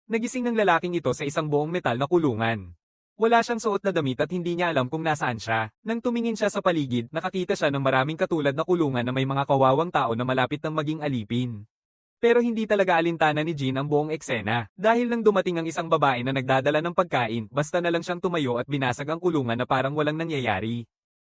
Nagising ng lalaking ito sa isang buong metal na kulungan. Wala siyang suot na damit at hindi niya alam kung nasaan siya. Nang tumingin siya sa paligid, nakakita siya ng maraming katulad na kulungan na may mga kawawang tao na malapit ng maging alipin. Pero hindi talaga alintana ni Jean ang buong eksena, dahil nang dumating ang isang babae na nagdadala ng pagkain, basta na lang siyang tumayo at binasag ang kulungan na parang walang nangyayari.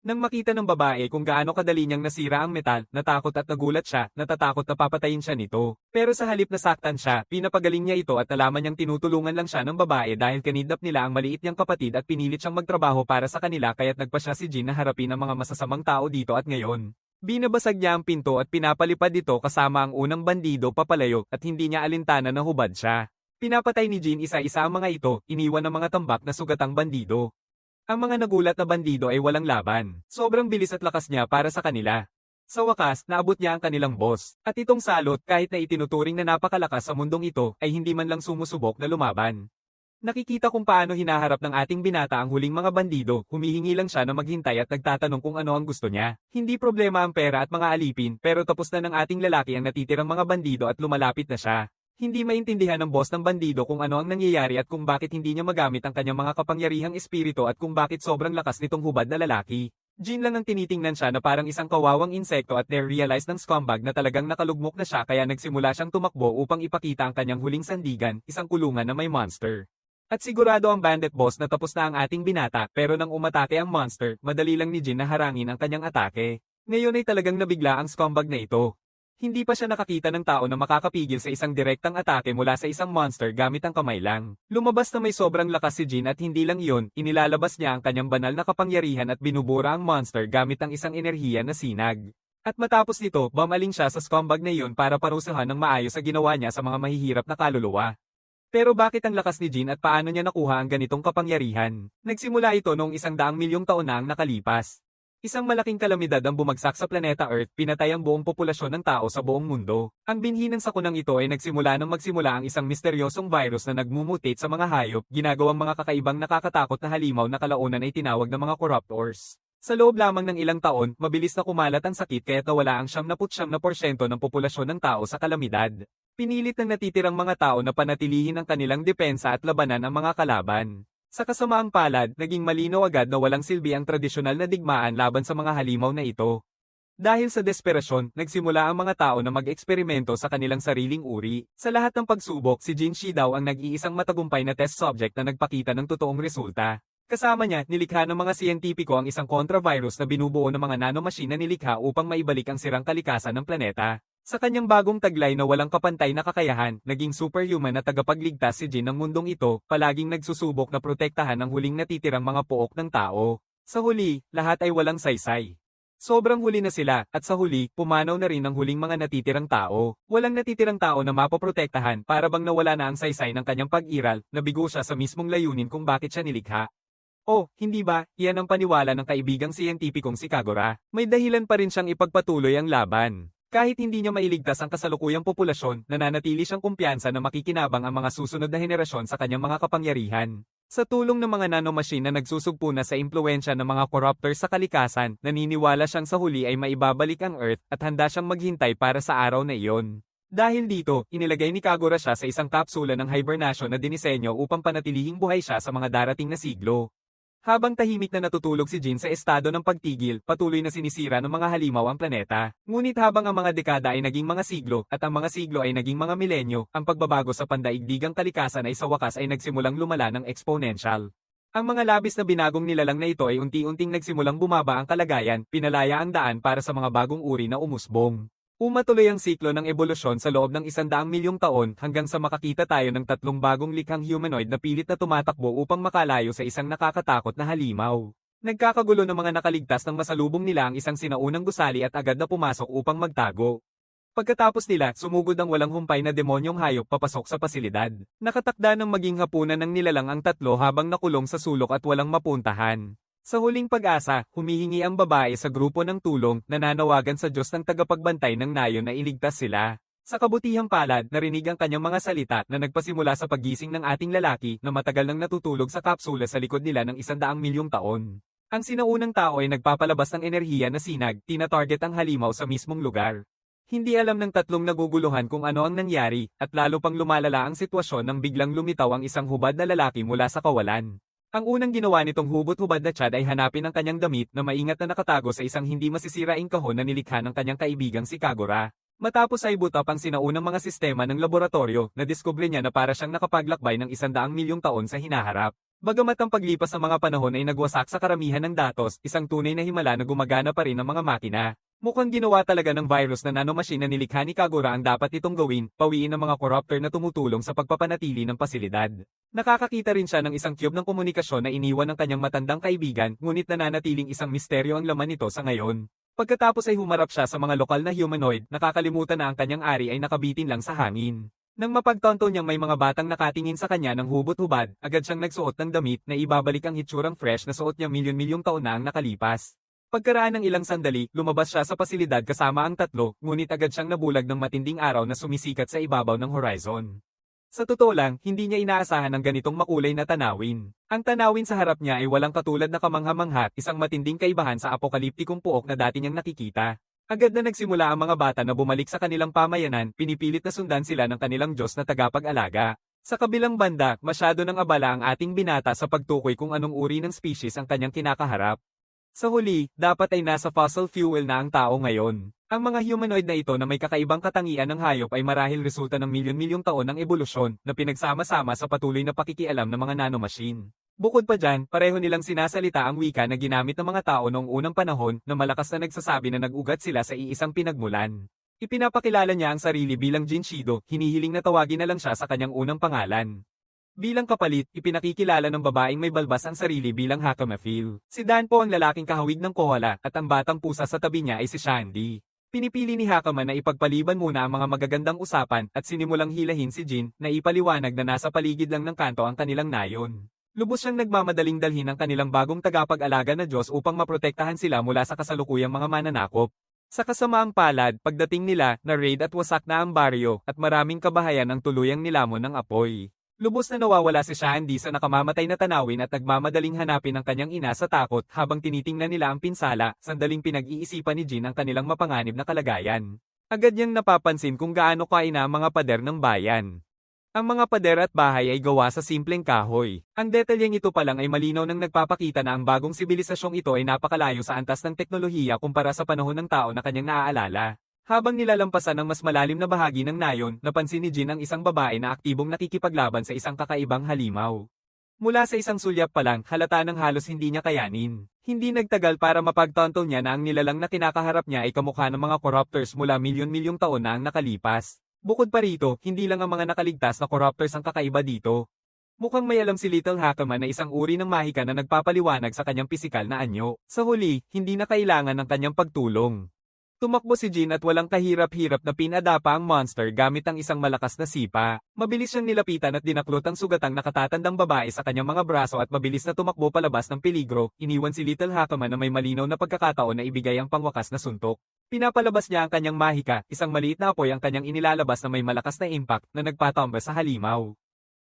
Nang makita ng babae kung gaano kadali niyang nasira ang metal, natakot at nagulat siya, natatakot na papatayin siya nito. Pero sa halip na saktan siya, pinapagaling niya ito at nalaman niyang tinutulungan lang siya ng babae dahil kinidnap nila ang maliit niyang kapatid at pinilit siyang magtrabaho para sa kanila kaya't nagpa siya si Jean na harapin ang mga masasamang tao dito at ngayon. Binabasag niya ang pinto at pinapalipad ito kasama ang unang bandido papalayo at hindi niya alintana na hubad siya. Pinapatay ni Jean isa-isa ang mga ito, iniwan ng mga tambak na sugatang bandido. Ang mga nagulat na bandido ay walang laban. Sobrang bilis at lakas niya para sa kanila. Sa wakas, naabot niya ang kanilang boss. At itong salot kahit na itinuturing na napakalakas sa mundong ito ay hindi man lang sumusubok na lumaban. Nakikita kung paano hinaharap ng ating binata ang huling mga bandido, humihingi lang siya na maghintay at nagtatanong kung ano ang gusto niya. Hindi problema ang pera at mga alipin pero tapos na ng ating lalaki ang natitirang mga bandido at lumalapit na siya. Hindi maintindihan ng boss ng bandido kung ano ang nangyayari at kung bakit hindi niya magamit ang kanyang mga kapangyarihang espiritu at kung bakit sobrang lakas nitong hubad na lalaki. Jean lang ang tinitingnan siya na parang isang kawawang insekto at na-realize ng scumbag na talagang nakalugmok na siya kaya nagsimula siyang tumakbo upang ipakita ang kanyang huling sandigan, isang kulungan na may monster. At sigurado ang bandit boss na tapos na ang ating binata pero nang umatake ang monster, madali lang ni Jean na harangin ang kanyang atake. Ngayon ay talagang nabigla ang scumbag na ito. Hindi pa siya nakakita ng tao na makakapigil sa isang direktang atake mula sa isang monster gamit ang kamay lang. Lumabas na may sobrang lakas si Jean at hindi lang iyon, inilalabas niya ang kanyang banal na kapangyarihan at binubura ang monster gamit ang isang enerhiya na sinag. At matapos nito, bumaling siya sa scumbag na iyon para parusahan ng maayos sa ginawa niya sa mga mahihirap na kaluluwa. Pero bakit ang lakas ni Jean at paano niya nakuha ang ganitong kapangyarihan? Nagsimula ito noong 100,000,000 taon na ang nakalipas. Isang malaking kalamidad ang bumagsak sa planeta Earth, pinatay ang buong populasyon ng tao sa buong mundo. Ang binhi ng sakunang ito ay nagsimula nang magsimula ang isang misteryosong virus na nagmumutate sa mga hayop, ginagawang mga kakaibang nakakatakot na halimaw na kalaunan ay tinawag na mga corruptors. Sa loob lamang ng ilang taon, mabilis na kumalat ang sakit kaya't nawala ang 99% ng populasyon ng tao sa kalamidad. Pinilit ng natitirang mga tao na panatilihin ang kanilang depensa at labanan ang mga kalaban. Sa kasamaang palad, naging malinaw agad na walang silbi ang tradisyonal na digmaan laban sa mga halimaw na ito. Dahil sa desperasyon, nagsimula ang mga tao na mag-eksperimento sa kanilang sariling uri. Sa lahat ng pagsubok, si Jin Shi daw ang nag-iisang matagumpay na test subject na nagpakita ng totoong resulta. Kasama niya, nilikha ng mga siyentipiko ang isang contravirus na binubuo ng mga nanomachine na nilikha upang maibalik ang sirang kalikasan ng planeta. Sa kanyang bagong taglay na walang kapantay na kakayahan, naging superhuman na tagapagligtas si Jin ng mundong ito, palaging nagsusubok na protektahan ang huling natitirang mga pook ng tao. Sa huli, lahat ay walang saysay. Sobrang huli na sila, at sa huli, pumanaw na rin ang huling mga natitirang tao. Walang natitirang tao na mapoprotektahan para bang nawala na ang saysay ng kanyang pag-iral, nabigo siya sa mismong layunin kung bakit siya nilikha. Oh, hindi ba, iyan ang paniwala ng kaibigang siyentipikong si Kagura. May dahilan pa rin siyang ipagpatuloy ang laban. Kahit hindi niya mailigtas ang kasalukuyang populasyon, nananatili siyang kumpiyansa na makikinabang ang mga susunod na henerasyon sa kanyang mga kapangyarihan. Sa tulong ng mga nanomachine na nagsusugpo na sa impluwensya ng mga corruptors sa kalikasan, naniniwala siyang sa huli ay maibabalik ang Earth at handa siyang maghintay para sa araw na iyon. Dahil dito, inilagay ni Kagura siya sa isang kapsula ng hibernation na dinisenyo upang panatilihing buhay siya sa mga darating na siglo. Habang tahimik na natutulog si Jin sa estado ng pagtigil, patuloy na sinisira ng mga halimaw ang planeta. Ngunit habang ang mga dekada ay naging mga siglo, at ang mga siglo ay naging mga milenyo, ang pagbabago sa pandaigdigang kalikasan ay sa wakas ay nagsimulang lumala ng exponential. Ang mga labis na binagong nilalang na ito ay unti-unting nagsimulang bumaba ang kalagayan, pinalaya ang daan para sa mga bagong uri na umusbong. Umatuloy ang siklo ng ebolusyon sa loob ng 100,000,000 taon hanggang sa makakita tayo ng 3 bagong likhang humanoid na pilit na tumatakbo upang makalayo sa isang nakakatakot na halimaw. Nagkakagulo ng mga nakaligtas ng masalubong nila ang isang sinaunang gusali at agad na pumasok upang magtago. Pagkatapos nila, sumugod ang walang humpay na demonyong hayop papasok sa pasilidad. Nakatakda ng maging hapunan ng nilalang ang tatlo habang nakulong sa sulok at walang mapuntahan. Sa huling pag-asa, humihingi ang babae sa grupo ng tulong, nananawagan sa Diyos ng tagapagbantay ng nayon na iligtas sila. Sa kabutihang palad, narinig ang kanyang mga salita na nagpasimula sa paggising ng ating lalaki na matagal nang natutulog sa kapsula sa likod nila ng 100,000,000 taon. Ang sinaunang tao ay nagpapalabas ng enerhiya na sinag, tina-target ang halimaw sa mismong lugar. Hindi alam ng tatlong naguguluhan kung ano ang nangyari, at lalo pang lumalala ang sitwasyon nang biglang lumitaw ang isang hubad na lalaki mula sa kawalan. Ang unang ginawa nitong hubot-hubad na Chad ay hanapin ang kanyang damit na maingat na nakatago sa isang hindi masisiraing kahon na nilikha ng kanyang kaibigang si Kagura. Matapos ay boot up ang sinaunang mga sistema ng laboratorio, nadiskubre niya na para siyang nakapaglakbay ng 100 milyong taon sa hinaharap. Bagamat ang paglipas ng mga panahon ay nagwasak sa karamihan ng datos, isang tunay na himala na gumagana pa rin ang mga makina. Mukhang ginawa talaga ng virus na nanomachine na nilikha ni Kagura ang dapat itong gawin, pawiin ng mga corruptor na tumutulong sa pagpapanatili ng pasilidad. Nakakakita rin siya ng isang cube ng komunikasyon na iniwan ng kanyang matandang kaibigan, ngunit nananatiling isang misteryo ang laman nito sa ngayon. Pagkatapos ay humarap siya sa mga lokal na humanoid, nakakalimutan na ang kanyang ari ay nakabitin lang sa hangin. Nang mapagtanto niyang may mga batang nakatingin sa kanya ng hubot-hubad, agad siyang nagsuot ng damit na ibabalik ang hitsurang fresh na suot niya milyon-milyong taon na ang nakalipas. Pagkaraan ng ilang sandali, lumabas siya sa pasilidad kasama ang tatlo, ngunit agad siyang nabulag ng matinding araw na sumisikat sa ibabaw ng horizon. Sa totoo lang, hindi niya inaasahan ng ganitong makulay na tanawin. Ang tanawin sa harap niya ay walang katulad na kamangha-mangha, isang matinding kaibahan sa apokaliptikong puok na dati niyang nakikita. Agad na nagsimula ang mga bata na bumalik sa kanilang pamayanan, pinipilit na sundan sila ng kanilang Diyos na tagapag-alaga. Sa kabilang banda, masyado nang abala ang ating binata sa pagtukoy kung anong uri ng species ang kanyang kinakaharap. Sa huli, dapat ay nasa fossil fuel na ang tao ngayon. Ang mga humanoid na ito na may kakaibang katangian ng hayop ay marahil resulta ng milyon-milyong taon ng ebolusyon na pinagsama-sama sa patuloy na pakikialam ng mga nanomachine. Bukod pa dyan, pareho nilang sinasalita ang wika na ginamit ng mga tao noong unang panahon na malakas na nagsasabi na nag-ugat sila sa iisang pinagmulan. Ipinapakilala niya ang sarili bilang Jinshido, hinihiling na tawagin na lang siya sa kanyang unang pangalan. Bilang kapalit, ipinakikilala ng babaeng may balbas ang sarili bilang Hakamafil. Si Dan po ang lalaking kahawig ng Kohala at ang batang pusa sa tabi niya ay si Shandy. Pinipili ni Hakama na ipagpaliban muna ang mga magagandang usapan at sinimulang hilahin si Jin na ipaliwanag na nasa paligid lang ng kanto ang kanilang nayon. Lubos siyang nagmamadaling dalhin ang kanilang bagong tagapag-alaga na Diyos upang maprotektahan sila mula sa kasalukuyang mga mananakop. Sa kasamaang palad, pagdating nila, na-raid at wasak na ang baryo at maraming kabahayan ang tuluyang nilamon ng apoy. Lubos na nawawala si Shandy sa nakamamatay na tanawin at nagmamadaling hanapin ang kanyang ina sa takot habang tinitingnan nila ang pinsala, sandaling pinag-iisipan ni Jin ang kanilang mapanganib na kalagayan. Agad niyang napapansin kung gaano kaina ang mga pader ng bayan. Ang mga pader at bahay ay gawa sa simpleng kahoy. Ang detalyeng ito pa lang ay malinaw nang nagpapakita na ang bagong sibilisasyong ito ay napakalayo sa antas ng teknolohiya kumpara sa panahon ng tao na kanyang naaalala. Habang nilalampasan ang mas malalim na bahagi ng nayon, napansin ni Jin ang isang babae na aktibong nakikipaglaban sa isang kakaibang halimaw. Mula sa isang sulyap pa lang, halata ng halos hindi niya kayanin. Hindi nagtagal para mapagtanto niya na ang nilalang na kinakaharap niya ay kamukha ng mga corruptors mula milyon-milyong taon na ang nakalipas. Bukod pa rito, hindi lang ang mga nakaligtas na corruptors ang kakaiba dito. Mukhang may alam si Little Hakama na isang uri ng mahika na nagpapaliwanag sa kanyang pisikal na anyo. Sa huli, hindi na kailangan ng kanyang pagtulong. Tumakbo si Jin at walang kahirap-hirap na pinadapa ang monster gamit ang isang malakas na sipa. Mabilis siyang nilapitan at dinaklot ang sugatang nakatatandang babae sa kanyang mga braso at mabilis na tumakbo palabas ng peligro. Iniwan si Little Hakama na may malinaw na pagkakataon na ibigay ang pangwakas na suntok. Pinapalabas niya ang kanyang mahika, isang maliit na apoy ang kanyang inilalabas na may malakas na impact na nagpatamba sa halimaw.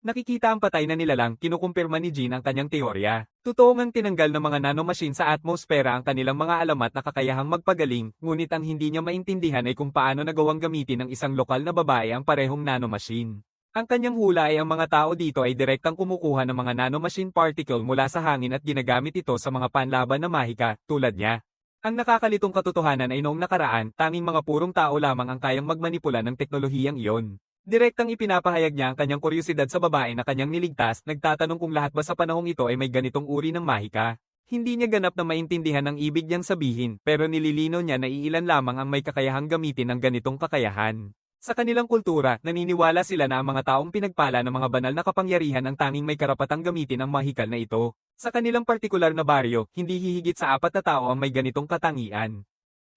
Nakikita ang patay na nilalang, kinukumpirma ni Jin ang kanyang teorya. Totoo ngang tinanggal ng mga nanomachine sa atmosfera ang kanilang mga alamat na kakayahang magpagaling, ngunit ang hindi niya maintindihan ay kung paano nagawang gamitin ng isang lokal na babae ang parehong nanomachine. Ang kanyang hula ay ang mga tao dito ay direktang kumukuha ng mga nanomachine particle mula sa hangin at ginagamit ito sa mga panlaban na mahika, tulad niya. Ang nakakalitong katotohanan ay noong nakaraan, tanging mga purong tao lamang ang kayang magmanipula ng teknolohiyang iyon. Direktang ipinapahayag niya ang kanyang kuryosidad sa babae na kanyang niligtas, nagtatanong kung lahat ba sa panahong ito ay may ganitong uri ng mahika. Hindi niya ganap na maintindihan ang ibig niyang sabihin, pero nililinaw niya na iilan lamang ang may kakayahang gamitin ng ganitong kakayahan. Sa kanilang kultura, naniniwala sila na ang mga taong pinagpala ng mga banal na kapangyarihan ang tanging may karapatang gamitin ang mahikal na ito. Sa kanilang partikular na baryo, hindi hihigit sa 4 na tao ang may ganitong katangian.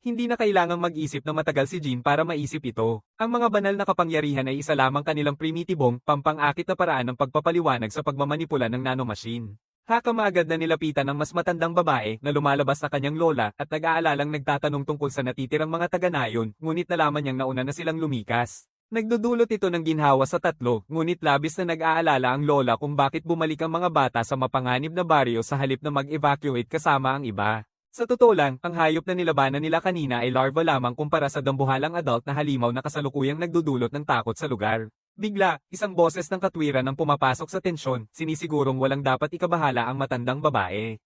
Hindi na kailangang mag-isip na matagal si Jin para maisip ito. Ang mga banal na kapangyarihan ay isa lamang kanilang primitibong, pampang-akit na paraan ng pagpapaliwanag sa pagmamanipula ng nanomachine. Hakama agad na nilapitan ng mas matandang babae na lumalabas sa kanyang lola at nag-aalalang nagtatanong tungkol sa natitirang mga taga-nayon, ngunit nalaman niyang nauna na silang lumikas. Nagdudulot ito ng ginhawa sa tatlo, ngunit labis na nag-aalala ang lola kung bakit bumalik ang mga bata sa mapanganib na baryo sa halip na mag-evacuate kasama ang iba. Sa totoo lang, ang hayop na nilabanan nila kanina ay larva lamang kumpara sa dambuhalang adult na halimaw na kasalukuyang nagdudulot ng takot sa lugar. Bigla, isang boses ng katwiran ang pumapasok sa tensyon, sinisigurong walang dapat ikabahala ang matandang babae.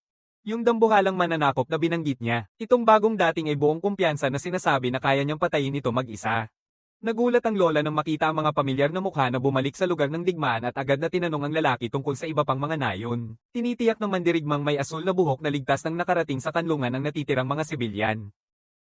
Yung dambuhalang mananakop na binanggit niya, itong bagong dating ay buong kumpiyansa na sinasabi na kaya niyang patayin ito mag-isa. Nagulat ang lola nang makita ang mga pamilyar na mukha na bumalik sa lugar ng digmaan at agad na tinanong ang lalaki tungkol sa iba pang mga nayon. Tinitiyak ng mandirigmang may asul na buhok na ligtas nang nakarating sa kanlungan ang natitirang mga sibilyan.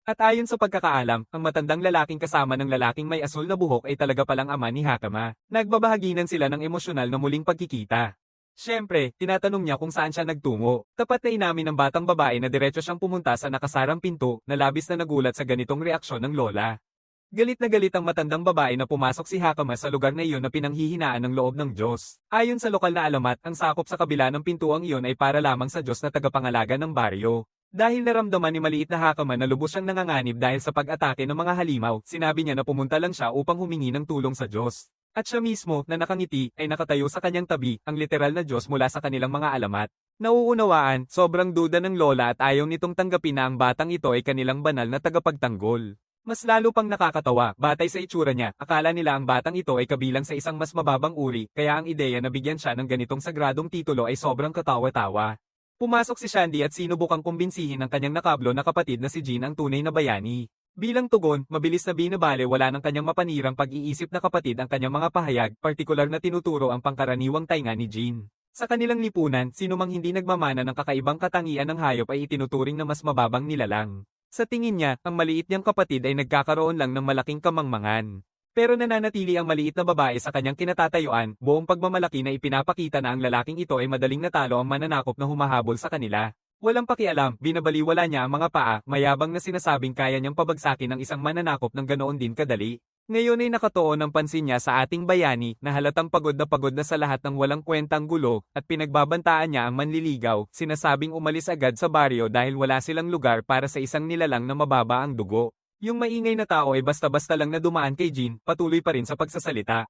At ayon sa pagkakaalam, ang matandang lalaking kasama ng lalaking may asul na buhok ay talaga palang ama ni Hakama. Nagbabahaginan sila ng emosyonal na muling pagkikita. Siyempre, tinatanong niya kung saan siya nagtungo. Tapat na inamin ng batang babae na diretso siyang pumunta sa nakasarang pinto, na labis na nagulat sa ganitong reaksyon ng lola. Galit na galit ang matandang babae na pumasok si Hakama sa lugar na iyon na pinanghihinaan ng loob ng Diyos. Ayon sa lokal na alamat, ang sakop sa kabila ng pintuang iyon ay para lamang sa Diyos na tagapangalaga ng baryo. Dahil naramdaman ni maliit na Hakama na lubos siyang nanganganib dahil sa pag-atake ng mga halimaw, sinabi niya na pumunta lang siya upang humingi ng tulong sa Diyos. At siya mismo, na nakangiti, ay nakatayo sa kanyang tabi, ang literal na Diyos mula sa kanilang mga alamat. Nauunawaan, sobrang duda ng lola at ayaw nitong tanggapin na ang batang ito ay kanilang banal na tagapagtanggol. Mas lalo pang nakakatawa, batay sa itsura niya, akala nila ang batang ito ay kabilang sa isang mas mababang uri, kaya ang ideya na bigyan siya ng ganitong sagradong titulo ay sobrang katawa-tawa. Pumasok si Shandy at sinubukang kumbinsihin ng kanyang nakablo na kapatid na si Jean ang tunay na bayani. Bilang tugon, mabilis na binabale wala ng kanyang mapanirang pag-iisip na kapatid ang kanyang mga pahayag, partikular na tinuturo ang pangkaraniwang tainga ni Jean. Sa kanilang lipunan, sinumang hindi nagmamana ng kakaibang katangian ng hayop ay itinuturing na mas mababang nilalang. Sa tingin niya, ang maliit niyang kapatid ay nagkakaroon lang ng malaking kamangmangan. Pero nananatili ang maliit na babae sa kanyang kinatatayuan, buong pagmamalaki na ipinapakita na ang lalaking ito ay madaling natalo ang mananakop na humahabol sa kanila. Walang pakialam, binabaliwala niya ang mga paa, mayabang na sinasabing kaya niyang pabagsakin ang isang mananakop ng ganoon din kadali. Ngayon ay nakatuon ang pansin niya sa ating bayani na halatang pagod na sa lahat ng walang kwentang gulo at pinagbabantaan niya ang manliligaw, sinasabing umalis agad sa baryo dahil wala silang lugar para sa isang nilalang na mababa ang dugo. Yung maingay na tao ay basta-basta lang na dumaan kay Jean, patuloy pa rin sa pagsasalita.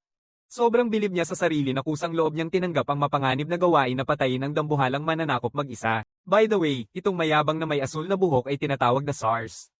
Sobrang bilib niya sa sarili na kusang loob niyang tinanggap ang mapanganib na gawain na patayin ang dambuhalang mananakop mag-isa. By the way, itong mayabang na may asul na buhok ay tinatawag na SARS.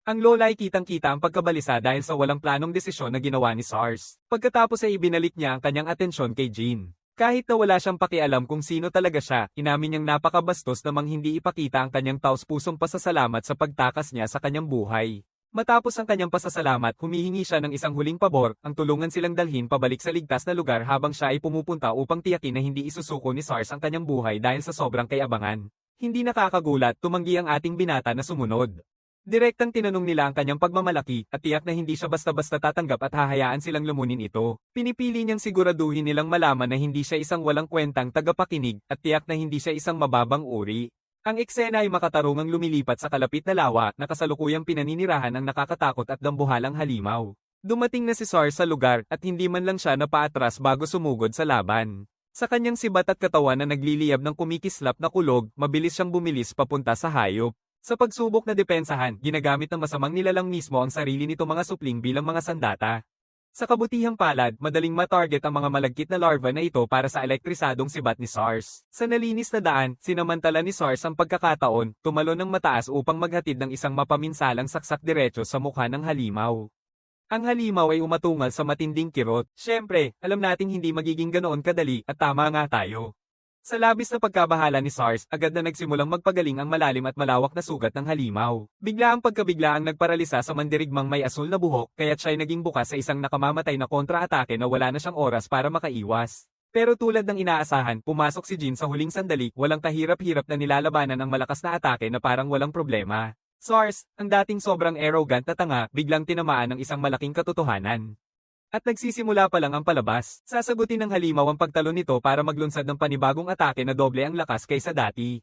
Ang lola ay kitang-kita ang pagkabalisa dahil sa walang planong desisyon na ginawa ni SARS. Pagkatapos ay ibinalik niya ang kanyang atensyon kay Jean. Kahit na wala siyang pakialam kung sino talaga siya, inamin niyang napakabastos namang hindi ipakita ang kanyang taos-pusong pasasalamat sa pagtakas niya sa kanyang buhay. Matapos ang kanyang pasasalamat, humihingi siya ng isang huling pabor, ang tulungan silang dalhin pabalik sa ligtas na lugar habang siya ay pumupunta upang tiyakin na hindi isusuko ni SARS ang kanyang buhay dahil sa sobrang kayabangan. Hindi nakakagulat, tumanggi ang ating binata na sumunod. Direktang tinanong nila ang kanyang pagmamalaki at tiyak na hindi siya basta-basta tatanggap at hahayaan silang lumunin ito. Pinipili niyang siguraduhin nilang malaman na hindi siya isang walang kwentang tagapakinig at tiyak na hindi siya isang mababang uri. Ang eksena ay makatarungang lumilipat sa kalapit na lawa na kasalukuyang pinaninirahan ang nakakatakot at dambuhalang halimaw. Dumating na si SARS sa lugar at hindi man lang siya napaatras bago sumugod sa laban. Sa kanyang sibat at katawan na nagliliyab ng kumikislap na kulog, mabilis siyang bumilis papunta sa hayop. Sa pagsubok na depensahan, ginagamit ng masamang nilalang mismo ang sarili nito mga supling bilang mga sandata. Sa kabutihang palad, madaling matarget ang mga malagkit na larva na ito para sa elektrisadong sibat ni SARS. Sa nalinis na daan, sinamantala ni SARS ang pagkakataon, tumalon ng mataas upang maghatid ng isang mapaminsalang saksak diretso sa mukha ng halimaw. Ang halimaw ay umatungal sa matinding kirot. Siyempre, alam nating hindi magiging ganoon kadali at tama nga tayo. Sa labis na pagkabahala ni SARS, agad na nagsimulang magpagaling ang malalim at malawak na sugat ng halimaw. Bigla ang pagkabigla ang nagparalisa sa mandirigmang may asul na buhok, kaya't siya'y naging bukas sa isang nakamamatay na kontra-atake na wala na siyang oras para makaiwas. Pero tulad ng inaasahan, pumasok si Jean sa huling sandali, walang kahirap-hirap na nilalabanan ang malakas na atake na parang walang problema. SARS, ang dating sobrang arrogant na tanga, biglang tinamaan ng isang malaking katotohanan. At nagsisimula pa lang ang palabas, sasagutin ng halimaw ang pagtalon nito para maglunsad ng panibagong atake na doble ang lakas kaysa dati.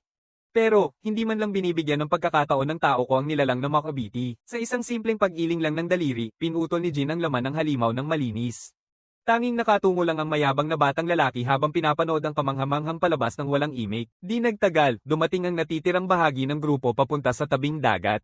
Pero, hindi man lang binibigyan ng pagkakataon ng tao ko ang nilalang na makabiti. Sa isang simpleng pag-iling lang ng daliri, pinutol ni Jean ang laman ng halimaw ng malinis. Tanging nakatungo lang ang mayabang na batang lalaki habang pinapanood ang kamanghamanghang palabas ng walang imik. Di nagtagal, dumating ang natitirang bahagi ng grupo papunta sa tabing dagat.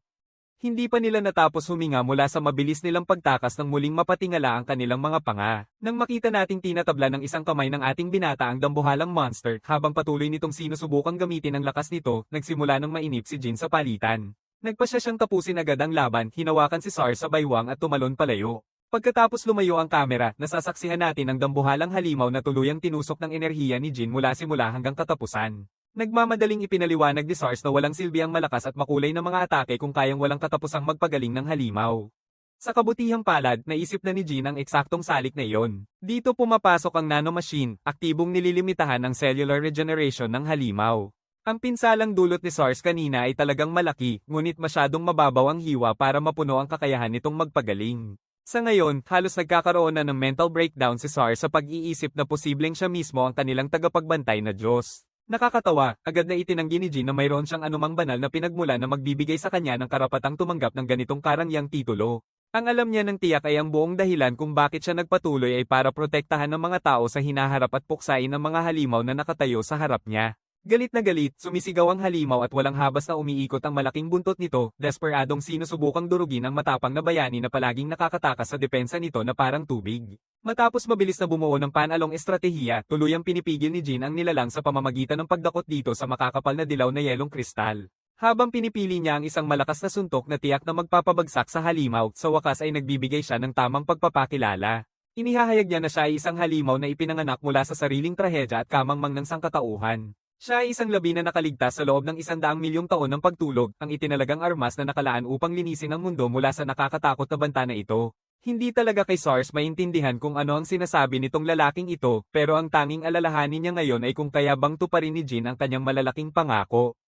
Hindi pa nila natapos huminga mula sa mabilis nilang pagtakas nang muling mapatingala ang kanilang mga panga. Nang makita nating tinatabla ng isang kamay ng ating binata ang dambuhalang monster, habang patuloy nitong sinusubukang gamitin ang lakas nito, nagsimula ng mainip si Jin sa palitan. Nagpasya siyang tapusin agad ang laban, hinawakan si Sar sa baywang at tumalon palayo. Pagkatapos lumayo ang kamera, nasasaksihan natin ang dambuhalang halimaw na tuluyang tinusok ng enerhiya ni Jin mula simula hanggang katapusan. Nagmamadaling ipinaliwanag ni Sars na walang silbi ang malakas at makulay na mga atake kung kayang walang katapusang magpagaling ng halimaw. Sa kabutihang palad, naisip na ni Jin ang eksaktong salik na iyon. Dito pumapasok ang nanomachine, aktibong nililimitahan ang cellular regeneration ng halimaw. Ang pinsalang dulot ni Sars kanina ay talagang malaki, ngunit masyadong mababaw ang hiwa para mapuno ang kakayahan nitong magpagaling. Sa ngayon, halos nagkakaroon na ng mental breakdown si Sars sa pag-iisip na posibleng siya mismo ang kanilang tagapagbantay na Diyos. Nakakatawa, agad na itinanggi ni Jin na mayroon siyang anumang banal na pinagmula na magbibigay sa kanya ng karapatang tumanggap ng ganitong karangyang titulo. Ang alam niya ng tiyak ay ang buong dahilan kung bakit siya nagpatuloy ay para protektahan ng mga tao sa hinaharap at puksain ng mga halimaw na nakatayo sa harap niya. Galit na galit, sumisigaw ang halimaw at walang habas na umiikot ang malaking buntot nito, desperadong sinusubukang durugin ang matapang na bayani na palaging nakakatakas sa depensa nito na parang tubig. Matapos mabilis na bumuo ng panalong estratehiya, tuluyang pinipigil ni Jin ang nilalang sa pamamagitan ng pagdakot dito sa makakapal na dilaw na yelong kristal. Habang pinipili niya ang isang malakas na suntok na tiyak na magpapabagsak sa halimaw, sa wakas ay nagbibigay siya ng tamang pagpapakilala. Inihahayag niya na siya ay isang halimaw na ipinanganak mula sa sariling trahedya at kamangmang ng sangkatauhan. Siya ay isang labi na nakaligtas sa loob ng 100 milyong taon ng pagtulog, ang itinalagang armas na nakalaan upang linisin ang mundo mula sa nakakatakot na banta na ito. Hindi talaga kay Sars maintindihan kung ano ang sinasabi nitong lalaking ito, pero ang tanging alalahanin niya ngayon ay kung kaya bang tuparin ni Jin ang kanyang malalaking pangako.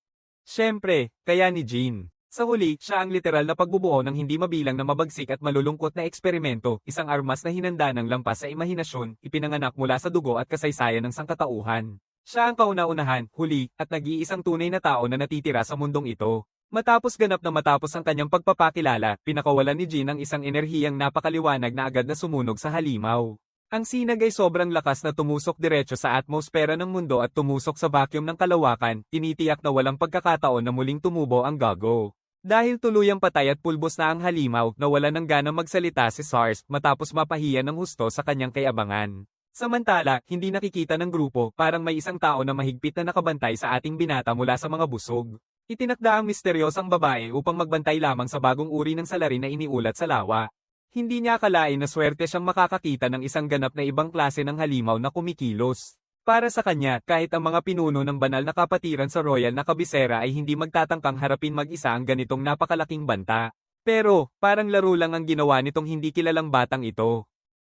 Siyempre, kaya ni Jin. Sa huli, siya ang literal na pagbubuo ng hindi mabilang na mabagsik at malulungkot na eksperimento, isang armas na hinanda ng lampas sa imahinasyon, ipinanganak mula sa dugo at kasaysayan ng sangkatauhan. Siya ang kauna-unahan, huli, at nag-iisang tunay na tao na natitira sa mundong ito. Matapos ang kanyang pagpapakilala, pinakawalan ni Jin ang isang enerhiyang napakaliwanag na agad na sumunog sa halimaw. Ang sinag ay sobrang lakas na tumusok diretso sa atmosfera ng mundo at tumusok sa vacuum ng kalawakan, tinitiyak na walang pagkakataon na muling tumubo ang gago. Dahil tuluyang patay at pulbos na ang halimaw, nawala ng gana magsalita si Sars matapos mapahiya ng husto sa kanyang kayabangan. Samantala, hindi nakikita ng grupo, parang may isang tao na mahigpit na nakabantay sa ating binata mula sa mga busog. Itinakda ang misteryosang babae upang magbantay lamang sa bagong uri ng salarin na iniulat sa lawa. Hindi niya akalain na swerte siyang makakakita ng isang ganap na ibang klase ng halimaw na kumikilos. Para sa kanya, kahit ang mga pinuno ng banal na kapatiran sa royal na kabisera ay hindi magtatangkang harapin mag-isa ang ganitong napakalaking banta. Pero, parang laro lang ang ginawa nitong hindi kilalang batang ito.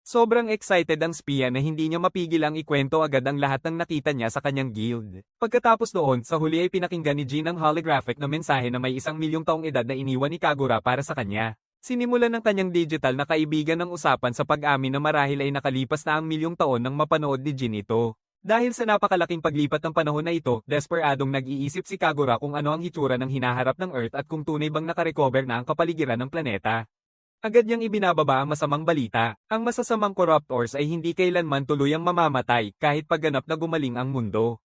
Sobrang excited ang spiya na hindi niya mapigil ang ikwento agad ang lahat ng nakita niya sa kanyang guild. Pagkatapos noon, sa huli ay pinakinggan ni Jin ang holographic na mensahe na may 1 milyong taong edad na iniwan ni Kagura para sa kanya. Sinimulan ng kanyang digital na kaibigan ng usapan sa pag-amin na marahil ay nakalipas na ang milyong taon nang mapanood ni Jin ito. Dahil sa napakalaking paglipat ng panahon na ito, desperadong nag-iisip si Kagura kung ano ang hitsura ng hinaharap ng Earth at kung tunay bang nakarecover na ang kapaligiran ng planeta. Agad niyang ibinababa ang masamang balita. Ang masasamang corruptors ay hindi kailanman tuluyang mamamatay kahit pagganap na gumaling ang mundo.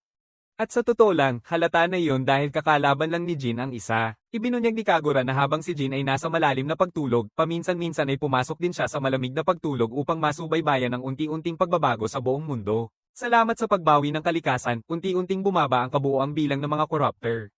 At sa totoo lang, halata na iyon dahil kakalaban lang ni Jin ang isa. Ibinunyag ni Kagura na habang si Jin ay nasa malalim na pagtulog, paminsan-minsan ay pumasok din siya sa malamig na pagtulog upang masubaybayan ang unti-unting pagbabago sa buong mundo. Salamat sa pagbawi ng kalikasan, unti-unting bumaba ang kabuoang bilang ng mga corruptor.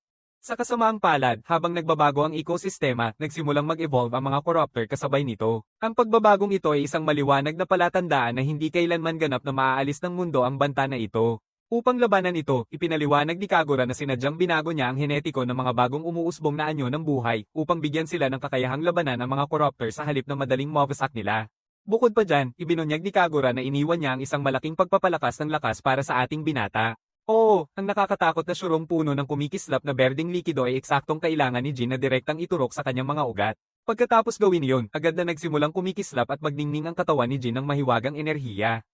Sa kasamaang palad, habang nagbabago ang ekosistema, nagsimulang mag-evolve ang mga corruptor kasabay nito. Ang pagbabagong ito ay isang maliwanag na palatandaan na hindi kailanman ganap na maaalis ng mundo ang banta na ito. Upang labanan ito, ipinaliwanag ni Kagura na sinadyang binago niya ang henetiko ng mga bagong umuusbong na anyo ng buhay, upang bigyan sila ng kakayahang labanan ang mga corruptor sa halip na madaling mawasak nila. Bukod pa dyan, ibinunyag ni Kagura na iniwan niya ang isang malaking pagpapalakas ng lakas para sa ating binata. Oo, ang nakakatakot na syurong puno ng kumikislap na berdeng likido ay eksaktong kailangan ni Jin na direktang iturok sa kanyang mga ugat. Pagkatapos gawin iyon, agad na nagsimulang kumikislap at magningning ang katawan ni Jin ng mahiwagang enerhiya.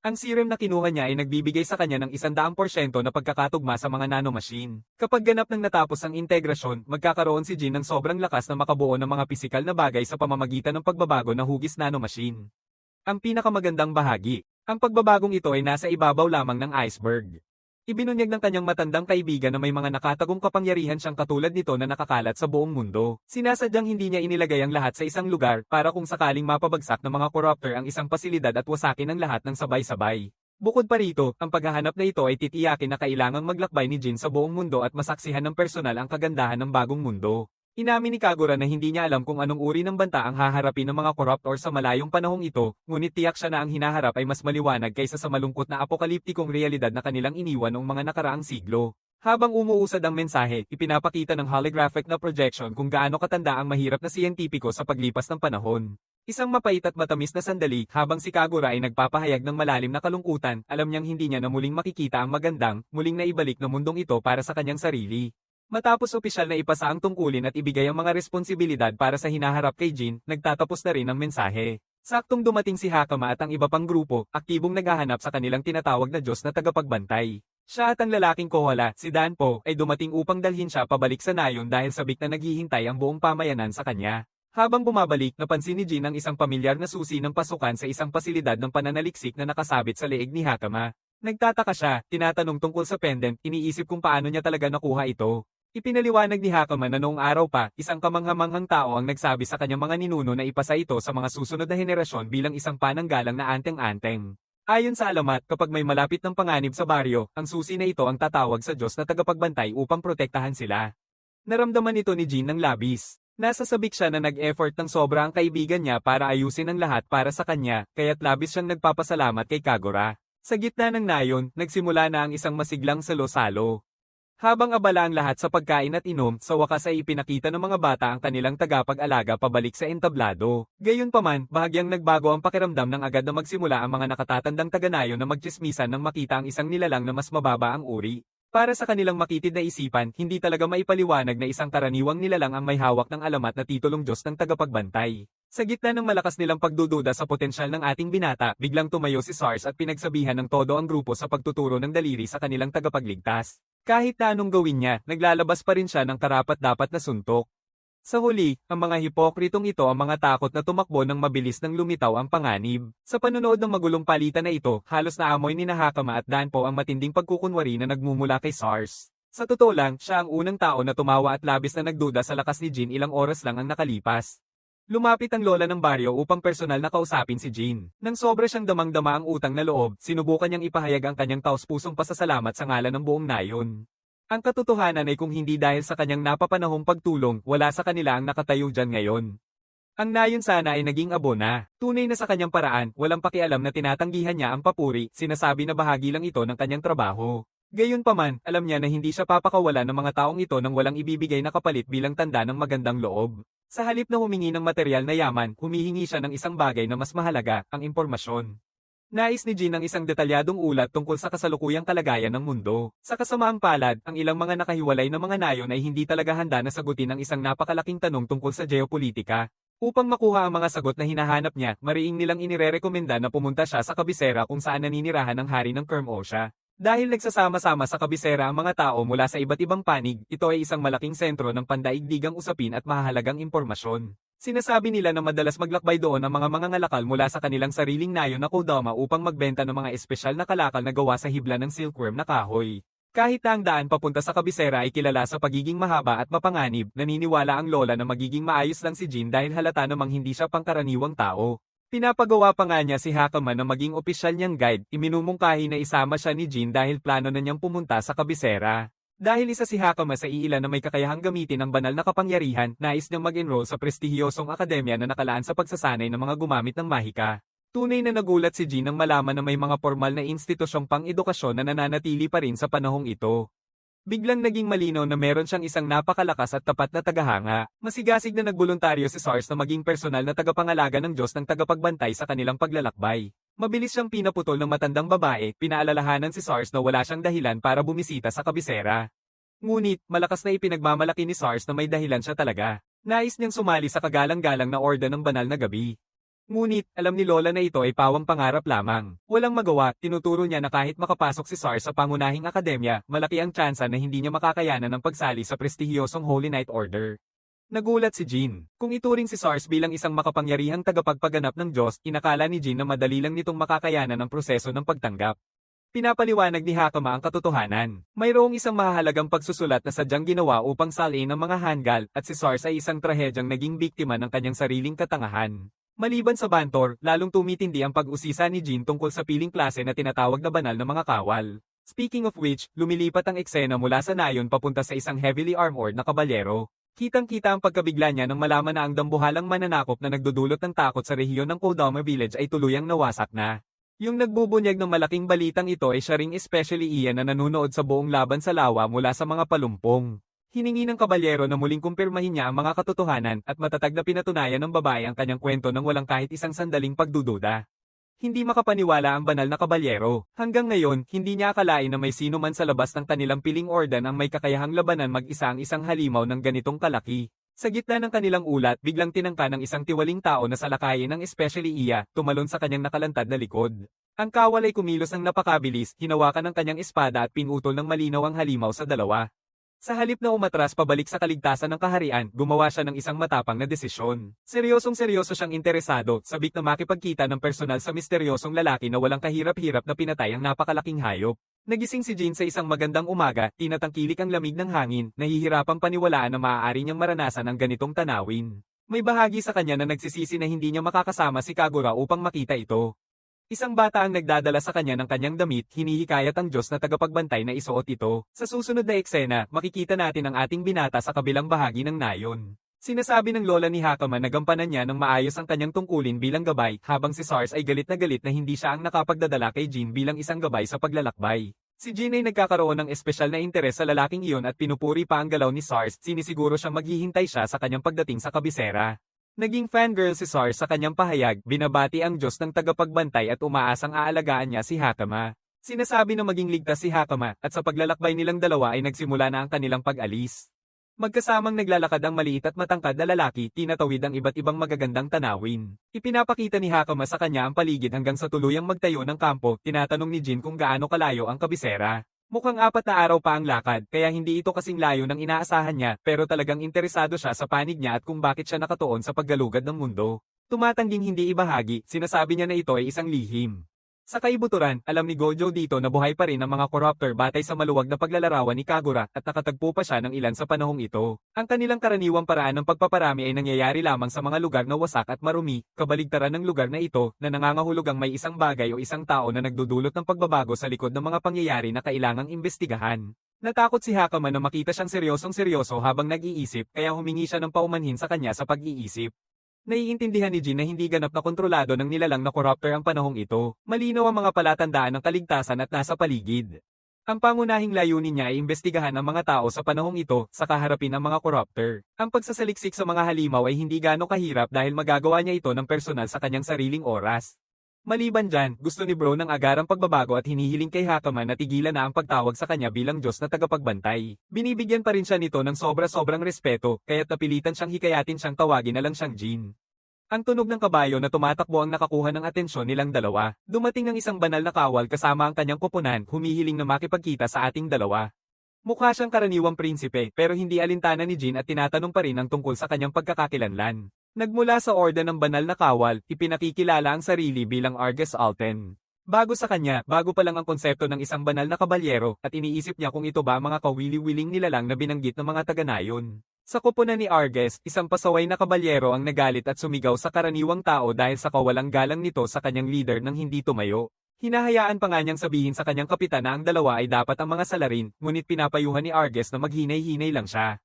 Ang serum na kinuha niya ay nagbibigay sa kanya ng 100% na pagkakatugma sa mga nanomachine. Kapag ganap nang natapos ang integrasyon, magkakaroon si Jin ng sobrang lakas na makabuo ng mga pisikal na bagay sa pamamagitan ng pagbabago na hugis nanomachine. Ang pinakamagandang bahagi, ang pagbabagong ito ay nasa ibabaw lamang ng iceberg. Ibinunyag ng kanyang matandang kaibigan na may mga nakatagong kapangyarihan siyang katulad nito na nakakalat sa buong mundo. Sinasadyang hindi niya inilagay ang lahat sa isang lugar para kung sakaling mapabagsak ng mga corruptor ang isang pasilidad at wasakin ang lahat ng sabay-sabay. Bukod pa rito, ang paghahanap na ito ay titiyakin na kailangang maglakbay ni Jin sa buong mundo at masaksihan ng personal ang kagandahan ng bagong mundo. Inamin ni Kagura na hindi niya alam kung anong uri ng banta ang haharapin ng mga corruptor sa malayong panahong ito, ngunit tiyak siya na ang hinaharap ay mas maliwanag kaysa sa malungkot na apokaliptikong realidad na kanilang iniwan noong mga nakaraang siglo. Habang umuusad ang mensahe, ipinapakita ng holographic na projection kung gaano katanda ang mahirap na siyentipiko sa paglipas ng panahon. Isang mapait at matamis na sandali habang si Kagura ay nagpapahayag ng malalim na kalungkutan, alam niyang hindi niya na muling makikita ang magandang, muling naibalik na mundong ito para sa kanyang sarili. Matapos opisyal na ipasa ang tungkulin at ibigay ang mga responsibilidad para sa hinaharap kay Jin, nagtatapos na rin ang mensahe. Saktong dumating si Hakama at ang iba pang grupo, aktibong naghahanap sa kanilang tinatawag na Diyos na tagapagbantay. Siya at ang lalaking kohala, si Danpo, ay dumating upang dalhin siya pabalik sa nayon dahil sabik na naghihintay ang buong pamayanan sa kanya. Habang bumabalik, napansin ni Jin ang isang pamilyar na susi ng pasukan sa isang pasilidad ng pananaliksik na nakasabit sa leeg ni Hakama. Nagtataka siya, tinatanong tungkol sa pendant, iniisip kung paano niya talaga nakuha ito. Ipinaliwanag ni Hakama na noong araw pa, isang kamanghamanghang tao ang nagsabi sa kanyang mga ninuno na ipasa ito sa mga susunod na henerasyon bilang isang pananggalang na anteng-anteng. Ayon sa alamat, kapag may malapit ng panganib sa baryo, ang susi na ito ang tatawag sa Diyos na tagapagbantay upang protektahan sila. Naramdaman ito ni Jin ng labis. Nasasabik siya na nag-effort ng sobra ang kaibigan niya para ayusin ang lahat para sa kanya, kaya't labis siyang nagpapasalamat kay Kagura. Sa gitna ng nayon, nagsimula na ang isang masiglang salo-salo. Habang abala ang lahat sa pagkain at inom, sa wakas ay ipinakita ng mga bata ang kanilang tagapag-alaga pabalik sa entablado. Gayunpaman, bahagyang nagbago ang pakiramdam ng agad na magsimula ang mga nakatatandang taga-nayon na magtsismisan nang makita ang isang nilalang na mas mababa ang uri. Para sa kanilang makitid na isipan, hindi talaga maipaliwanag na isang karaniwang nilalang ang may hawak ng alamat na titulong Diyos ng tagapagbantay. Sa gitna ng malakas nilang pagdududa sa potensyal ng ating binata, biglang tumayo si SARS at pinagsabihan ng todo ang grupo sa pagtuturo ng daliri sa kanilang tagapagligtas. Kahit na anong gawin niya, naglalabas pa rin siya ng karapat-dapat na suntok. Sa huli, ang mga hipokritong ito ang mga takot na tumakbo ng mabilis nang lumitaw ang panganib. Sa panonood ng magulong palitan na ito, halos naamoy ni Hakama at Danpo ang matinding pagkukunwari na nagmumula kay SARS. Sa totoo lang, siya ang unang tao na tumawa at labis na nagduda sa lakas ni Jin ilang oras lang ang nakalipas. Lumapit ang lola ng baryo upang personal na kausapin si Jin. Nang sobra siyang damang-dama ang utang na loob, sinubukan niyang ipahayag ang kanyang taos-pusong pasasalamat sa ngalan ng buong nayon. Ang katotohanan ay kung hindi dahil sa kanyang napapanahong pagtulong, wala sa kanila ang nakatayo dyan ngayon. Ang nayon sana ay naging abo na. Tunay na sa kanyang paraan, walang pakialam na tinatanggihan niya ang papuri, sinasabi na bahagi lang ito ng kanyang trabaho. Gayunpaman, alam niya na hindi siya papakawalan ng mga taong ito nang walang ibibigay na kapalit bilang tanda ng magandang loob. Sa halip na humingi ng material na yaman, humihingi siya ng isang bagay na mas mahalaga, ang impormasyon. Nais ni Jin ang isang detalyadong ulat tungkol sa kasalukuyang kalagayan ng mundo. Sa kasamaang palad, ang ilang mga nakahiwalay na mga nayon ay hindi talaga handa na sagutin ang isang napakalaking tanong tungkol sa geopolitika. Upang makuha ang mga sagot na hinahanap niya, mariing nilang inirerekomenda na pumunta siya sa kabisera kung saan naninirahan ang hari ng Kermosha. Dahil nagsasama-sama sa kabisera ang mga tao mula sa iba't ibang panig, ito ay isang malaking sentro ng pandaigdigang usapin at mahalagang impormasyon. Sinasabi nila na madalas maglakbay doon ang mga mangangalakal mula sa kanilang sariling nayon na Kodama upang magbenta ng mga espesyal na kalakal na gawa sa hibla ng silkworm na kahoy. Kahit na ang daan papunta sa kabisera ay kilala sa pagiging mahaba at mapanganib, naniniwala ang lola na magiging maayos lang si Jin dahil halata namang hindi siya pangkaraniwang tao. Pinapagawa pa nga niya si Hakama na maging opisyal niyang guide, iminumungkahi na isama siya ni Jin dahil plano na niyang pumunta sa kabisera. Dahil isa si Hakama sa iilan na may kakayahang gamitin ang banal na kapangyarihan, nais niyang mag-enroll sa prestihiyosong akademya na nakalaan sa pagsasanay ng mga gumamit ng mahika. Tunay na nagulat si Jin nang malaman na may mga formal na institusyong pang-edukasyon na nananatili pa rin sa panahong ito. Biglang naging malinaw na meron siyang isang napakalakas at tapat na tagahanga. Masigasig na nagboluntaryo si SARS na maging personal na tagapangalaga ng Diyos ng tagapagbantay sa kanilang paglalakbay. Mabilis siyang pinaputol ng matandang babae, pinaalalahanan si SARS na wala siyang dahilan para bumisita sa kabisera. Ngunit, malakas na ipinagmamalaki ni SARS na may dahilan siya talaga. Nais niyang sumali sa kagalang-galang na orda ng banal na gabi. Ngunit, alam ni Lola na ito ay pawang pangarap lamang. Walang magawa, tinuturo niya na kahit makapasok si SARS sa pangunahing akademya, malaki ang tsansa na hindi niya makakayanan ng pagsali sa prestihiyosong Holy Knight Order. Nagulat si Jin. Kung ituring si SARS bilang isang makapangyarihang tagapagpaganap ng Diyos, inakala ni Jin na madali lang nitong makakayanan ang proseso ng pagtanggap. Pinapaliwanag ni Hakama ang katotohanan. Mayroong isang mahahalagang pagsusulat na sadyang ginawa upang salin ang mga Hangul at si Sars ay isang trahedyang naging biktima ng kanyang sariling katangahan. Maliban sa bantor, lalong tumitindi ang pag-usisa ni Jin tungkol sa piling klase na tinatawag na banal na mga kawal. Speaking of which, lumilipat ang eksena mula sa nayon papunta sa isang heavily armored na kabalyero. Kitang-kita ang pagkabigla niya nang malaman na ang dambuhalang mananakop na nagdudulot ng takot sa rehiyon ng Koldama Village ay tuluyang nawasak na. Yung nagbubunyag ng malaking balitang ito ay siya ring especially iyan na nanunood sa buong laban sa lawa mula sa mga palumpong. Hiningi ng kabalyero na muling kumpirmahin niya ang mga katotohanan at matatag na pinatunayan ng babae ang kanyang kwento nang walang kahit isang sandaling pagdududa. Hindi makapaniwala ang banal na kabalyero. Hanggang ngayon, hindi niya akalain na may sino man sa labas ng kanilang piling ordan ang may kakayahang labanan mag-isa ang isang halimaw ng ganitong kalaki. Sa gitna ng kanilang ulat, biglang tinangka ng isang tiwaling tao na salakayin ng especially iya, tumalon sa kanyang nakalantad na likod. Ang kawal ay kumilos ng napakabilis, hinawakan ng kanyang espada at pinutol ng malinaw ang halimaw sa dalawa. Sa halip na umatras pabalik sa kaligtasan ng kaharian, gumawa siya ng isang matapang na desisyon. Seryosong-seryoso siyang interesado, sabik na makipagkita ng personal sa misteryosong lalaki na walang kahirap-hirap na pinatay ang napakalaking hayop. Nagising si Jin sa isang magandang umaga, tinatangkilik ang lamig ng hangin, nahihirapang paniwalaan na maaari niyang maranasan ang ganitong tanawin. May bahagi sa kanya na nagsisisi na hindi niya makakasama si Kagura upang makita ito. Isang bata ang nagdadala sa kanya ng kanyang damit, hinihikayat ang Diyos na tagapagbantay na isuot ito. Sa susunod na eksena, makikita natin ang ating binata sa kabilang bahagi ng nayon. Sinasabi ng lola ni Hakama na gampanan niya ng maayos ang kanyang tungkulin bilang gabay, habang si Sars ay galit na hindi siya ang nakapagdadala kay Jin bilang isang gabay sa paglalakbay. Si Jin ay nagkakaroon ng espesyal na interes sa lalaking iyon at pinupuri pa ang galaw ni Sars, sinisiguro siyang maghihintay siya sa kanyang pagdating sa kabisera. Naging fangirl si Sars sa kanyang pahayag, binabati ang Diyos ng tagapagbantay at umaasang aalagaan niya si Hakama. Sinasabi na maging ligtas si Hakama at sa paglalakbay nilang dalawa ay nagsimula na ang kanilang pag-alis. Magkasamang naglalakad ang maliit at matangkad na lalaki, tinatawid ang iba't ibang magagandang tanawin. Ipinapakita ni Hakama sa kanya ang paligid hanggang sa tuluyang magtayo ng kampo, tinatanong ni Jin kung gaano kalayo ang kabisera. Mukhang 4 na araw pa ang lakad, kaya hindi ito kasing layo ng inaasahan niya, pero talagang interesado siya sa panig niya at kung bakit siya nakatuon sa paggalugad ng mundo. Tumatangging hindi ibahagi, sinasabi niya na ito ay isang lihim. Sa kaibuturan, alam ni Gojo dito na buhay pa rin ang mga corruptor batay sa maluwag na paglalarawan ni Kagura at nakatagpo pa siya ng ilan sa panahong ito. Ang kanilang karaniwang paraan ng pagpaparami ay nangyayari lamang sa mga lugar na wasak at marumi, kabaligtaran ng lugar na ito na nangangahulugang may isang bagay o isang tao na nagdudulot ng pagbabago sa likod ng mga pangyayari na kailangang imbestigahan. Natakot si Hakama na makita siyang seryosong-seryoso habang nag-iisip kaya humingi siya ng paumanhin sa kanya sa pag-iisip. Naiintindihan ni Jin na hindi ganap na kontrolado ng nilalang na corruptor ang panahong ito. Malinaw ang mga palatandaan ng kaligtasan at nasa paligid. Ang pangunahing layunin niya ay imbestigahan ang mga tao sa panahong ito sa kaharapin ng mga corruptor. Ang pagsasaliksik sa mga halimaw ay hindi gaano kahirap dahil magagawa niya ito ng personal sa kanyang sariling oras. Maliban dyan, gusto ni Bro ng agarang pagbabago at hinihiling kay Hakama na tigilan na ang pagtawag sa kanya bilang Diyos na tagapagbantay. Binibigyan pa rin siya nito ng sobra-sobrang respeto, kaya't napilitan siyang hikayatin siyang tawagin na lang siyang Jin. Ang tunog ng kabayo na tumatakbo ang nakakuha ng atensyon nilang dalawa. Dumating ang isang banal na kawal kasama ang kanyang koponan, humihiling na makipagkita sa ating dalawa. Mukha siyang karaniwang prinsipe, pero hindi alintana ni Jin at tinatanong pa rin ang tungkol sa kanyang pagkakakilanlan. Nagmula sa orden ng banal na kawal, ipinakikilala ang sarili bilang Argus Alten. Bago sa kanya, bago pa lang ang konsepto ng isang banal na kabalyero, at iniisip niya kung ito ba ang mga kawili-wiling nilalang na binanggit ng mga taga-nayon. Sa koponan ni Argus, isang pasaway na kabalyero ang nagalit at sumigaw sa karaniwang tao dahil sa kawalang galang nito sa kanyang leader nang hindi tumayo. Hinahayaan pa nga niyang sabihin sa kanyang kapitan na ang dalawa ay dapat ang mga salarin, ngunit pinapayuhan ni Argus na maghinay-hinay lang siya.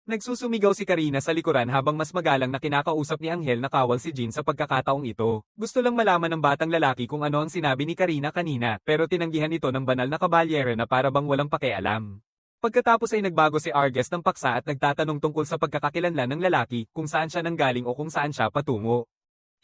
Nagsusumigaw si Karina sa likuran habang mas magalang na kinakausap ni Anghel na kawal si Jin sa pagkakataong ito. Gusto lang malaman ng batang lalaki kung ano ang sinabi ni Karina kanina, pero tinanggihan ito ng banal na kabalyero na para bang walang pakialam. Pagkatapos ay nagbago si Argus ng paksa at nagtatanong tungkol sa pagkakakilanlan ng lalaki, kung saan siya nanggaling o kung saan siya patungo.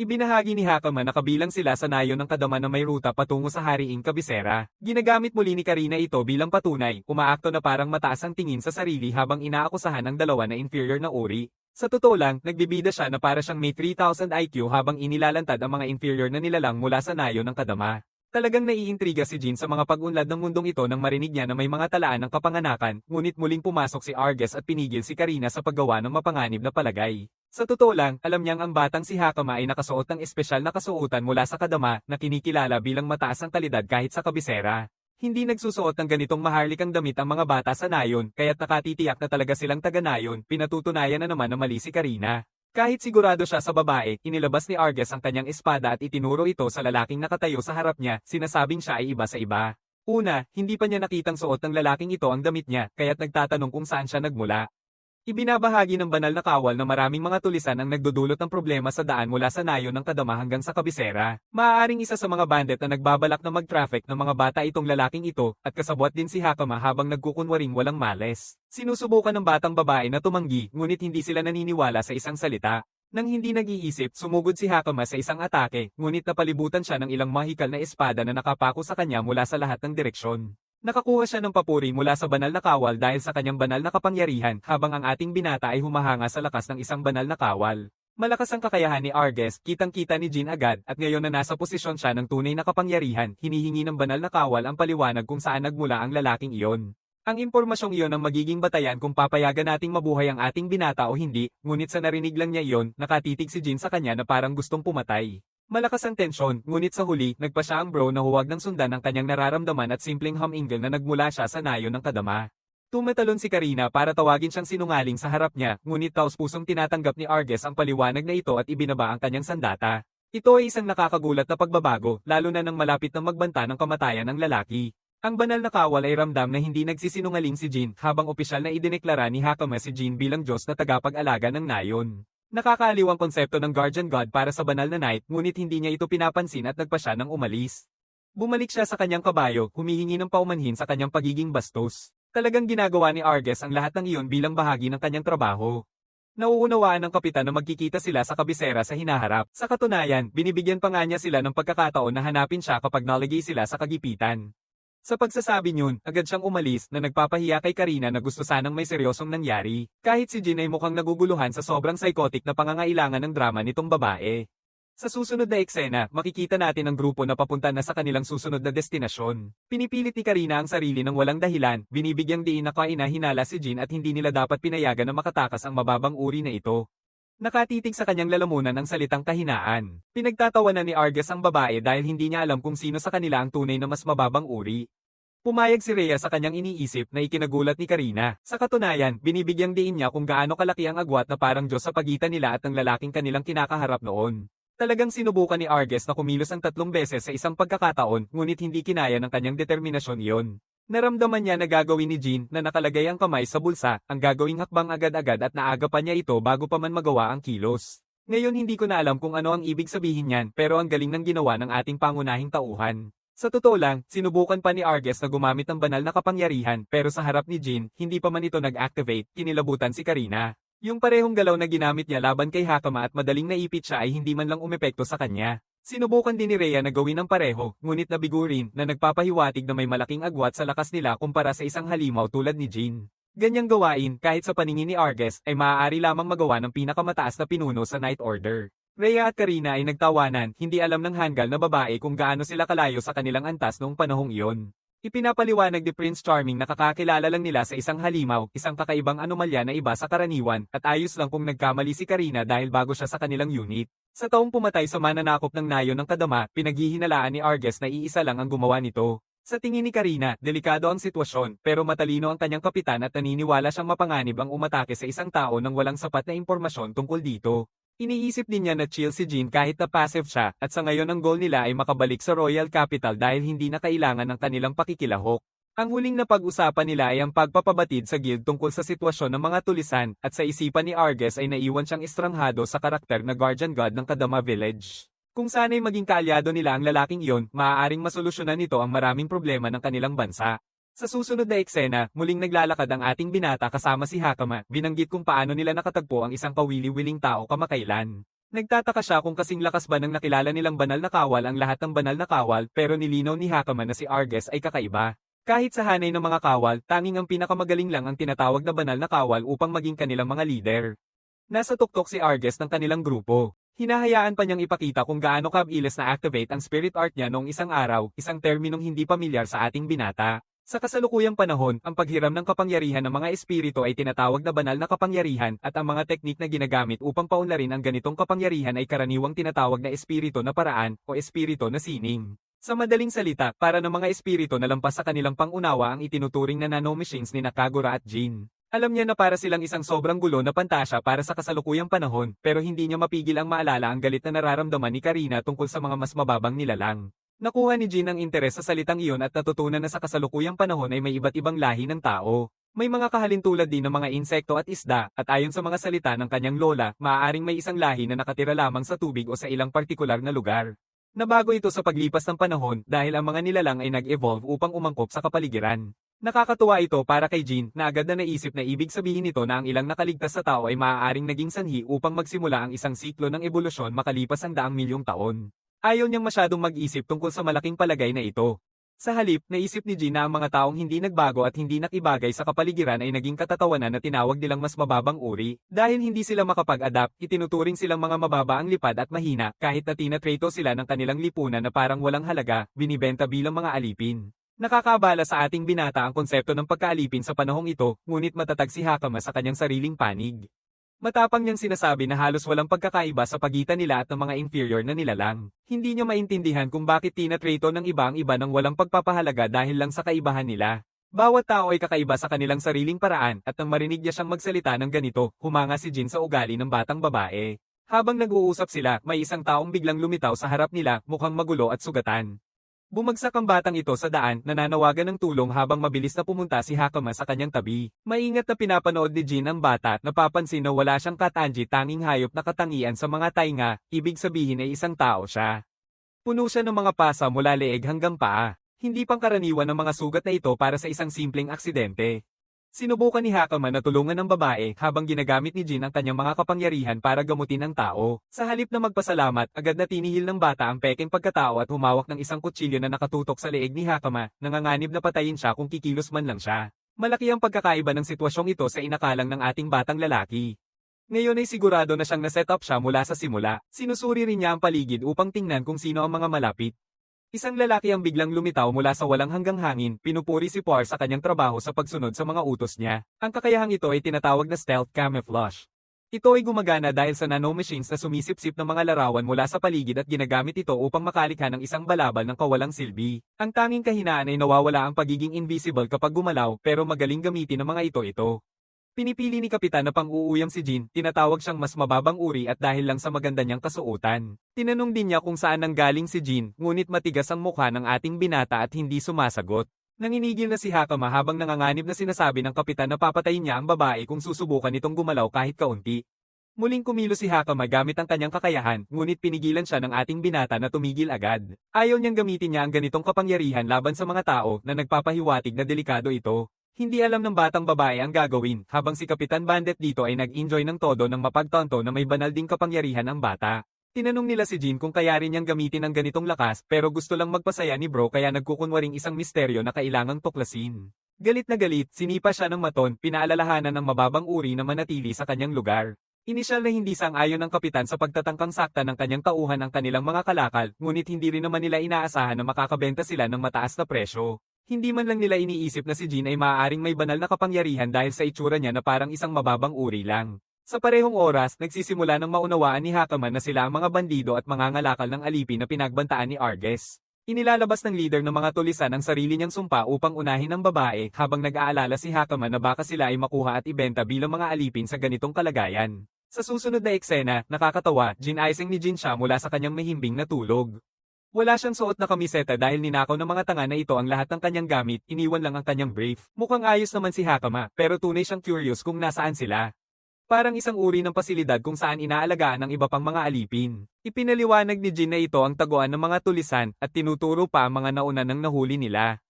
Ibinahagi ni Hakama na kabilang sila sa nayon ng kadama na may ruta patungo sa hariing kabisera. Ginagamit muli ni Karina ito bilang patunay, umaakto na parang mataas ang tingin sa sarili habang inaakusahan ng dalawa na inferior na uri. Sa totoo lang, nagbibida siya na para siyang may 3,000 IQ habang inilalantad ang mga inferior na nilalang mula sa nayon ng kadama. Talagang naiintriga si Jin sa mga pag-unlad ng mundong ito nang marinig niya na may mga talaan ng kapanganakan, ngunit muling pumasok si Argus at pinigil si Karina sa paggawa ng mapanganib na palagay. Sa totoo lang, alam niyang ang batang si Hakama ay nakasuot ng espesyal na kasuotan mula sa kadama na kinikilala bilang mataas ang kalidad kahit sa kabisera. Hindi nagsusuot ng ganitong maharlikang damit ang mga bata sa nayon, kaya't nakatitiyak na talaga silang taga-nayon, pinatutunayan na naman na mali si Karina. Kahit sigurado siya sa babae, inilabas ni Arges ang kanyang espada at itinuro ito sa lalaking nakatayo sa harap niya, sinasabing siya ay iba sa iba. Una, hindi pa niya nakitang suot ng lalaking ito ang damit niya, kaya't nagtatanong kung saan siya nagmula. Ibinabahagi ng banal na kawal na maraming mga tulisan ang nagdudulot ng problema sa daan mula sa nayon ng Kadama hanggang sa kabisera. Maaaring isa sa mga bandit na nagbabalak na mag-traffic ng mga bata itong lalaking ito, at kasabwat din si Hakama habang nagkukunwaring walang males. Sinusubukan ng batang babae na tumanggi, ngunit hindi sila naniniwala sa isang salita. Nang hindi nag-iisip, sumugod si Hakama sa isang atake, ngunit napalibutan siya ng ilang mahikal na espada na nakapako sa kanya mula sa lahat ng direksyon. Nakakuha siya ng papuri mula sa banal na kawal dahil sa kanyang banal na kapangyarihan, habang ang ating binata ay humahanga sa lakas ng isang banal na kawal. Malakas ang kakayahan ni Arges, kitang-kita ni Jin agad, at ngayon na nasa posisyon siya ng tunay na kapangyarihan, hinihingi ng banal na kawal ang paliwanag kung saan nagmula ang lalaking iyon. Ang impormasyong iyon ang magiging batayan kung papayagan nating mabuhay ang ating binata o hindi, ngunit sa narinig lang niya iyon, nakatitig si Jin sa kanya na parang gustong pumatay. Malakas ang tensyon, ngunit sa huli, nagpa siya ang bro na huwag nang sundan ang kanyang nararamdaman at simpleng humingle na nagmula siya sa nayon ng Kadama. Tumatalon si Karina para tawagin siyang sinungaling sa harap niya, ngunit taos-pusong tinatanggap ni Arges ang paliwanag na ito at ibinaba ang kanyang sandata. Ito ay isang nakakagulat na pagbabago, lalo na nang malapit na magbanta ng kamatayan ng lalaki. Ang banal na kawal ay ramdam na hindi nagsisinungaling si Jin, habang opisyal na idineklara ni Hakama si Jin bilang Diyos na tagapag-alaga ng nayon. Nakakaaliw ang konsepto ng guardian god para sa banal na knight, ngunit hindi niya ito pinapansin at nagpa siya ng umalis. Bumalik siya sa kanyang kabayo, humihingi ng paumanhin sa kanyang pagiging bastos. Talagang ginagawa ni Arges ang lahat ng iyon bilang bahagi ng kanyang trabaho. Nauunawaan ng kapitan na magkikita sila sa kabisera sa hinaharap. Sa katunayan, binibigyan pa nga niya sila ng pagkakataon na hanapin siya kapag nalagay sila sa kagipitan. Sa pagsasabi niyon, agad siyang umalis na nagpapahiya kay Karina na gusto sanang may seryosong nangyari. Kahit si Jin ay mukhang naguguluhan sa sobrang psychotic na pangangailangan ng drama nitong babae. Sa susunod na eksena, makikita natin ang grupo na papunta na sa kanilang susunod na destinasyon. Pinipilit ni Karina ang sarili ng walang dahilan, binibigyang diin na kainahinala si Jin at hindi nila dapat pinayagan na makatakas ang mababang uri na ito. Nakatitig sa kanyang lalamunan ang salitang kahinaan. Pinagtatawanan ni Arges ang babae dahil hindi niya alam kung sino sa kanila ang tunay na mas mababang uri. Pumayag si Rhea sa kanyang iniisip na ikinagulat ni Karina. Sa katunayan, binibigyang diin niya kung gaano kalaki ang agwat na parang Diyos sa pagitan nila at ng lalaking kanilang kinakaharap noon. Talagang sinubukan ni Arges na kumilos ang 3 beses sa isang pagkakataon, ngunit hindi kinaya ng kanyang determinasyon iyon. Naramdaman niya na gagawin ni Jin na nakalagay ang kamay sa bulsa, ang gagawing hakbang agad-agad at naagapan niya ito bago pa man magawa ang kilos. Ngayon hindi ko na alam kung ano ang ibig sabihin niyan, pero ang galing ng ginawa ng ating pangunahing tauhan. Sa totoo lang, sinubukan pa ni Arges na gumamit ng banal na kapangyarihan, pero sa harap ni Jin, hindi pa man ito nag-activate, kinilabutan si Karina. Yung parehong galaw na ginamit niya laban kay Hakama at madaling naipit siya ay hindi man lang umepekto sa kanya. Sinubukan din ni Rhea na gawin ng pareho, ngunit nabigo rin na nagpapahiwatig na may malaking agwat sa lakas nila kumpara sa isang halimaw tulad ni Jin. Ganyang gawain, kahit sa paningin ni Arges, ay maaari lamang magawa ng pinakamataas na pinuno sa Night Order. Rhea at Karina ay nagtawanan, hindi alam ng hanggal na babae kung gaano sila kalayo sa kanilang antas noong panahong iyon. Ipinapaliwanag ni Prince Charming na kakakilala lang nila sa isang halimaw, isang kakaibang anomalya na iba sa karaniwan, at ayos lang kung nagkamali si Karina dahil bago siya sa kanilang unit. Sa taong pumatay sa mananakop ng nayon ng Kadama, pinaghihinalaan ni Arges na iisa lang ang gumawa nito. Sa tingin ni Karina, delikado ang sitwasyon, pero matalino ang kanyang kapitan at naniniwala siyang mapanganib ang umatake sa isang tao nang walang sapat na impormasyon tungkol dito. Iniisip din niya na chill si Jin kahit na passive siya, at sa ngayon ang goal nila ay makabalik sa Royal Capital dahil hindi na kailangan ng kanilang pakikilahok. Ang huling na pag-usapan nila ay ang pagpapabatid sa guild tungkol sa sitwasyon ng mga tulisan, at sa isipan ni Arges ay naiwan siyang estranghado sa karakter na guardian god ng Kadama Village. Kung sana'y maging kaalyado nila ang lalaking iyon, maaaring masolusyonan nito ang maraming problema ng kanilang bansa. Sa susunod na eksena, muling naglalakad ang ating binata kasama si Hakama, binanggit kung paano nila nakatagpo ang isang kawili-wiling tao kamakailan. Nagtataka siya kung kasing lakas ba ng nakilala nilang banal na kawal ang lahat ng banal na kawal, pero nilinaw ni Hakama na si Arges ay kakaiba. Kahit sa hanay ng mga kawal, tanging ang pinakamagaling lang ang tinatawag na banal na kawal upang maging kanilang mga leader. Nasa tuktok si Arges ng kanilang grupo. Hinahayaan pa niyang ipakita kung gaano kabilis na activate ang spirit art niya noong isang araw, isang terminong hindi pamilyar sa ating binata. Sa kasalukuyang panahon, ang paghiram ng kapangyarihan ng mga espiritu ay tinatawag na banal na kapangyarihan, at ang mga teknik na ginagamit upang paunlarin ang ganitong kapangyarihan ay karaniwang tinatawag na espiritu na paraan o espiritu na sining. Sa madaling salita, para ng mga espiritu na lampas sa kanilang pangunawa ang itinuturing na nanomachines ni Nakagura at Jin. Alam niya na para silang isang sobrang gulo na pantasya para sa kasalukuyang panahon, pero hindi niya mapigil ang maalala ang galit na nararamdaman ni Karina tungkol sa mga mas mababang nilalang. Nakuha ni Jin ang interes sa salitang iyon at natutunan na sa kasalukuyang panahon ay may iba't ibang lahi ng tao. May mga kahalintulad din ng mga insekto at isda, at ayon sa mga salita ng kanyang lola, maaaring may isang lahi na nakatira lamang sa tubig o sa ilang partikular na lugar. Nabago ito sa paglipas ng panahon dahil ang mga nilalang ay nag-evolve upang umangkop sa kapaligiran. Nakakatuwa ito para kay Jin na agad na naisip na ibig sabihin nito na ang ilang nakaligtas sa tao ay maaaring naging sanhi upang magsimula ang isang siklo ng ebolusyon makalipas ang daang milyong taon. Ayaw niyang masyadong mag-isip tungkol sa malaking palagay na ito. Sa halip, naisip ni Jin na ang mga taong hindi nagbago at hindi nakibagay sa kapaligiran ay naging katatawanan na tinawag nilang mas mababang uri. Dahil hindi sila makapag-adapt, itinuturing silang mga mababa ang lipad at mahina kahit na tinatrato sila ng kanilang lipunan na parang walang halaga, binibenta bilang mga alipin. Nakakaabala sa ating binata ang konsepto ng pagkaalipin sa panahong ito, ngunit matatag si Hakama sa kanyang sariling panig. Matapang niyang sinasabi na halos walang pagkakaiba sa pagitan nila at ng mga inferior na nilalang. Hindi niya maintindihan kung bakit tinatrato ng iba ang iba ng walang pagpapahalaga dahil lang sa kaibahan nila. Bawat tao ay kakaiba sa kanilang sariling paraan at nang marinig niya siyang magsalita ng ganito, humanga si Jin sa ugali ng batang babae. Habang nag-uusap sila, may isang taong biglang lumitaw sa harap nila, mukhang magulo at sugatan. Bumagsak ang batang ito sa daan, nananawagan ng tulong habang mabilis na pumunta si Hakama sa kanyang tabi. Maingat na pinapanood ni Jin ang bata at napapansin na wala siyang katanji, tanging hayop na katangian sa mga tainga, ibig sabihin ay isang tao siya. Puno siya ng mga pasa mula leeg hanggang paa. Hindi pangkaraniwan ang mga sugat na ito para sa isang simpleng aksidente. Sinubukan ni Hakama na tulungan ng babae habang ginagamit ni Jin ang kanyang mga kapangyarihan para gamutin ang tao. Sa halip na magpasalamat, agad na tinihil ng bata ang pekeng pagkatao at humawak ng isang kutsilyo na nakatutok sa leeg ni Hakama, nanganganib na patayin siya kung kikilos man lang siya. Malaki ang pagkakaiba ng sitwasyong ito sa inakalang ng ating batang lalaki. Ngayon ay sigurado na siyang na-set up siya mula sa simula. Sinusuri rin niya ang paligid upang tingnan kung sino ang mga malapit. Isang lalaki ang biglang lumitaw mula sa walang hanggang hangin, pinupuri si Poir sa kanyang trabaho sa pagsunod sa mga utos niya. Ang kakayahang ito ay tinatawag na stealth camouflage. Ito ay gumagana dahil sa nanomachines na sumisipsip ng mga larawan mula sa paligid at ginagamit ito upang makalikha ng isang balabal ng kawalang silbi. Ang tanging kahinaan ay nawawala ang pagiging invisible kapag gumalaw, pero magaling gamitin ng mga ito. Pinipili ni Kapitan na pang-uuyam si Jin, tinatawag siyang mas mababang uri at dahil lang sa maganda niyang kasuotan. Tinanong din niya kung saan nanggaling si Jin, ngunit matigas ang mukha ng ating binata at hindi sumasagot. Nanginigil na si Hakama habang nanganganib na sinasabi ng Kapitan na papatayin niya ang babae kung susubukan itong gumalaw kahit kaunti. Muling kumilos si Hakama gamit ang kanyang kakayahan, ngunit pinigilan siya ng ating binata na tumigil agad. Ayaw niyang gamitin niya ang ganitong kapangyarihan laban sa mga tao na nagpapahiwatig na delikado ito. Hindi alam ng batang babae ang gagawin, habang si Kapitan Bandit dito ay nag-enjoy ng todo nang mapagtanto na may banal ding kapangyarihan ang bata. Tinanong nila si Jin kung kaya rin niyang gamitin ang ganitong lakas, pero gusto lang magpasaya ni bro kaya nagkukunwaring isang misteryo na kailangang tuklasin. Galit na galit, sinipa siya ng maton, pinaalalahanan ng mababang uri na manatili sa kanyang lugar. Inisyal na hindi sang-ayon ng kapitan sa pagtatangkang sakta ng kanyang tauhan ang kanilang mga kalakal, ngunit hindi rin naman nila inaasahan na makakabenta sila ng mataas na presyo. Hindi man lang nila iniisip na si Jin ay maaaring may banal na kapangyarihan dahil sa itsura niya na parang isang mababang uri lang. Sa parehong oras, nagsisimula ng maunawaan ni Hakama na sila ang mga bandido at mangangalakal ng alipin na pinagbantaan ni Arges. Inilalabas ng leader ng mga tulisan ang sarili niyang sumpa upang unahin ang babae habang nag-aalala si Hakama na baka sila ay makuha at ibenta bilang mga alipin sa ganitong kalagayan. Sa susunod na eksena, nakakatawa, gin-icing ni Jin siya mula sa kanyang mahimbing na tulog. Wala siyang suot na kamiseta dahil ninakaw ng mga tanga na ito ang lahat ng kanyang gamit, iniwan lang ang kanyang brief. Mukhang ayos naman si Hakama, pero tunay siyang curious kung nasaan sila. Parang isang uri ng pasilidad kung saan inaalagaan ng iba pang mga alipin. Ipinaliwanag ni Jin na ito ang taguan ng mga tulisan at tinuturo pa ang mga nauna ng nahuli nila.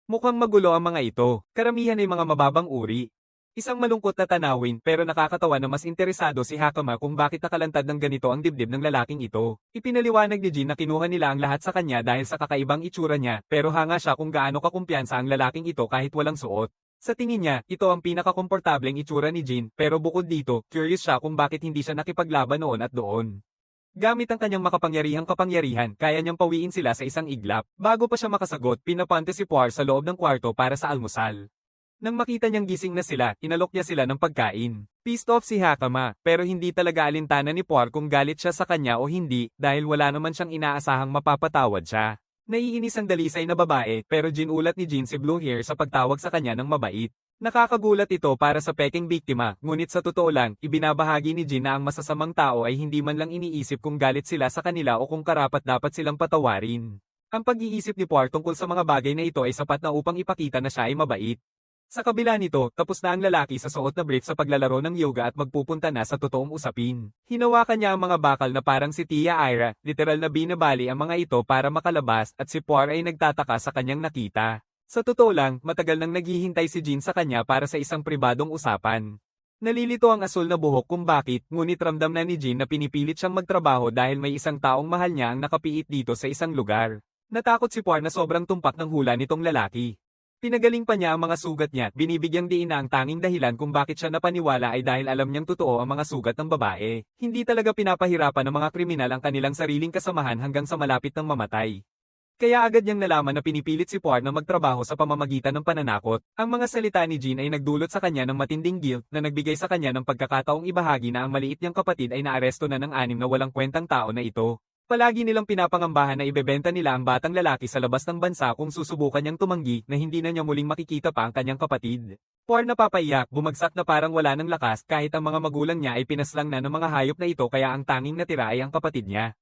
Mukhang magulo ang mga ito, karamihan ay mga mababang uri. Isang malungkot na tanawin pero nakakatawa na mas interesado si Hakama kung bakit nakalantad ng ganito ang dibdib ng lalaking ito. Ipinaliwanag ni Jin na kinuha nila ang lahat sa kanya dahil sa kakaibang itsura niya pero hanga siya kung gaano kakumpiyansa ang lalaking ito kahit walang suot. Sa tingin niya, ito ang pinakakomportableng itsura ni Jin pero bukod dito, curious siya kung bakit hindi siya nakipaglaban noon at doon. Gamit ang kanyang makapangyarihang kapangyarihan, kaya niyang pawiin sila sa isang iglap. Bago pa siya makasagot, pinapante si Poir sa loob ng kwarto para sa almusal. Nang makita niyang gising na sila, inalok niya sila ng pagkain. Pissed off si Hakama, pero hindi talaga alintana ni Poir kung galit siya sa kanya o hindi, dahil wala naman siyang inaasahang mapapatawad siya. Naiinis ang dalisay na babae pero ginulat ni Jin si Blue Hair sa pagtawag sa kanya ng mabait. Nakakagulat ito para sa peking biktima, ngunit sa totoo lang, ibinabahagi ni Jin na ang masasamang tao ay hindi man lang iniisip kung galit sila sa kanila o kung karapat-dapat silang patawarin. Ang pag-iisip ni Poir tungkol sa mga bagay na ito ay sapat na upang ipakita na siya ay mabait. Sa kabila nito, tapos na ang lalaki sa suot na brief sa paglalaro ng yoga at magpupunta na sa totoong usapin. Hinawakan niya ang mga bakal na parang si Tia Ira, literal na binabali ang mga ito para makalabas at si Poir ay nagtataka sa kanyang nakita. Sa totoo lang, matagal nang naghihintay si Jin sa kanya para sa isang pribadong usapan. Nalilito ang asul na buhok kung bakit, ngunit ramdam na ni Jin na pinipilit siyang magtrabaho dahil may isang taong mahal niya ang nakapiit dito sa isang lugar. Natakot si Poir na sobrang tumpak ng hula nitong lalaki. Pinagaling pa niya ang mga sugat niya, binibigyang diin na ang tanging dahilan kung bakit siya napaniwala ay dahil alam niyang totoo ang mga sugat ng babae. Hindi talaga pinapahirapan ng mga kriminal ang kanilang sariling kasamahan hanggang sa malapit ng mamatay. Kaya agad niyang nalaman na pinipilit si Poir na magtrabaho sa pamamagitan ng pananakot. Ang mga salita ni Jin ay nagdulot sa kanya ng matinding guilt na nagbigay sa kanya ng pagkakataong ibahagi na ang maliit niyang kapatid ay naaresto na ng 6 na walang kwentang tao na ito. Palagi nilang pinapangambahan na ibebenta nila ang batang lalaki sa labas ng bansa kung susubukan niyang tumanggi na hindi na niya muling makikita pa ang kanyang kapatid. Poir napapaiyak, bumagsak na parang wala ng lakas kahit ang mga magulang niya ay pinaslang na ng mga hayop na ito kaya ang tanging natira ay ang kapatid niya.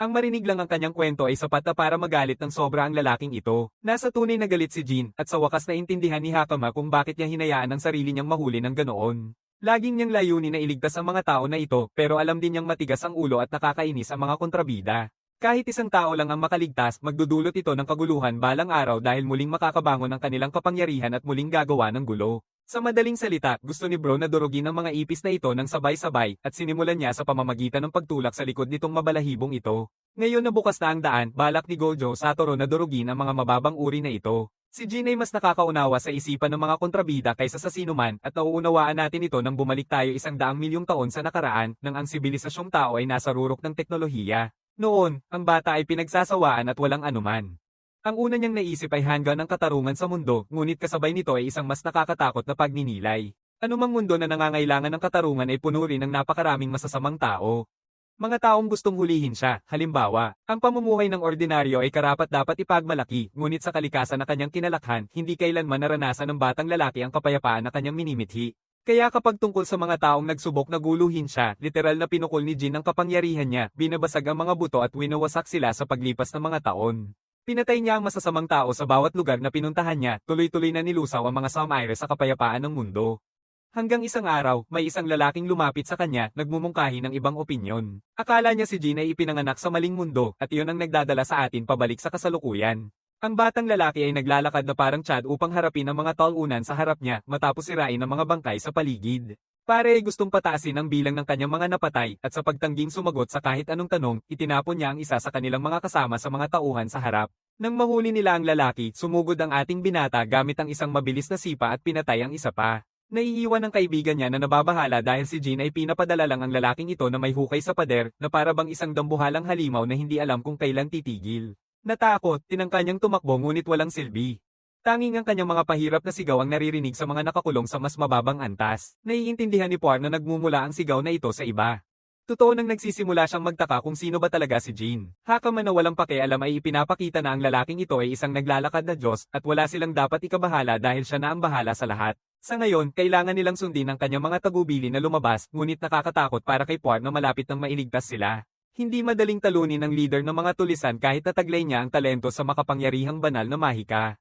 Ang marinig lang ang kanyang kwento ay sapat na para magalit ng sobra ang lalaking ito. Nasa tunay na galit si Jin at sa wakas na intindihan ni Hakama kung bakit niya hinayaan ang sarili niyang mahuli ng ganoon. Laging niyang layunin na iligtas ang mga tao na ito pero alam din niyang matigas ang ulo at nakakainis ang mga kontrabida. Kahit isang tao lang ang makaligtas, magdudulot ito ng kaguluhan balang araw dahil muling makakabangon ang kanilang kapangyarihan at muling gagawa ng gulo. Sa madaling salita, gusto ni Bro na durugin ang mga ipis na ito ng sabay-sabay at sinimulan niya sa pamamagitan ng pagtulak sa likod nitong mabalahibong ito. Ngayon na bukas na ang daan, balak ni Gojo Satoru na durugin ang mga mababang uri na ito. Si Jin ay mas nakakaunawa sa isipan ng mga kontrabida kaysa sa sinuman at nauunawaan natin ito nang bumalik tayo 100 milyong taon sa nakaraan nang ang sibilisasyong tao ay nasa rurok ng teknolohiya. Noon, ang bata ay pinagsasawaan at walang anuman. Ang una niyang naisip ay hanggan ng katarungan sa mundo, ngunit kasabay nito ay isang mas nakakatakot na pagninilay. Anumang mundo na nangangailangan ng katarungan ay puno rin ng napakaraming masasamang tao. Mga taong gustong hulihin siya, halimbawa, ang pamumuhay ng ordinaryo ay karapat-dapat ipagmalaki, ngunit sa kalikasan na kanyang kinalakhan, hindi kailanman naranasan ng batang lalaki ang kapayapaan na kanyang minimithi. Kaya kapag tungkol sa mga taong nagsubok na guluhin siya, literal na pinukol ni Jin ang kapangyarihan niya, binabasag ang mga buto at winawasak sila sa paglipas ng mga taon. Pinatay niya ang masasamang tao sa bawat lugar na pinuntahan niya, tuloy-tuloy na nilusaw ang mga Samaire sa kapayapaan ng mundo. Hanggang isang araw, may isang lalaking lumapit sa kanya, nagmumungkahi ng ibang opinyon. Akala niya si Jin ay ipinanganak sa maling mundo, at iyon ang nagdadala sa atin pabalik sa kasalukuyan. Ang batang lalaki ay naglalakad na parang Chad upang harapin ang mga talunan sa harap niya, matapos sirain ang mga bangkay sa paligid. Pare ay gustong pataasin ang bilang ng kanyang mga napatay, at sa pagtangging sumagot sa kahit anong tanong, itinapon niya ang isa sa kanilang mga kasama sa mga tauhan sa harap. Nang mahuli nila ang lalaki, sumugod ang ating binata gamit ang isang mabilis na sipa at pinatay ang isa pa. Naiiwan ng kaibigan niya na nababahala dahil si Jin ay pinapadala lang ang lalaking ito na may hukay sa pader na para bang isang dambuhalang halimaw na hindi alam kung kailan titigil. Natakot, tinangka niyang tumakbo ngunit walang silbi. Tanging ang kanyang mga pahirap na sigaw ang naririnig sa mga nakakulong sa mas mababang antas. Naiintindihan ni Poir na nagmumula ang sigaw na ito sa iba. Totoo nang nagsisimula siyang magtaka kung sino ba talaga si Jin. Hakaman na walang pakialam ay ipinapakita na ang lalaking ito ay isang naglalakad na Diyos at wala silang dapat ikabahala dahil siya na ang bahala sa lahat. Sa ngayon, kailangan nilang sundin ang kanyang mga tagubili na lumabas, ngunit nakakatakot para kay Poir na malapit nang mailigtas sila. Hindi madaling talunin ng leader ng mga tulisan kahit nataglay niya ang talento sa makapangyarihang banal na mahika.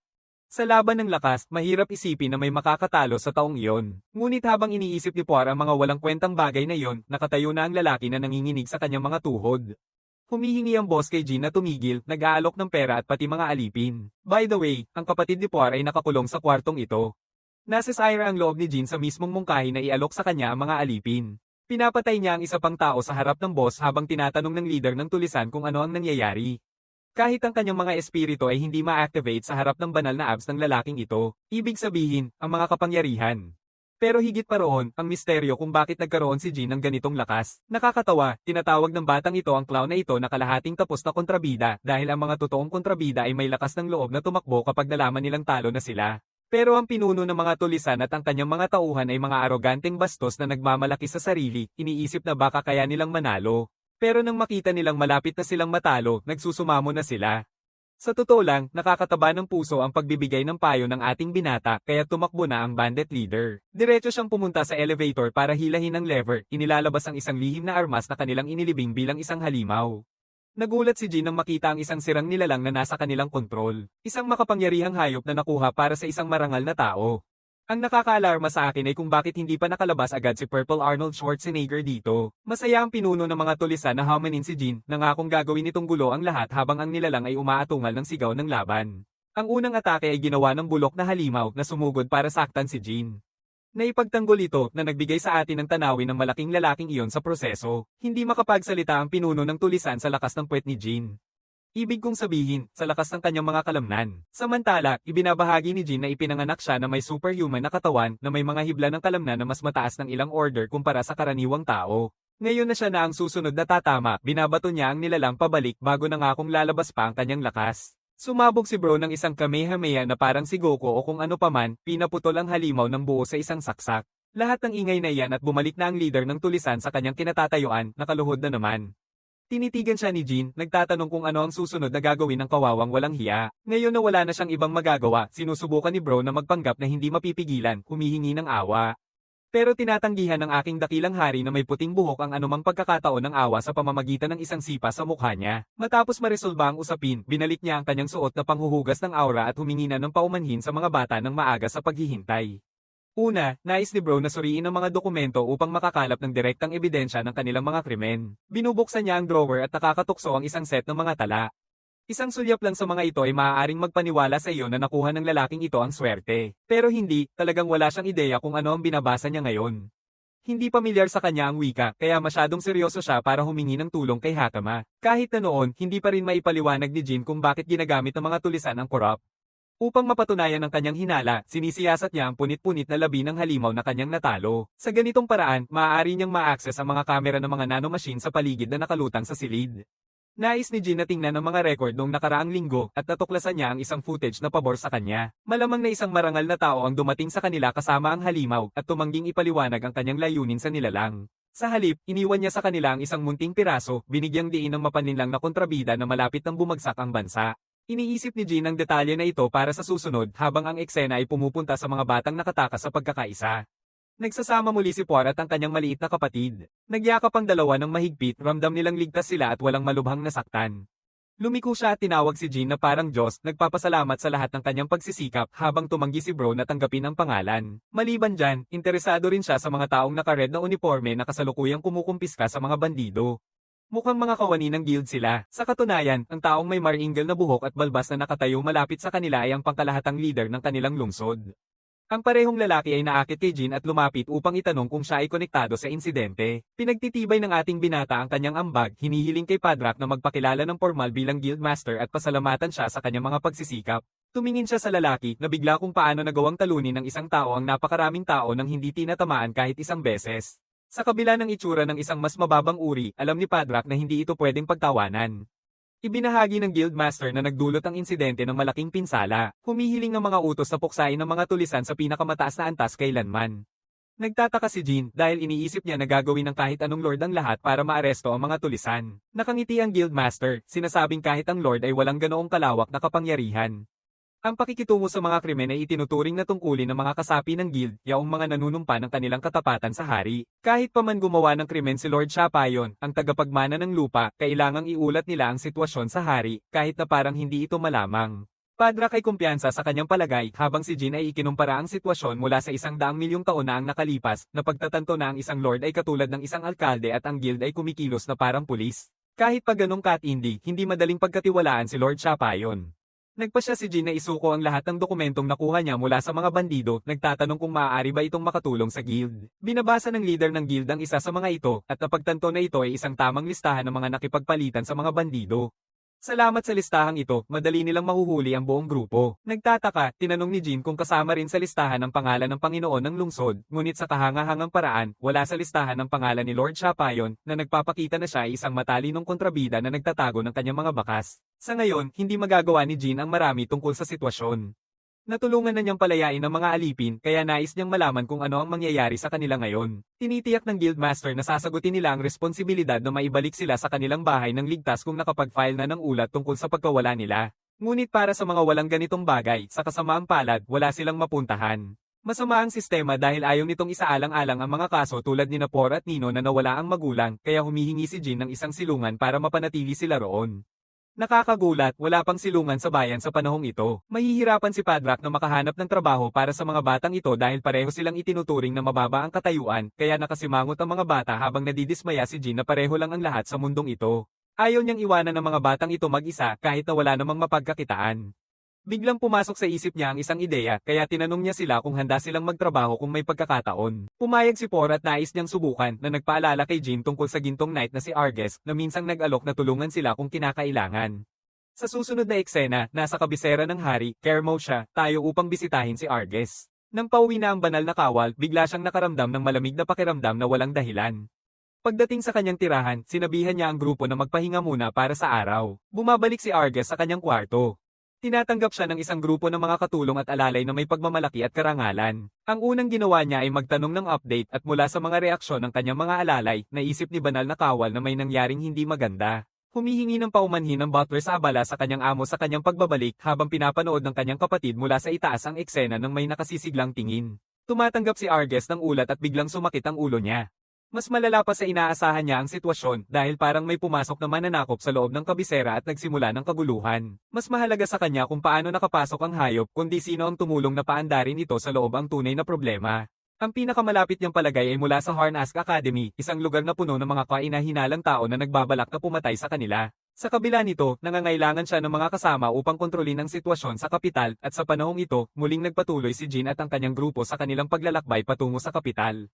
Sa laban ng lakas, mahirap isipin na may makakatalo sa taong iyon. Ngunit habang iniisip ni Poir ang mga walang kwentang bagay na iyon, nakatayo na ang lalaki na nanginginig sa kanyang mga tuhod. Humihingi ang boss kay Jin na tumigil, nag-aalok ng pera at pati mga alipin. By the way, ang kapatid ni Poir ay nakakulong sa kwartong ito. Nasa Syra ang loob ni Jin sa mismong mungkahi na ialok sa kanya ang mga alipin. Pinapatay niya ang isa pang tao sa harap ng boss habang tinatanong ng leader ng tulisan kung ano ang nangyayari. Kahit ang kanyang mga espiritu ay hindi ma-activate sa harap ng banal na abs ng lalaking ito, ibig sabihin, ang mga kapangyarihan. Pero higit pa roon, ang misteryo kung bakit nagkaroon si Jin ng ganitong lakas. Nakakatawa, tinatawag ng batang ito ang clown na ito na kalahating tapos na kontrabida dahil ang mga totoong kontrabida ay may lakas ng loob na tumakbo kapag nalaman nilang talo na sila. Pero ang pinuno ng mga tulisan at ang kanyang mga tauhan ay mga aroganteng bastos na nagmamalaki sa sarili, iniisip na baka kaya nilang manalo. Pero nang makita nilang malapit na silang matalo, nagsusumamo na sila. Sa totoo lang, nakakataba ng puso ang pagbibigay ng payo ng ating binata, kaya tumakbo na ang bandit leader. Diretso siyang pumunta sa elevator para hilahin ang lever, inilalabas ang isang lihim na armas na kanilang inilibing bilang isang halimaw. Nagulat si Jin nang makita ang isang sirang nilalang na nasa kanilang kontrol. Isang makapangyarihang hayop na nakuha para sa isang marangal na tao. Ang nakakaalarma sa akin ay kung bakit hindi pa nakalabas agad si Purple Arnold Schwarzenegger dito. Masaya ang pinuno ng mga tulisan na hamanin si Jin, nangakong gagawin nitong gulo ang lahat habang ang nilalang ay umaatungal ng sigaw ng laban. Ang unang atake ay ginawa ng bulok na halimaw na sumugod para saktan si Jin. Naipagtanggol ito na nagbigay sa atin ng tanawin ng malaking lalaking iyon sa proseso. Hindi makapagsalita ang pinuno ng tulisan sa lakas ng puwet ni Jin. Ibig kong sabihin, sa lakas ng kanyang mga kalamnan. Samantala, ibinabahagi ni Jin na ipinanganak siya na may superhuman na katawan na may mga hibla ng kalamnan na mas mataas ng ilang order kumpara sa karaniwang tao. Ngayon na siya na ang susunod na tatama, binabato niya ang nilalang pabalik bago nangakong lalabas pa ang kanyang lakas. Sumabog si Bro ng isang kamehameha na parang si Goku o kung ano paman, pinaputol ang halimaw ng buo sa isang saksak. Lahat ng ingay na iyan at bumalik na ang leader ng tulisan sa kanyang kinatatayuan, nakaluhod na naman. Tinitigan siya ni Jin, nagtatanong kung ano ang susunod na gagawin ng kawawang walang hiya. Ngayon na wala na siyang ibang magagawa, sinusubukan ni Bro na magpanggap na hindi mapipigilan, humihingi ng awa. Pero tinatanggihan ng aking dakilang hari na may puting buhok ang anumang pagkakataon ng awa sa pamamagitan ng isang sipa sa mukha niya. Matapos maresolba ang usapin, binalik niya ang kanyang suot na panghuhugas ng aura at humingi na ng paumanhin sa mga bata ng maaga sa paghihintay. Una, nais ni Bro na suriin ang mga dokumento upang makakalap ng direktang ebidensya ng kanilang mga krimen. Binubuksan niya ang drawer at nakakatukso ang isang set ng mga tala. Isang sulyap lang sa mga ito ay maaaring magpaniwala sa iyo na nakuha ng lalaking ito ang swerte. Pero hindi, talagang wala siyang ideya kung ano ang binabasa niya ngayon. Hindi pamilyar sa kanya ang wika, kaya masyadong seryoso siya para humingi ng tulong kay Hakama. Kahit na noon, hindi pa rin maipaliwanag ni Jin kung bakit ginagamit ng mga tulisan ang corrupt. Upang mapatunayan ang kanyang hinala, sinisiyasat niya ang punit-punit na labi ng halimaw na kanyang natalo. Sa ganitong paraan, maaari niyang ma-access ang mga kamera ng mga nanomachine sa paligid na nakalutang sa silid. Nais ni Jin na tingnan ang mga record noong nakaraang linggo at natuklasan niya ang isang footage na pabor sa kanya. Malamang na isang marangal na tao ang dumating sa kanila kasama ang halimaw at tumangging ipaliwanag ang kanyang layunin sa nilalang. Sa halip, iniwan niya sa kanila ang isang munting piraso, binigyang diin ng mapaninlang na kontrabida na malapit nang bumagsak ang bansa. Iniisip ni Jin ang detalye na ito para sa susunod habang ang eksena ay pumupunta sa mga batang nakatakas sa pagkakaisa. Nagsasama muli si Puar at ang kanyang maliit na kapatid. Nagyakap ang dalawa ng mahigpit, ramdam nilang ligtas sila at walang malubhang nasaktan. Lumiko siya at tinawag si Jin na parang Diyos, nagpapasalamat sa lahat ng kanyang pagsisikap habang tumanggi si Bro na tanggapin ang pangalan. Maliban dyan, interesado rin siya sa mga taong naka-red na uniforme na kasalukuyang kumukumpiska sa mga bandido. Mukhang mga kawani ng guild sila. Sa katunayan, ang taong may maringal na buhok at balbas na nakatayo malapit sa kanila ay ang pangkalahatang leader ng kanilang lungsod. Ang parehong lalaki ay naakit kay Jin at lumapit upang itanong kung siya ay konektado sa insidente. Pinagtitibay ng ating binata ang kanyang ambag, hinihiling kay Padrak na magpakilala ng formal bilang guild master at pasalamatan siya sa kanyang mga pagsisikap. Tumingin siya sa lalaki na bigla kung paano nagawang talunin ng isang tao ang napakaraming tao nang hindi tinatamaan kahit isang beses. Sa kabila ng itsura ng isang mas mababang uri, alam ni Padrak na hindi ito pwedeng pagtawanan. Ibinahagi ng Guildmaster na nagdulot ang insidente ng malaking pinsala, humihiling ng mga utos na puksain ng mga tulisan sa pinakamataas na antas kailanman. Nagtataka si Jin dahil iniisip niya na gagawin ng kahit anong lord ang lahat para maaresto ang mga tulisan. Nakangiti ang Guildmaster, sinasabing kahit ang lord ay walang ganoong kalawak na kapangyarihan. Ang pakikitungo sa mga krimen ay itinuturing na tungkulin ng mga kasapi ng guild, yaong mga nanunumpa ng kanilang katapatan sa hari. Kahit pa man gumawa ng krimen si Lord Chapayon, ang tagapagmana ng lupa, kailangang iulat nila ang sitwasyon sa hari, kahit na parang hindi ito malamang. Padrak ay kumpiyansa sa kanyang palagay, habang si Jin ay ikinumpara ang sitwasyon mula sa 100,000,000 taon na ang nakalipas, na pagtatanto na ang isang lord ay katulad ng isang alkalde at ang guild ay kumikilos na parang pulis. Kahit pa ganong katindi, hindi madaling pagkatiwalaan si Lord Chapayon. Nagpasya si Jin na isuko ang lahat ng dokumentong nakuha niya mula sa mga bandido, nagtatanong kung maaari ba itong makatulong sa guild. Binabasa ng leader ng guild ang isa sa mga ito, at napagtanto na ito ay isang tamang listahan ng mga nakipagpalitan sa mga bandido. Salamat sa listahang ito, madali nilang mahuhuli ang buong grupo. Nagtataka, tinanong ni Jin kung kasama rin sa listahan ang pangalan ng Panginoon ng lungsod, ngunit sa kahangahangang paraan, wala sa listahan ang pangalan ni Lord Chapayon, na nagpapakita na siya ay isang matalinong kontrabida na nagtatago ng kanyang mga bakas. Sa ngayon, hindi magagawa ni Jin ang marami tungkol sa sitwasyon. Natulungan na niyang palayain ang mga alipin, kaya nais niyang malaman kung ano ang mangyayari sa kanila ngayon. Tinitiyak ng Guildmaster na sasagutin nila ang responsibilidad na maibalik sila sa kanilang bahay ng ligtas kung nakapag-file na ng ulat tungkol sa pagkawala nila. Ngunit para sa mga walang ganitong bagay, sa kasamaang palad, wala silang mapuntahan. Masama ang sistema dahil ayaw nitong isaalang-alang ang mga kaso tulad ni Napor at Nino na nawala ang magulang, kaya humihingi si Jin ng isang silungan para mapanatili sila roon. Nakakagulat, wala pang silungan sa bayan sa panahong ito. Mahihirapan si Padrak na makahanap ng trabaho para sa mga batang ito dahil pareho silang itinuturing na mababa ang katayuan, kaya nakasimangot ang mga bata habang nadidismaya si Jin na pareho lang ang lahat sa mundong ito. Ayaw niyang iwanan ng mga batang ito mag-isa kahit na wala namang mapagkakitaan. Biglang pumasok sa isip niya ang isang ideya, kaya tinanong niya sila kung handa silang magtrabaho kung may pagkakataon. Pumayag si Por at nais niyang subukan na nagpaalala kay Jin tungkol sa gintong knight na si Arges na minsang nag-alok na tulungan sila kung kinakailangan. Sa susunod na eksena, nasa kabisera ng hari, Kermo siya, tayo upang bisitahin si Arges. Nang pauwi na ang banal na kawal, bigla siyang nakaramdam ng malamig na pakiramdam na walang dahilan. Pagdating sa kanyang tirahan, sinabihan niya ang grupo na magpahinga muna para sa araw. Bumabalik si Arges sa kanyang kwarto. Tinatanggap siya ng isang grupo ng mga katulong at alalay na may pagmamalaki at karangalan. Ang unang ginawa niya ay magtanong ng update at mula sa mga reaksyon ng kanyang mga alalay, naisip ni Banal na Kawal na may nangyaring hindi maganda. Humihingi ng paumanhin ng butler sa abala sa kanyang amo sa kanyang pagbabalik habang pinapanood ng kanyang kapatid mula sa itaas ang eksena ng may nakasisiglang tingin. Tumatanggap si Arges ng ulat at biglang sumakit ang ulo niya. Mas malala pa sa inaasahan niya ang sitwasyon dahil parang may pumasok na mananakop sa loob ng kabisera at nagsimula ng kaguluhan. Mas mahalaga sa kanya kung paano nakapasok ang hayop kundi sino ang tumulong na paandarin ito sa loob ang tunay na problema. Ang pinakamalapit niyang palagay ay mula sa Harnask Academy, isang lugar na puno ng mga kainahinalang tao na nagbabalak na pumatay sa kanila. Sa kabila nito, nangangailangan siya ng mga kasama upang kontrolin ang sitwasyon sa kapital at sa panahong ito, muling nagpatuloy si Jin at ang kanyang grupo sa kanilang paglalakbay patungo sa kapital.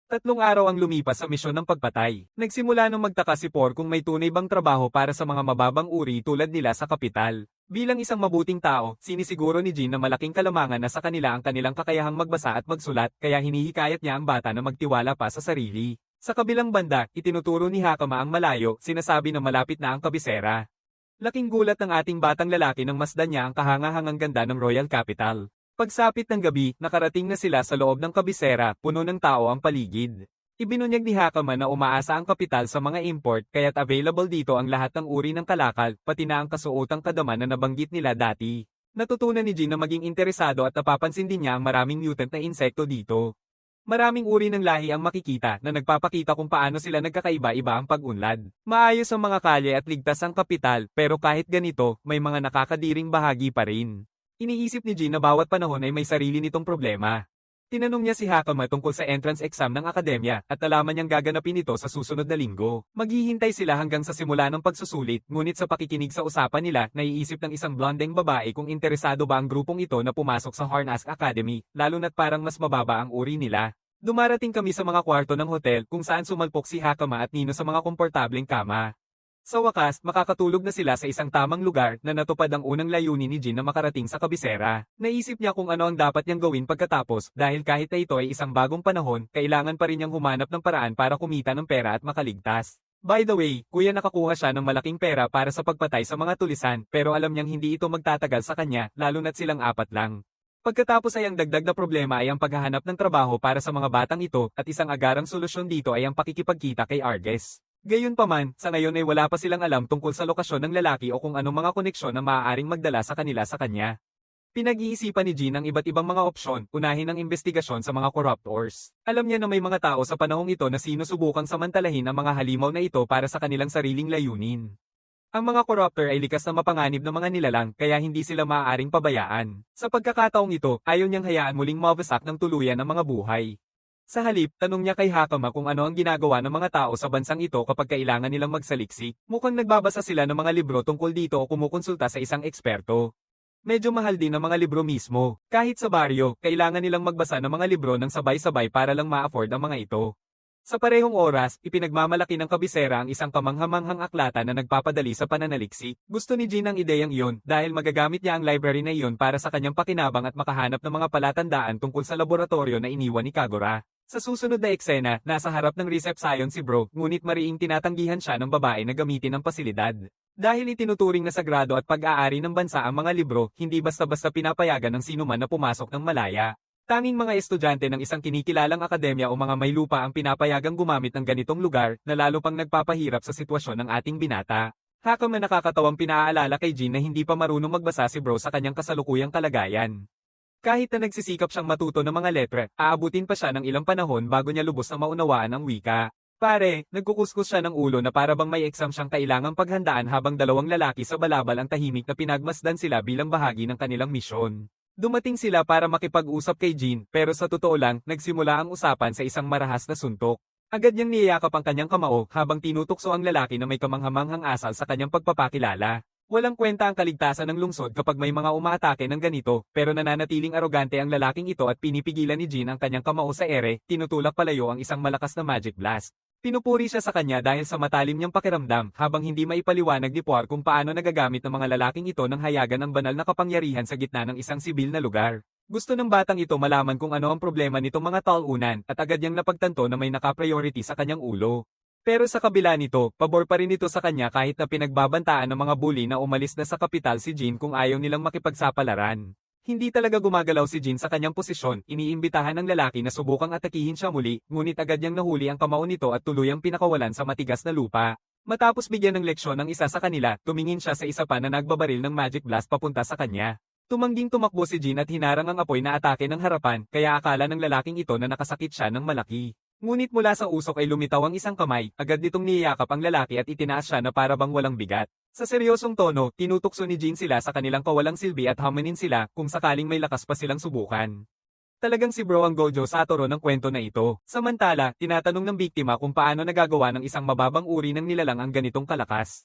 3 araw ang lumipas sa misyon ng pagpatay. Nagsimula nung magtaka si Por kung may tunay bang trabaho para sa mga mababang uri tulad nila sa kapital. Bilang isang mabuting tao, sinisiguro ni Jin na malaking kalamangan na sa kanila ang kanilang kakayahang magbasa at magsulat, kaya hinihikayat niya ang bata na magtiwala pa sa sarili. Sa kabilang banda, itinuturo ni Hakama ang malayo, sinasabi na malapit na ang kabisera. Laking gulat ng ating batang lalaki nang masdan niya ang kahangahangang ganda ng Royal Capital. Pagsapit ng gabi, nakarating na sila sa loob ng kabisera, puno ng tao ang paligid. Ibinunyag ni Hakama na umaasa ang kapital sa mga import kaya't available dito ang lahat ng uri ng kalakal, pati na ang kasuotang kadama na nabanggit nila dati. Natutunan ni Jin na maging interesado at napapansin din niya ang maraming mutant na insekto dito. Maraming uri ng lahi ang makikita na nagpapakita kung paano sila nagkakaiba-iba ang pag-unlad. Maayos ang mga kalye at ligtas ang kapital, pero kahit ganito, may mga nakakadiring bahagi pa rin. Iniisip ni Jin na bawat panahon ay may sarili nitong problema. Tinanong niya si Hakama tungkol sa entrance exam ng akademya at nalaman niyang gaganapin ito sa susunod na linggo. Maghihintay sila hanggang sa simula ng pagsusulit, ngunit sa pakikinig sa usapan nila, naiisip ng isang blondeng babae kung interesado ba ang grupong ito na pumasok sa Harnask Academy, lalo na't parang mas mababa ang uri nila. Dumarating kami sa mga kwarto ng hotel kung saan sumalpok si Hakama at Nino sa mga komportableng kama. Sa wakas, makakatulog na sila sa isang tamang lugar na natupad ang unang layunin ni Jin na makarating sa kabisera. Naisip niya kung ano ang dapat niyang gawin pagkatapos dahil kahit na ito ay isang bagong panahon, kailangan pa rin niyang humanap ng paraan para kumita ng pera at makaligtas. By the way, kuya nakakuha siya ng malaking pera para sa pagpatay sa mga tulisan pero alam niyang hindi ito magtatagal sa kanya lalo na't silang 4 lang. Pagkatapos ay ang dagdag na problema ay ang paghahanap ng trabaho para sa mga batang ito at isang agarang solusyon dito ay ang pakikipagkita kay Arges. Gayunpaman, sa ngayon ay wala pa silang alam tungkol sa lokasyon ng lalaki o kung anong mga koneksyon na maaaring magdala sa kanila sa kanya. Pinag-iisipan ni Jin ang iba't ibang mga opsyon, unahin ang investigasyon sa mga corruptors. Alam niya na may mga tao sa panahong ito na sinusubukang samantalahin ang mga halimaw na ito para sa kanilang sariling layunin. Ang mga corruptor ay likas na mapanganib ng mga nilalang kaya hindi sila maaaring pabayaan. Sa pagkakataong ito, ayaw niyang hayaan muling mawasak ng tuluyan ang mga buhay. Sa halip, tanong niya kay Hakama kung ano ang ginagawa ng mga tao sa bansang ito kapag kailangan nilang magsaliksik. Mukhang nagbabasa sila ng mga libro tungkol dito o kumukonsulta sa isang eksperto. Medyo mahal din ang mga libro mismo. Kahit sa baryo, kailangan nilang magbasa ng mga libro ng sabay-sabay para lang ma-afford ang mga ito. Sa parehong oras, ipinagmamalaki ng kabisera ang isang kamanghamanghang aklata na nagpapadali sa pananaliksik. Gusto ni Jin ang ideyang iyon dahil magagamit niya ang library na iyon para sa kanyang pakinabang at makahanap ng mga palatandaan tungkol sa laboratorio na iniwan ni Kagura. Sa susunod na eksena, nasa harap ng reception si Bro, ngunit mariing tinatanggihan siya ng babae na gamitin ang pasilidad. Dahil itinuturing na sagrado at pag-aari ng bansa ang mga libro, hindi basta-basta pinapayagan ng sinuman na pumasok ng malaya. Tanging mga estudyante ng isang kinikilalang akademya o mga may lupa ang pinapayagang gumamit ng ganitong lugar na lalo pang nagpapahirap sa sitwasyon ng ating binata. Hakama nakakatawang pinaalala kay Jin na hindi pa marunong magbasa si Bro sa kanyang kasalukuyang kalagayan. Kahit na nagsisikap siyang matuto ng mga letra, aabutin pa siya ng ilang panahon bago niya lubos na maunawaan ang wika. Pare, nagkukuskus siya ng ulo na para bang may exam siyang kailangang paghandaan habang dalawang lalaki sa balabal ang tahimik na pinagmasdan sila bilang bahagi ng kanilang misyon. Dumating sila para makipag-usap kay Jin, pero sa totoo lang, nagsimula ang usapan sa isang marahas na suntok. Agad niyang niyayakap ang kanyang kamao habang tinutukso ang lalaki na may kamanghamanghang asal sa kanyang pagpapakilala. Walang kwenta ang kaligtasan ng lungsod kapag may mga umaatake ng ganito, pero nananatiling arogante ang lalaking ito at pinipigilan ni Jin ang kanyang kamao sa ere, tinutulak palayo ang isang malakas na magic blast. Pinupuri siya sa kanya dahil sa matalim niyang pakiramdam habang hindi maipaliwanag ni Puar kung paano nagagamit ng mga lalaking ito ng hayagan ang banal na kapangyarihan sa gitna ng isang sibil na lugar. Gusto ng batang ito malaman kung ano ang problema nitong mga talunan at agad niyang napagtanto na may naka-priority sa kanyang ulo. Pero sa kabila nito, pabor pa rin ito sa kanya kahit na pinagbabantaan ng mga bully na umalis na sa kapital si Jin kung ayaw nilang makipagsapalaran. Hindi talaga gumagalaw si Jin sa kanyang posisyon, iniimbitahan ng lalaki na subukang atakihin siya muli, ngunit agad niyang nahuli ang kamao nito at tuluyang pinakawalan sa matigas na lupa. Matapos bigyan ng leksyon ng isa sa kanila, tumingin siya sa isa pa na nagbabaril ng magic blast papunta sa kanya. Tumangging tumakbo si Jin at hinarang ang apoy na atake ng harapan, kaya akala ng lalaking ito na nakasakit siya ng malaki. Ngunit mula sa usok ay lumitaw ang isang kamay, agad nitong niyayakap ang lalaki at itinaas siya na para bang walang bigat. Sa seryosong tono, tinutukso ni Jin sila sa kanilang kawalang silbi at hamanin sila kung sakaling may lakas pa silang subukan. Talagang si Bro ang Gojo Satoru ng kwento na ito. Samantala, tinatanong ng biktima kung paano nagagawa ng isang mababang uri ng nilalang ang ganitong kalakas.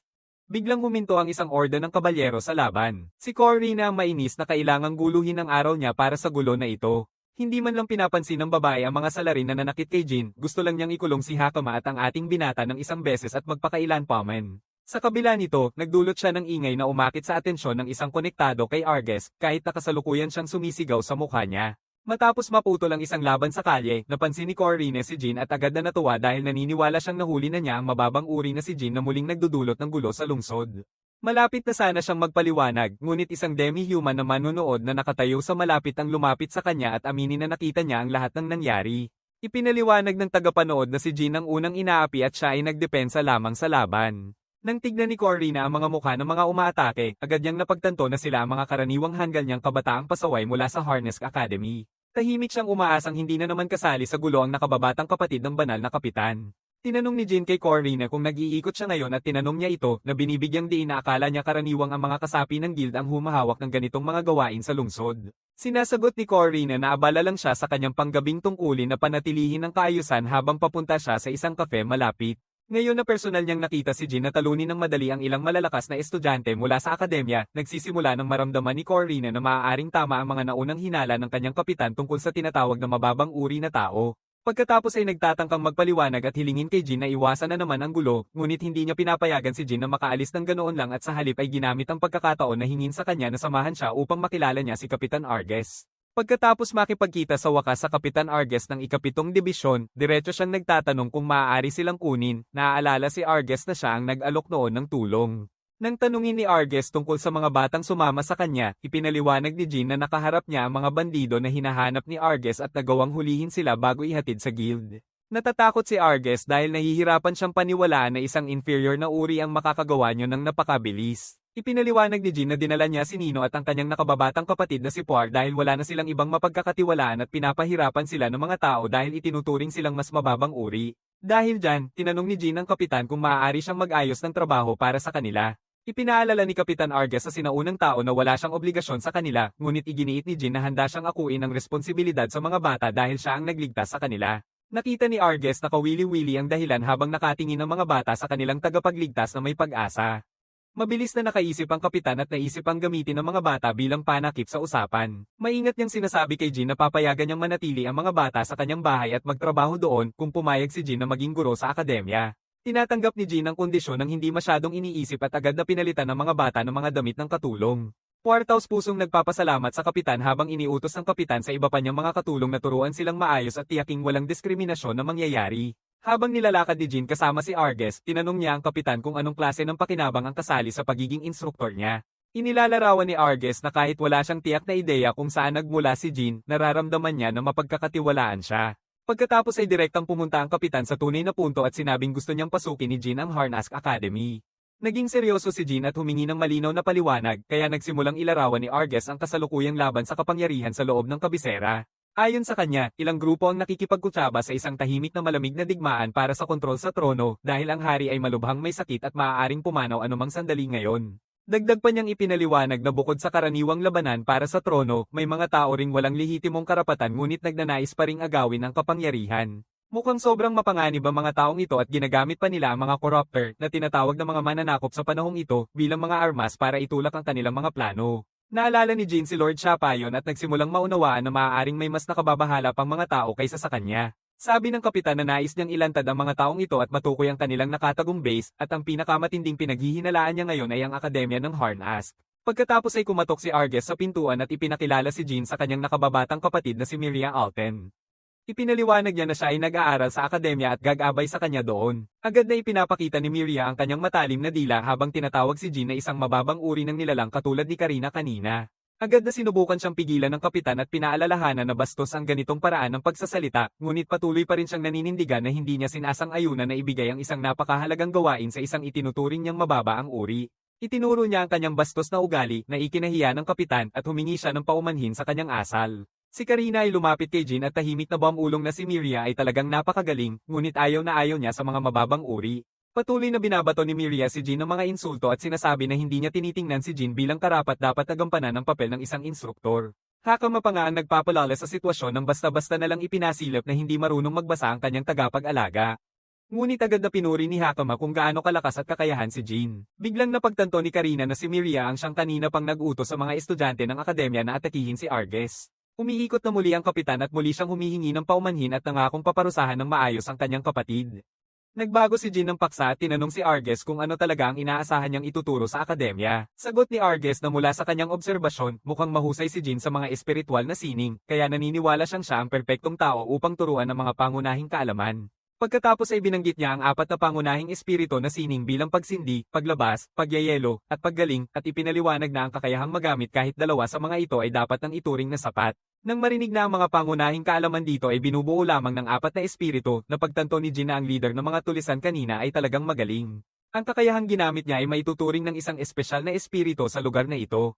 Biglang huminto ang isang orden ng kabalyero sa laban. Si Corina ang mainis na kailangang guluhin ang araw niya para sa gulo na ito. Hindi man lang pinapansin ng babae ang mga salarin na nanakit kay Jin, gusto lang niyang ikulong si Hakama at ang ating binata ng isang beses at magpakailan pa man. Sa kabila nito, nagdulot siya ng ingay na umakit sa atensyon ng isang konektado kay Arges, kahit nakasalukuyan siyang sumisigaw sa mukha niya. Matapos maputol ang isang laban sa kalye, napansin ni Corina si Jin at agad na natuwa dahil naniniwala siyang nahuli na niya ang mababang uri na si Jin na muling nagdudulot ng gulo sa lungsod. Malapit na sana siyang magpaliwanag, ngunit isang demi-human na manunood na nakatayo sa malapit ang lumapit sa kanya at aminin na nakita niya ang lahat ng nangyari. Ipinaliwanag ng tagapanood na si Jin ang unang inaapi at siya ay nagdepensa lamang sa laban. Nang tignan ni Corina ang mga mukha ng mga umaatake, agad niyang napagtanto na sila ang mga karaniwang hanggal niyang kabataang pasaway mula sa Harness Academy. Tahimik siyang umaasang hindi na naman kasali sa gulo ang nakababatang kapatid ng banal na kapitan. Tinanong ni Jin kay Corina kung nag-iikot siya ngayon at tinanong niya ito na binibigyang diin na akala niya karaniwang ang mga kasapi ng guild ang humahawak ng ganitong mga gawain sa lungsod. Sinasagot ni Corina na abala lang siya sa kanyang panggabing tungkulin na panatilihin ang kaayusan habang papunta siya sa isang kafe malapit. Ngayon na personal niyang nakita si Jin na talunin ng madali ang ilang malalakas na estudyante mula sa akademya, nagsisimula ng maramdaman ni Corina na maaaring tama ang mga naunang hinala ng kanyang kapitan tungkol sa tinatawag na mababang uri na tao. Pagkatapos ay nagtatangkang magpaliwanag at hilingin kay Jin na iwasan na naman ang gulo, ngunit hindi niya pinapayagan si Jin na makaalis ng ganoon lang at sa halip ay ginamit ang pagkakataon na hingin sa kanya na samahan siya upang makilala niya si Kapitan Arges. Pagkatapos makipagkita sa wakas sa Kapitan Arges ng ikapitong dibisyon, diretso siyang nagtatanong kung maaari silang kunin, naaalala si Arges na siya ang nag-alok noon ng tulong. Nang tanungin ni Arges tungkol sa mga batang sumama sa kanya, ipinaliwanag ni Jin na nakaharap niya ang mga bandido na hinahanap ni Arges at nagawang hulihin sila bago ihatid sa guild. Natatakot si Arges dahil nahihirapan siyang paniwalaan na isang inferior na uri ang makakagawa niyo ng napakabilis. Ipinaliwanag ni Jin na dinala niya si Nino at ang kanyang nakababatang kapatid na si Puar dahil wala na silang ibang mapagkakatiwalaan at pinapahirapan sila ng mga tao dahil itinuturing silang mas mababang uri. Dahil dyan, tinanong ni Jin ang kapitan kung maaari siyang mag-ayos ng trabaho para sa kanila. Ipinaalala ni Kapitan Arges sa sinaunang tao na wala siyang obligasyon sa kanila, ngunit iginiit ni Jin na handa siyang akuin ang responsibilidad sa mga bata dahil siya ang nagligtas sa kanila. Nakita ni Arges na kawili-wili ang dahilan habang nakatingin ang mga bata sa kanilang tagapagligtas na may pag-asa. Mabilis na nakaisip ang kapitan at naisip ang gamitin ng mga bata bilang panakip sa usapan. Maingat niyang sinasabi kay Jin na papayagan niyang manatili ang mga bata sa kanyang bahay at magtrabaho doon kung pumayag si Jin na maging guro sa akademya. Tinatanggap ni Jin ang kondisyon ng hindi masyadong iniisip at agad na pinalitan ng mga bata ng mga damit ng katulong. Puartaos pusong nagpapasalamat sa kapitan habang iniutos ng kapitan sa iba pa niyang mga katulong na turuan silang maayos at tiyaking walang diskriminasyon na mangyayari. Habang nilalakad ni Jin kasama si Arges, tinanong niya ang kapitan kung anong klase ng pakinabang ang kasali sa pagiging instruktor niya. Inilalarawan ni Arges na kahit wala siyang tiyak na ideya kung saan nagmula si Jin, nararamdaman niya na mapagkakatiwalaan siya. Pagkatapos ay direktang pumunta ang kapitan sa tunay na punto at sinabing gusto niyang pasukin ni Jin ang Harnask Academy. Naging seryoso si Jin at humingi ng malinaw na paliwanag, kaya nagsimulang ilarawan ni Arges ang kasalukuyang laban sa kapangyarihan sa loob ng kabisera. Ayon sa kanya, ilang grupo ang nakikipagkutsaba sa isang tahimik na malamig na digmaan para sa kontrol sa trono dahil ang hari ay malubhang may sakit at maaaring pumanaw anumang sandali ngayon. Dagdag pa niyang ipinaliwanag na bukod sa karaniwang labanan para sa trono, may mga tao ring walang lehitimong karapatan ngunit nagnanais pa ring agawin ang kapangyarihan. Mukhang sobrang mapanganib ang mga taong ito at ginagamit pa nila ang mga corruptor na tinatawag ng mga mananakop sa panahong ito bilang mga armas para itulak ang kanilang mga plano. Naalala ni Jin si Lord Shapayon at nagsimulang maunawaan na maaaring may mas nakababahala pang mga tao kaysa sa kanya. Sabi ng kapitan na nais niyang ilantad ang mga taong ito at matukoy ang kanilang nakatagong base at ang pinakamatinding pinaghihinalaan niya ngayon ay ang Akademya ng Harnask. Pagkatapos ay kumatok si Arges sa pintuan at ipinakilala si Jin sa kanyang nakababatang kapatid na si Miria Alten. Ipinaliwanag niya na siya ay nag-aaral sa akademya at gagabay sa kanya doon. Agad na ipinapakita ni Miria ang kanyang matalim na dila habang tinatawag si Jin na isang mababang uri ng nilalang katulad ni Karina kanina. Agad na sinubukan siyang pigilan ng kapitan at pinaalalahanan na bastos ang ganitong paraan ng pagsasalita, ngunit patuloy pa rin siyang naninindigan na hindi niya sinasang-ayunan na ibigay ang isang napakahalagang gawain sa isang itinuturing niyang mababa ang uri. Itinuro niya ang kanyang bastos na ugali na ikinahiya ng kapitan at humingi siya ng paumanhin sa kanyang asal. Si Karina ay lumapit kay Jin at tahimik na bumulong na si Miria ay talagang napakagaling, ngunit ayaw na ayaw niya sa mga mababang uri. Patuloy na binabato ni Miria si Jin ng mga insulto at sinasabi na hindi niya tinitingnan si Jin bilang karapat-dapat na gampanan ng papel ng isang instruktor. Hakama pa nga ang nagpapalala sa sitwasyon ng basta-basta na lang ipinasilip na hindi marunong magbasa ang kanyang tagapag-alaga. Ngunit agad na pinuri ni Hakama kung gaano kalakas at kakayahan si Jin. Biglang napagtanto ni Karina na si Miria ang siyang kanina pang nag-utos sa mga estudyante ng akademya na atakihin si Arges. Umiikot na muli ang kapitan at muli siyang humihingi ng paumanhin at nangakong paparusahan ng maayos ang kanyang kapatid. Nagbago si Jin ng paksa at tinanong si Arges kung ano talaga ang inaasahan niyang ituturo sa akademya. Sagot ni Arges na mula sa kanyang obserbasyon, mukhang mahusay si Jin sa mga espiritual na sining, kaya naniniwala siyang siya ang perpektong tao upang turuan ng mga pangunahing kaalaman. Pagkatapos ay binanggit niya ang apat na pangunahing espiritu na sining bilang pagsindi, paglabas, pagyayelo, at paggaling, at ipinaliwanag na ang kakayahang magamit kahit dalawa sa mga ito ay dapat nang ituring na sapat. Nang marinig na ang mga pangunahing kaalaman dito ay binubuo lamang ng apat na espiritu, napagtanto ni Jin na ang leader ng mga tulisan kanina ay talagang magaling. Ang kakayahang ginamit niya ay maituturing ng isang espesyal na espiritu sa lugar na ito.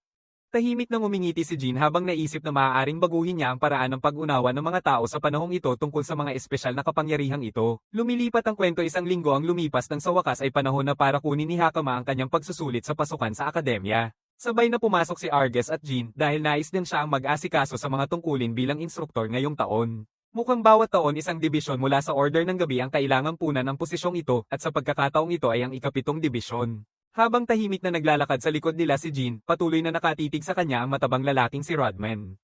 Tahimik nang umingiti si Jin habang naisip na maaaring baguhin niya ang paraan ng pag-unawa ng mga tao sa panahong ito tungkol sa mga espesyal na kapangyarihang ito. Lumilipat ang kwento, isang linggo ang lumipas nang sa wakas ay panahon na para kunin ni Hakama ang kanyang pagsusulit sa pasukan sa akademya. Sabay na pumasok si Arges at Jin dahil nais din siya ang mag-asikaso sa mga tungkulin bilang instruktor ngayong taon. Mukhang bawat taon isang dibisyon mula sa Order ng Gabi ang kailangang punan ang posisyong ito at sa pagkakataong ito ay ang ikapitong dibisyon. Habang tahimik na naglalakad sa likod nila si Jin, patuloy na nakatitig sa kanya ang matabang lalaking si Rodman.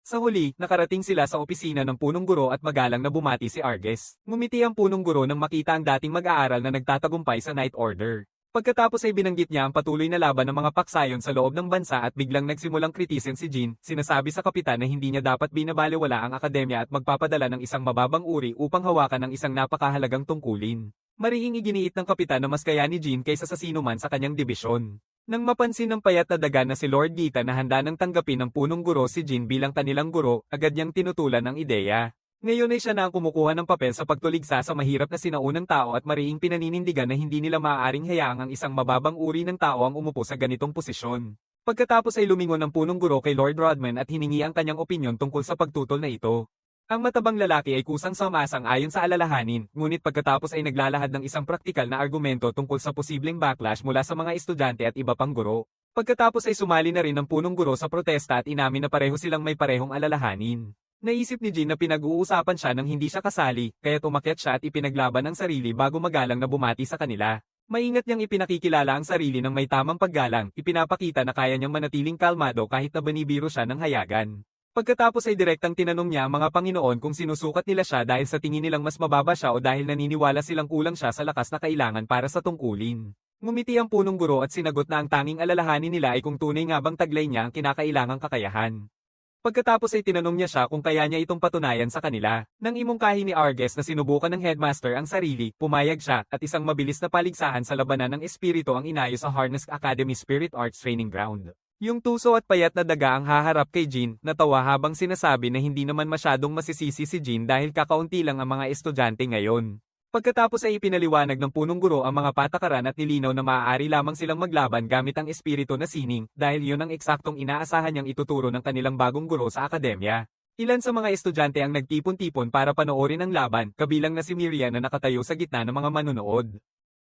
Sa huli, nakarating sila sa opisina ng punong guro at magalang na bumati si Arges. Ngumiti ang punong guro nang makita ang dating mag-aaral na nagtatagumpay sa Night Order. Pagkatapos ay binanggit niya ang patuloy na laban ng mga paksayon sa loob ng bansa at biglang nagsimulang kritisin si Jin, sinasabi sa kapitan na hindi niya dapat binabalewala ang akademya at magpapadala ng isang mababang uri upang hawakan ng isang napakahalagang tungkulin. Marihing iginiit ng kapitan na mas kaya ni Jin kaysa sa sino man sa kanyang dibisyon. Nang mapansin ng payat na daga na si Lord Gita na handa nang tanggapin ng punong guro si Jin bilang kanilang guro, agad niyang tinutulan ang ideya. Ngayon ay siya na ang kumukuha ng papel sa pagtuligsa sa mahirap na sinaunang tao at marihing pinaninindigan na hindi nila maaaring hayaang ang isang mababang uri ng tao ang umupo sa ganitong posisyon. Pagkatapos ay lumingon ng punong guro kay Lord Rodman at hiningi ang kanyang opinyon tungkol sa pagtutol na ito. Ang matabang lalaki ay kusang sumasang ayon sa alalahanin, ngunit pagkatapos ay naglalahad ng isang praktikal na argumento tungkol sa posibleng backlash mula sa mga estudyante at iba pang guro. Pagkatapos ay sumali na rin ng punong guro sa protesta at inamin na pareho silang may parehong alalahanin. Naisip ni Jin na pinag-uusapan siya nang hindi siya kasali, kaya umakyat siya at ipinaglaban ang sarili bago magalang na bumati sa kanila. Maingat niyang ipinakikilala ang sarili ng may tamang paggalang, ipinapakita na kaya niyang manatiling kalmado kahit na banibiro siya ng hayagan. Pagkatapos ay direktang tinanong niya ang mga Panginoon kung sinusukat nila siya dahil sa tingin nilang mas mababa siya o dahil naniniwala silang kulang siya sa lakas na kailangan para sa tungkulin. Ngumiti ang punong guro at sinagot na ang tanging alalahanin nila ay kung tunay nga bang taglay niya ang kinakailangang kakayahan. Pagkatapos ay tinanong niya siya kung kaya niya itong patunayan sa kanila. Nang imungkahi ni Arges na sinubukan ng headmaster ang sarili, pumayag siya at isang mabilis na paligsahan sa labanan ng espiritu ang inayo sa Harnask Academy Spirit Arts Training Ground. Yung tuso at payat na daga ang haharap kay Jin, natawa habang sinasabi na hindi naman masyadong masisisi si Jin dahil kakaunti lang ang mga estudyante ngayon. Pagkatapos ay ipinaliwanag ng punong guro ang mga patakaran at nilinaw na maaari lamang silang maglaban gamit ang espiritu na sining dahil yun ang eksaktong inaasahan niyang ituturo ng kanilang bagong guro sa akademya. Ilan sa mga estudyante ang nagtipon-tipon para panoorin ang laban, kabilang na si Miriam na nakatayo sa gitna ng mga manonood.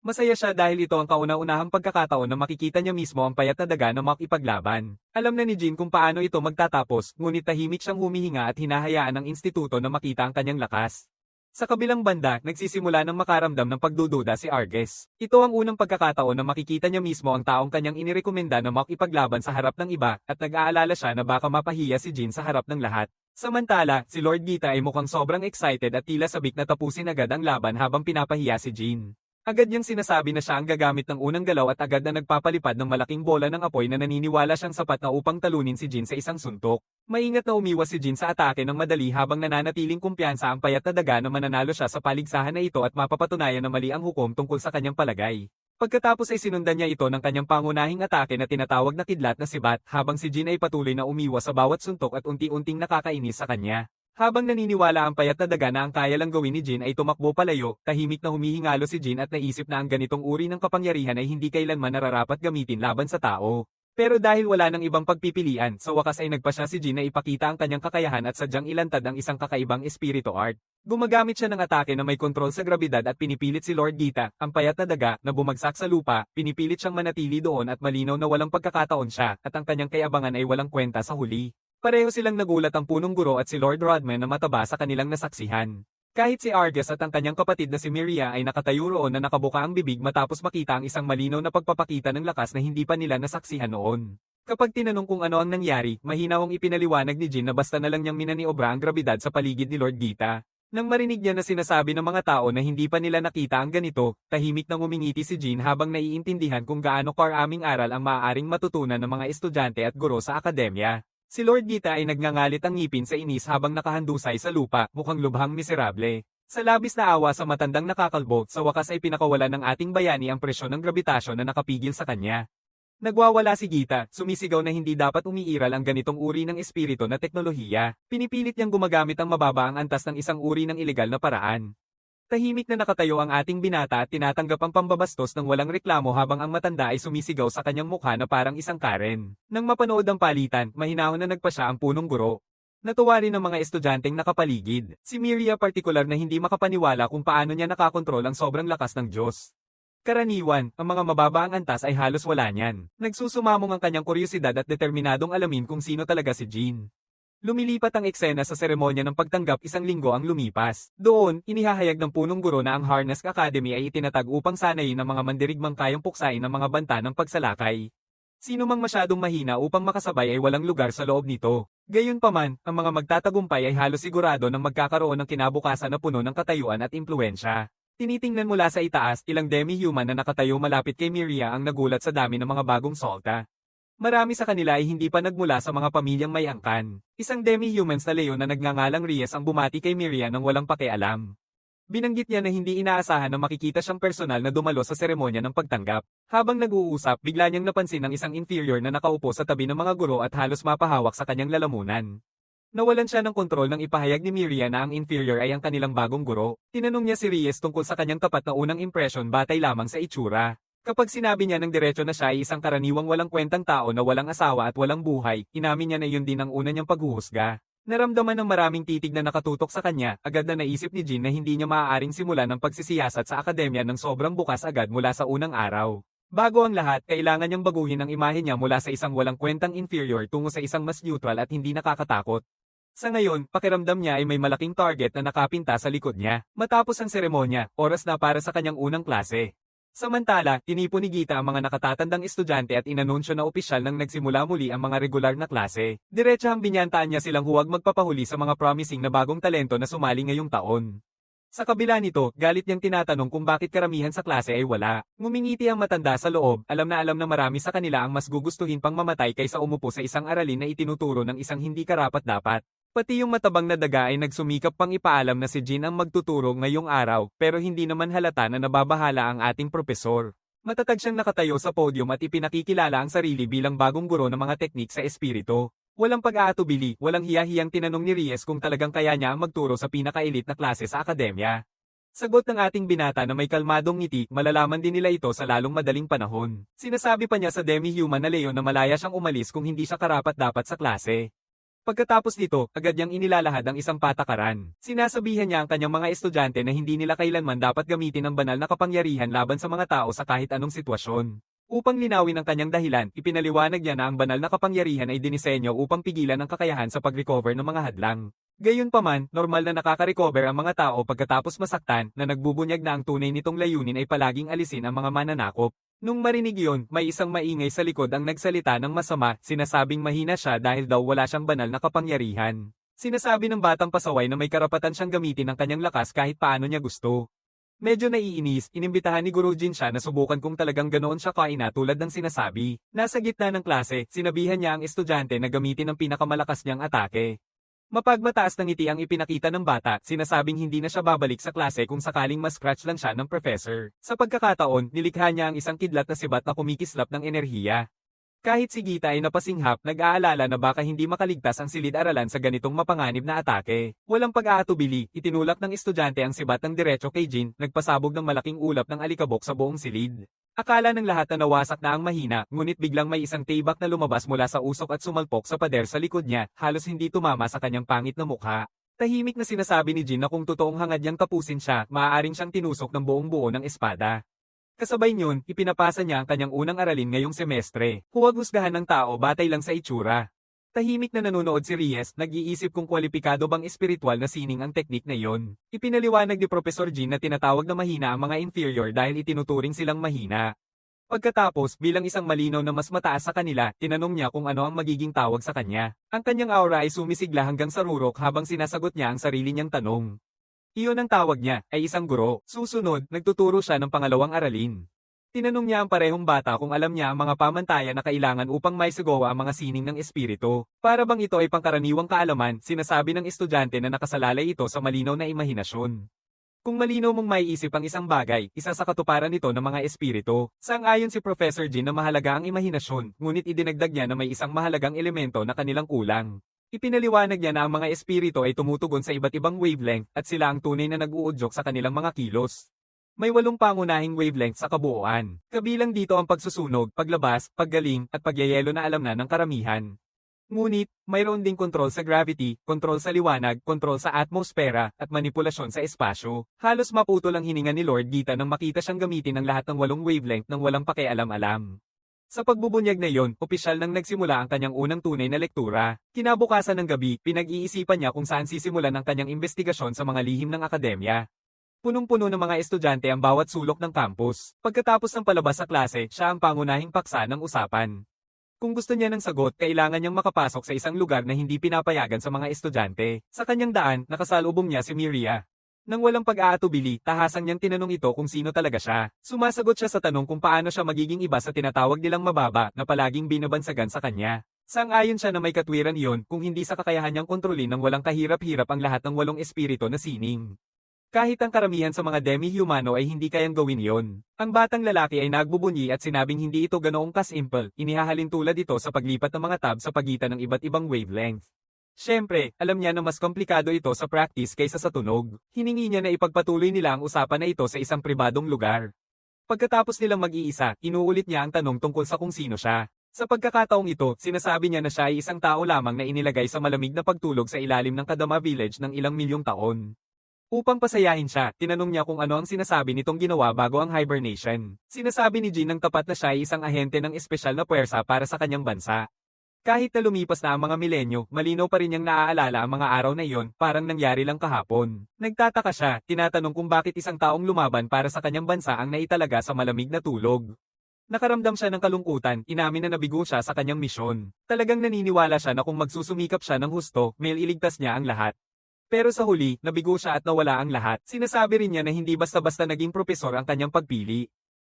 Masaya siya dahil ito ang kauna-unahang pagkakataon na makikita niya mismo ang payat na daga na makipaglaban. Alam na ni Jin kung paano ito magtatapos, ngunit tahimik siyang humihinga at hinahayaan ng instituto na makita ang kanyang lakas. Sa kabilang banda, nagsisimula ng makaramdam ng pagdududa si Arges. Ito ang unang pagkakataon na makikita niya mismo ang taong kanyang inirekomenda na makipaglaban sa harap ng iba at nag-aalala siya na baka mapahiya si Jin sa harap ng lahat. Samantala, si Lord Gita ay mukhang sobrang excited at tila sabik na tapusin agad ang laban habang pinapahiya si Jin. Agad niyang sinasabi na siya ang gagamit ng unang galaw at agad na nagpapalipad ng malaking bola ng apoy na naniniwala siyang sapat na upang talunin si Jin sa isang suntok. Maingat na umiwas si Jin sa atake ng madali habang nananatiling kumpiyansa ang payat na daga na mananalo siya sa paligsahan na ito at mapapatunayan na mali ang hukom tungkol sa kanyang palagay. Pagkatapos ay sinundan niya ito ng kanyang pangunahing atake na tinatawag na kidlat na sibat habang si Jin ay patuloy na umiwas sa bawat suntok at unti-unting nakakainis sa kanya. Habang naniniwala ang payat na daga na ang kaya lang gawin ni Jin ay tumakbo palayo, tahimik na humihingalo si Jin at naisip na ang ganitong uri ng kapangyarihan ay hindi kailanman nararapat gamitin laban sa tao. Pero dahil wala nang ibang pagpipilian, sa wakas ay nagpasya si Jin na ipakita ang kanyang kakayahan at sadyang ilantad ang isang kakaibang espiritu art. Gumagamit siya ng atake na may kontrol sa grabidad at pinipilit si Lord Gita, ang payat na daga, na bumagsak sa lupa, pinipilit siyang manatili doon at malinaw na walang pagkakataon siya, at ang kanyang kayabangan ay walang kwenta sa huli. Pareho silang nagulat ang punong guro at si Lord Rodman na mataba sa kanilang nasaksihan. Kahit si Argus at ang kanyang kapatid na si Miria ay nakatayo roon na nakabuka ang bibig matapos makita ang isang malinaw na pagpapakita ng lakas na hindi pa nila nasaksihan noon. Kapag tinanong kung ano ang nangyari, mahinawang ipinaliwanag ni Jin na basta na lang niyang minaniobra ang grabidad sa paligid ni Lord Gita. Nang marinig niya na sinasabi ng mga tao na hindi pa nila nakita ang ganito, tahimik nang umingiti si Jin habang naiintindihan kung gaano karaming aral ang maaaring matutunan ng mga estudyante at guro sa akademya. Si Lord Gita ay nagngangalit ang ngipin sa inis habang nakahandusay sa lupa, mukhang lubhang miserable. Sa labis na awa sa matandang nakakalbo, sa wakas ay pinakawala ng ating bayani ang presyon ng grabitasyon na nakapigil sa kanya. Nagwawala si Gita, sumisigaw na hindi dapat umiiral ang ganitong uri ng espiritu na teknolohiya. Pinipilit niyang gumagamit ang mababa ang antas ng isang uri ng ilegal na paraan. Tahimik na nakatayo ang ating binata at tinatanggap ang pambabastos ng walang reklamo habang ang matanda ay sumisigaw sa kanyang mukha na parang isang Karen. Nang mapanood ang palitan, mahinahon na nagpasya ang punong guro. Natuwa rin ang mga estudyanteng nakapaligid. Si Miria partikular na hindi makapaniwala kung paano niya nakakontrol ang sobrang lakas ng Diyos. Karaniwan, ang mga mababa ang antas ay halos wala niyan. Nagsusumamong ang kanyang kuryosidad at determinadong alamin kung sino talaga si Jin. Lumilipat ang eksena sa seremonya ng pagtanggap isang linggo ang lumipas. Doon, inihahayag ng punong guro na ang Harness Academy ay itinatag upang sanayin ng mga mandirigmang kayang puksain ng mga banta ng pagsalakay. Sino mang masyadong mahina upang makasabay ay walang lugar sa loob nito. Gayunpaman, ang mga magtatagumpay ay halos sigurado ng magkakaroon ng kinabukasan na puno ng katayuan at impluensya. Tinitingnan mula sa itaas, ilang demi-human na nakatayo malapit kay Miria ang nagulat sa dami ng mga bagong solta. Marami sa kanila ay hindi pa nagmula sa mga pamilyang may angkan. Isang demi-humans na leon na nagngangalang Reyes ang bumati kay Miria nang walang pakialam. Binanggit niya na hindi inaasahan na makikita siyang personal na dumalo sa seremonya ng pagtanggap. Habang nag-uusap, bigla niyang napansin ang isang inferior na nakaupo sa tabi ng mga guro at halos mapahawak sa kanyang lalamunan. Nawalan siya ng kontrol nang ipahayag ni Miria na ang inferior ay ang kanilang bagong guro. Tinanong niya si Reyes tungkol sa kanyang tapat na unang impresyon batay lamang sa itsura. Kapag sinabi niya ng diretso na siya ay isang karaniwang walang kwentang tao na walang asawa at walang buhay, inamin niya na yun din ang una niyang paghuhusga. Naramdaman ng maraming titig na nakatutok sa kanya, agad na naisip ni Jin na hindi niya maaaring simulan ng pagsisiyasat sa akademya ng sobrang bukas agad mula sa unang araw. Bago ang lahat, kailangan niyang baguhin ang imahe niya mula sa isang walang kwentang inferior tungo sa isang mas neutral at hindi nakakatakot. Sa ngayon, pakiramdam niya ay may malaking target na nakapinta sa likod niya. Matapos ang seremonya, oras na para sa kanyang unang klase. Samantala, tinipon ni Gita ang mga nakatatandang estudyante at inanunsyo na opisyal nang nagsimula muli ang mga regular na klase. Diretsahang binyantaan niya silang huwag magpapahuli sa mga promising na bagong talento na sumali ngayong taon. Sa kabila nito, galit niyang tinatanong kung bakit karamihan sa klase ay wala. Ngumingiti ang matanda sa loob, alam na marami sa kanila ang mas gugustuhin pang mamatay kaysa umupo sa isang aralin na itinuturo ng isang hindi karapat-dapat. Pati yung matabang na daga ay nagsumikap pang ipaalam na si Jin ang magtuturo ngayong araw, pero hindi naman halata na nababahala ang ating propesor. Matatag siyang nakatayo sa podium at ipinakikilala ang sarili bilang bagong guro ng mga teknik sa espiritu. Walang pag-aatubili, walang hiya-hiyang tinanong ni Reyes kung talagang kaya niya ang magturo sa pinaka-elite na klase sa akademya. Sagot ng ating binata na may kalmadong ngiti, malalaman din nila ito sa lalong madaling panahon. Sinasabi pa niya sa demi-human na Leon na malaya siyang umalis kung hindi siya karapat-dapat sa klase. Pagkatapos nito, agad niyang inilalahad ang isang patakaran. Sinasabihan niya ang kanyang mga estudyante na hindi nila kailanman dapat gamitin ang banal na kapangyarihan laban sa mga tao sa kahit anong sitwasyon. Upang linawin ang kanyang dahilan, ipinaliwanag niya na ang banal na kapangyarihan ay dinisenyo upang pigilan ang kakayahan sa pag-recover ng mga hadlang. Gayunpaman, normal na nakaka-recover ang mga tao pagkatapos masaktan na nagbubunyag na ang tunay nitong layunin ay palaging alisin ang mga mananakop. Nung marinig yun, may isang maingay sa likod ang nagsalita ng masama, sinasabing mahina siya dahil daw wala siyang banal na kapangyarihan. Sinasabi ng batang pasaway na may karapatan siyang gamitin ang kanyang lakas kahit paano niya gusto. Medyo naiinis, inimbitahan ni Gurujin siya na subukan kung talagang ganoon siya kaina tulad ng sinasabi. Nasa gitna ng klase, sinabihan niya ang estudyante na gamitin ang pinakamalakas niyang atake. Mapagmataas na ngiti ang ipinakita ng bata, sinasabing hindi na siya babalik sa klase kung sakaling ma-scratch lang siya ng professor. Sa pagkakataon, nilikha niya ang isang kidlat na sibat na kumikislap ng enerhiya. Kahit si Gita ay napasinghap, nag-aalala na baka hindi makaligtas ang silid-aralan sa ganitong mapanganib na atake. Walang pag-aatubili, itinulak ng estudyante ang sibat ng diretso kay Jin, nagpasabog ng malaking ulap ng alikabok sa buong silid. Akala ng lahat na nawasak na ang mahina, ngunit biglang may isang tibak na lumabas mula sa usok at sumalpok sa pader sa likod niya, halos hindi tumama sa kanyang pangit na mukha. Tahimik na sinasabi ni Jin na kung totoong hangad niyang tapusin siya, maaaring siyang tinusok ng buong buo ng espada. Kasabay niyon, ipinapasa niya ang kanyang unang aralin ngayong semestre. Huwag husgahan ng tao batay lang sa itsura. Tahimik na nanonood si Reyes, nag-iisip kung kwalipikado bang espiritual na sining ang teknik na iyon. Ipinaliwanag ni Professor Jin na tinatawag na mahina ang mga inferior dahil itinuturing silang mahina. Pagkatapos, bilang isang malinaw na mas mataas sa kanila, tinanong niya kung ano ang magiging tawag sa kanya. Ang kanyang aura ay sumisigla hanggang sa rurok habang sinasagot niya ang sarili niyang tanong. Iyon ang tawag niya, ay isang guro. Susunod, nagtuturo siya ng pangalawang aralin. Tinanong niya ang parehong bata kung alam niya ang mga pamantayan na kailangan upang maisagawa ang mga sining ng espiritu. Para bang ito ay pangkaraniwang kaalaman, sinasabi ng estudyante na nakasalalay ito sa malinaw na imahinasyon. Kung malinaw mong maiisip ang isang bagay, isa sa katuparan nito ng mga espiritu. Sang-ayon si Professor Jin na mahalaga ang imahinasyon, ngunit idinagdag niya na may isang mahalagang elemento na kanilang kulang. Ipinaliwanag niya na ang mga espiritu ay tumutugon sa iba't ibang wavelength at sila ang tunay na nag-uudyok sa kanilang mga kilos. May 8 pangunahing wavelength sa kabuuan. Kabilang dito ang pagsusunog, paglabas, paggaling, at pagyayelo na alam na ng karamihan. Ngunit, mayroon ding kontrol sa gravity, kontrol sa liwanag, kontrol sa atmosfera, at manipulasyon sa espasyo. Halos maputol ang hininga ni Lord Gita nang makita siyang gamitin ang lahat ng 8 wavelength nang walang pakialam-alam. Sa pagbubunyag na iyon, opisyal nang nagsimula ang kanyang unang tunay na lektura. Kinabukasan ng gabi, pinag-iisipan niya kung saan sisimulan ang kanyang investigasyon sa mga lihim ng akademya. Punong-puno ng mga estudyante ang bawat sulok ng campus. Pagkatapos ng palabas sa klase, siya ang pangunahing paksa ng usapan. Kung gusto niya ng sagot, kailangan niyang makapasok sa isang lugar na hindi pinapayagan sa mga estudyante. Sa kanyang daan, nakasalubong niya si Miria. Nang walang pag-aatubili, tahasang niyang tinanong ito kung sino talaga siya. Sumasagot siya sa tanong kung paano siya magiging iba sa tinatawag nilang mababa na palaging binabansagan sa kanya. Sang-ayon siya na may katwiran iyon kung hindi sa kakayahan niyang kontrolin ng walang kahirap-hirap ang lahat ng 8 espiritu na sining. Kahit ang karamihan sa mga demi-humano ay hindi kayang gawin yon. Ang batang lalaki ay nagbubunyi at sinabing hindi ito ganoong kasimple, inihahalin tulad ito sa paglipat ng mga tab sa pagitan ng iba't ibang wavelength. Siyempre, alam niya na mas komplikado ito sa practice kaysa sa tunog. Hiningi niya na ipagpatuloy nila ang usapan na ito sa isang pribadong lugar. Pagkatapos nilang mag-iisa, inuulit niya ang tanong tungkol sa kung sino siya. Sa pagkakataong ito, sinasabi niya na siya ay isang tao lamang na inilagay sa malamig na pagtulog sa ilalim ng Kadama Village ng ilang milyong taon. Upang pasayahin siya, tinanong niya kung ano ang sinasabi nitong ginawa bago ang hibernation. Sinasabi ni Jin ng tapat na siya ay isang ahente ng espesyal na puwersa para sa kanyang bansa. Kahit na lumipas na ang mga milenyo, malinaw pa rin niyang naaalala ang mga araw na iyon, parang nangyari lang kahapon. Nagtataka siya, tinatanong kung bakit isang taong lumaban para sa kanyang bansa ang naitalaga sa malamig na tulog. Nakaramdam siya ng kalungkutan, inamin na nabigo siya sa kanyang misyon. Talagang naniniwala siya na kung magsusumikap siya ng husto, may iligtas niya ang lahat. Pero sa huli, nabigo siya at nawala ang lahat. Sinasabi rin niya na hindi basta-basta naging propesor ang kanyang pagpili.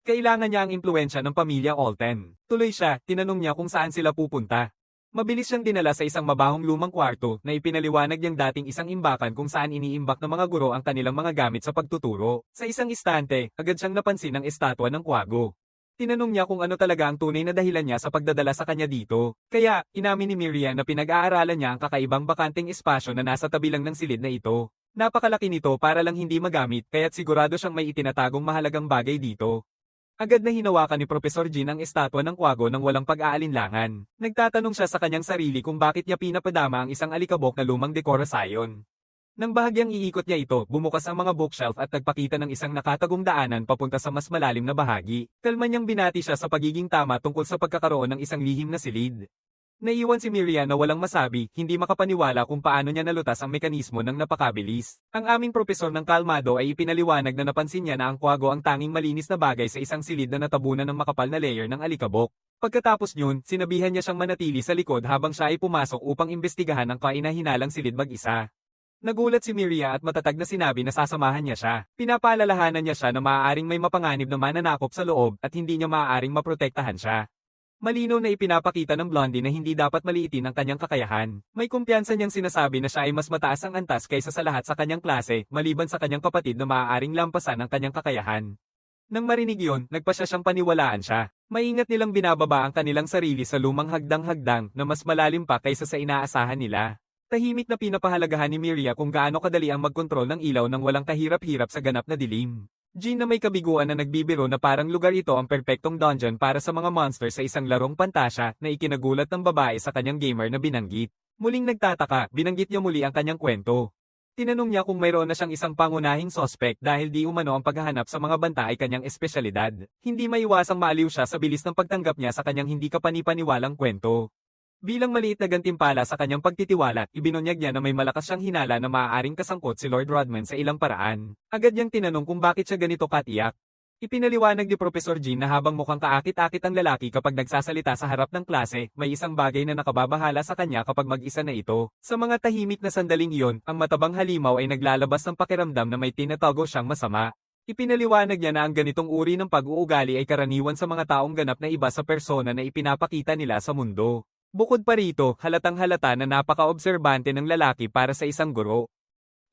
Kailangan niya ang impluwensya ng pamilya Olten. Tuloy siya, tinanong niya kung saan sila pupunta. Mabilis siyang dinala sa isang mabahong lumang kwarto na ipinaliwanag niyang dating isang imbakan kung saan iniimbak ng mga guro ang kanilang mga gamit sa pagtuturo. Sa isang istante, agad siyang napansin ang estatwa ng Kwago. Tinanong niya kung ano talaga ang tunay na dahilan niya sa pagdadala sa kanya dito. Kaya, inamin ni Miriam na pinag-aaralan niya ang kakaibang bakanteng espasyo na nasa tabi lang ng silid na ito. Napakalaki nito para lang hindi magamit kaya't sigurado siyang may itinatagong mahalagang bagay dito. Agad na hinawakan ni Professor Jin ang estatwa ng kwago nang walang pag-aalinlangan. Nagtatanong siya sa kanyang sarili kung bakit niya pinapadama ang isang alikabok na lumang dekorasyon. Nang bahagyang iikot niya ito, bumukas ang mga bookshelf at nagpakita ng isang nakatagong daanan papunta sa mas malalim na bahagi. Kalma niyang binati siya sa pagiging tama tungkol sa pagkakaroon ng isang lihim na silid. Naiwan si Miriam na walang masabi, hindi makapaniwala kung paano niya nalutas ang mekanismo ng napakabilis. Ang aming propesor ng kalmado ay ipinaliwanag na napansin niya na ang kwago ang tanging malinis na bagay sa isang silid na natabunan ng makapal na layer ng alikabok. Pagkatapos niyon, sinabihan niya siyang manatili sa likod habang siya ay pumasok upang imbestigahan ang kainahinalang silid mag-isa. Nagulat si Miriam at matatag na sinabi na sasamahan niya siya. Pinapaalalahanan niya siya na maaaring may mapanganib na mananakop sa loob at hindi niya maaaring maprotektahan siya. Malinaw na ipinapakita ng Blondie na hindi dapat maliitin ang kanyang kakayahan. May kumpiyansa niyang sinasabi na siya ay mas mataas ang antas kaysa sa lahat sa kanyang klase, maliban sa kanyang kapatid na maaaring lampasan ang kanyang kakayahan. Nang marinig yon, nagpasya siyang paniwalaan siya. Maingat nilang binababa ang kanilang sarili sa lumang hagdang-hagdang na mas malalim pa kaysa sa inaasahan nila. Tahimik na pinapahalagahan ni Miriam kung gaano kadali ang magkontrol ng ilaw nang walang kahirap-hirap sa ganap na dilim. Jean na may kabiguan na nagbibiro na parang lugar ito ang perpektong dungeon para sa mga monster sa isang larong pantasya na ikinagulat ng babae sa kanyang gamer na binanggit. Muling nagtataka, binanggit niya muli ang kanyang kwento. Tinanong niya kung mayroon na siyang isang pangunahing suspect dahil di umano ang paghahanap sa mga banta ay kanyang espesyalidad. Hindi maiwasang maaliw siya sa bilis ng pagtanggap niya sa kanyang hindi kapanipaniwalang kwento. Bilang maliit na gantimpala sa kanyang pagtitiwala, ibinunyag niya na may malakas siyang hinala na maaaring kasangkot si Lord Rodman sa ilang paraan. Agad niyang tinanong kung bakit siya ganito katiyak. Ipinaliwanag ni Professor Jean na habang mukhang kaakit-akit ang lalaki kapag nagsasalita sa harap ng klase, may isang bagay na nakababahala sa kanya kapag mag-isa na ito. Sa mga tahimik na sandaling iyon, ang matabang halimaw ay naglalabas ng pakiramdam na may tinatago siyang masama. Ipinaliwanag niya na ang ganitong uri ng pag-uugali ay karaniwan sa mga taong ganap na iba sa persona na ipinapakita nila sa mundo. Bukod pa rito, halatang-halata na napaka-obserbante ng lalaki para sa isang guro.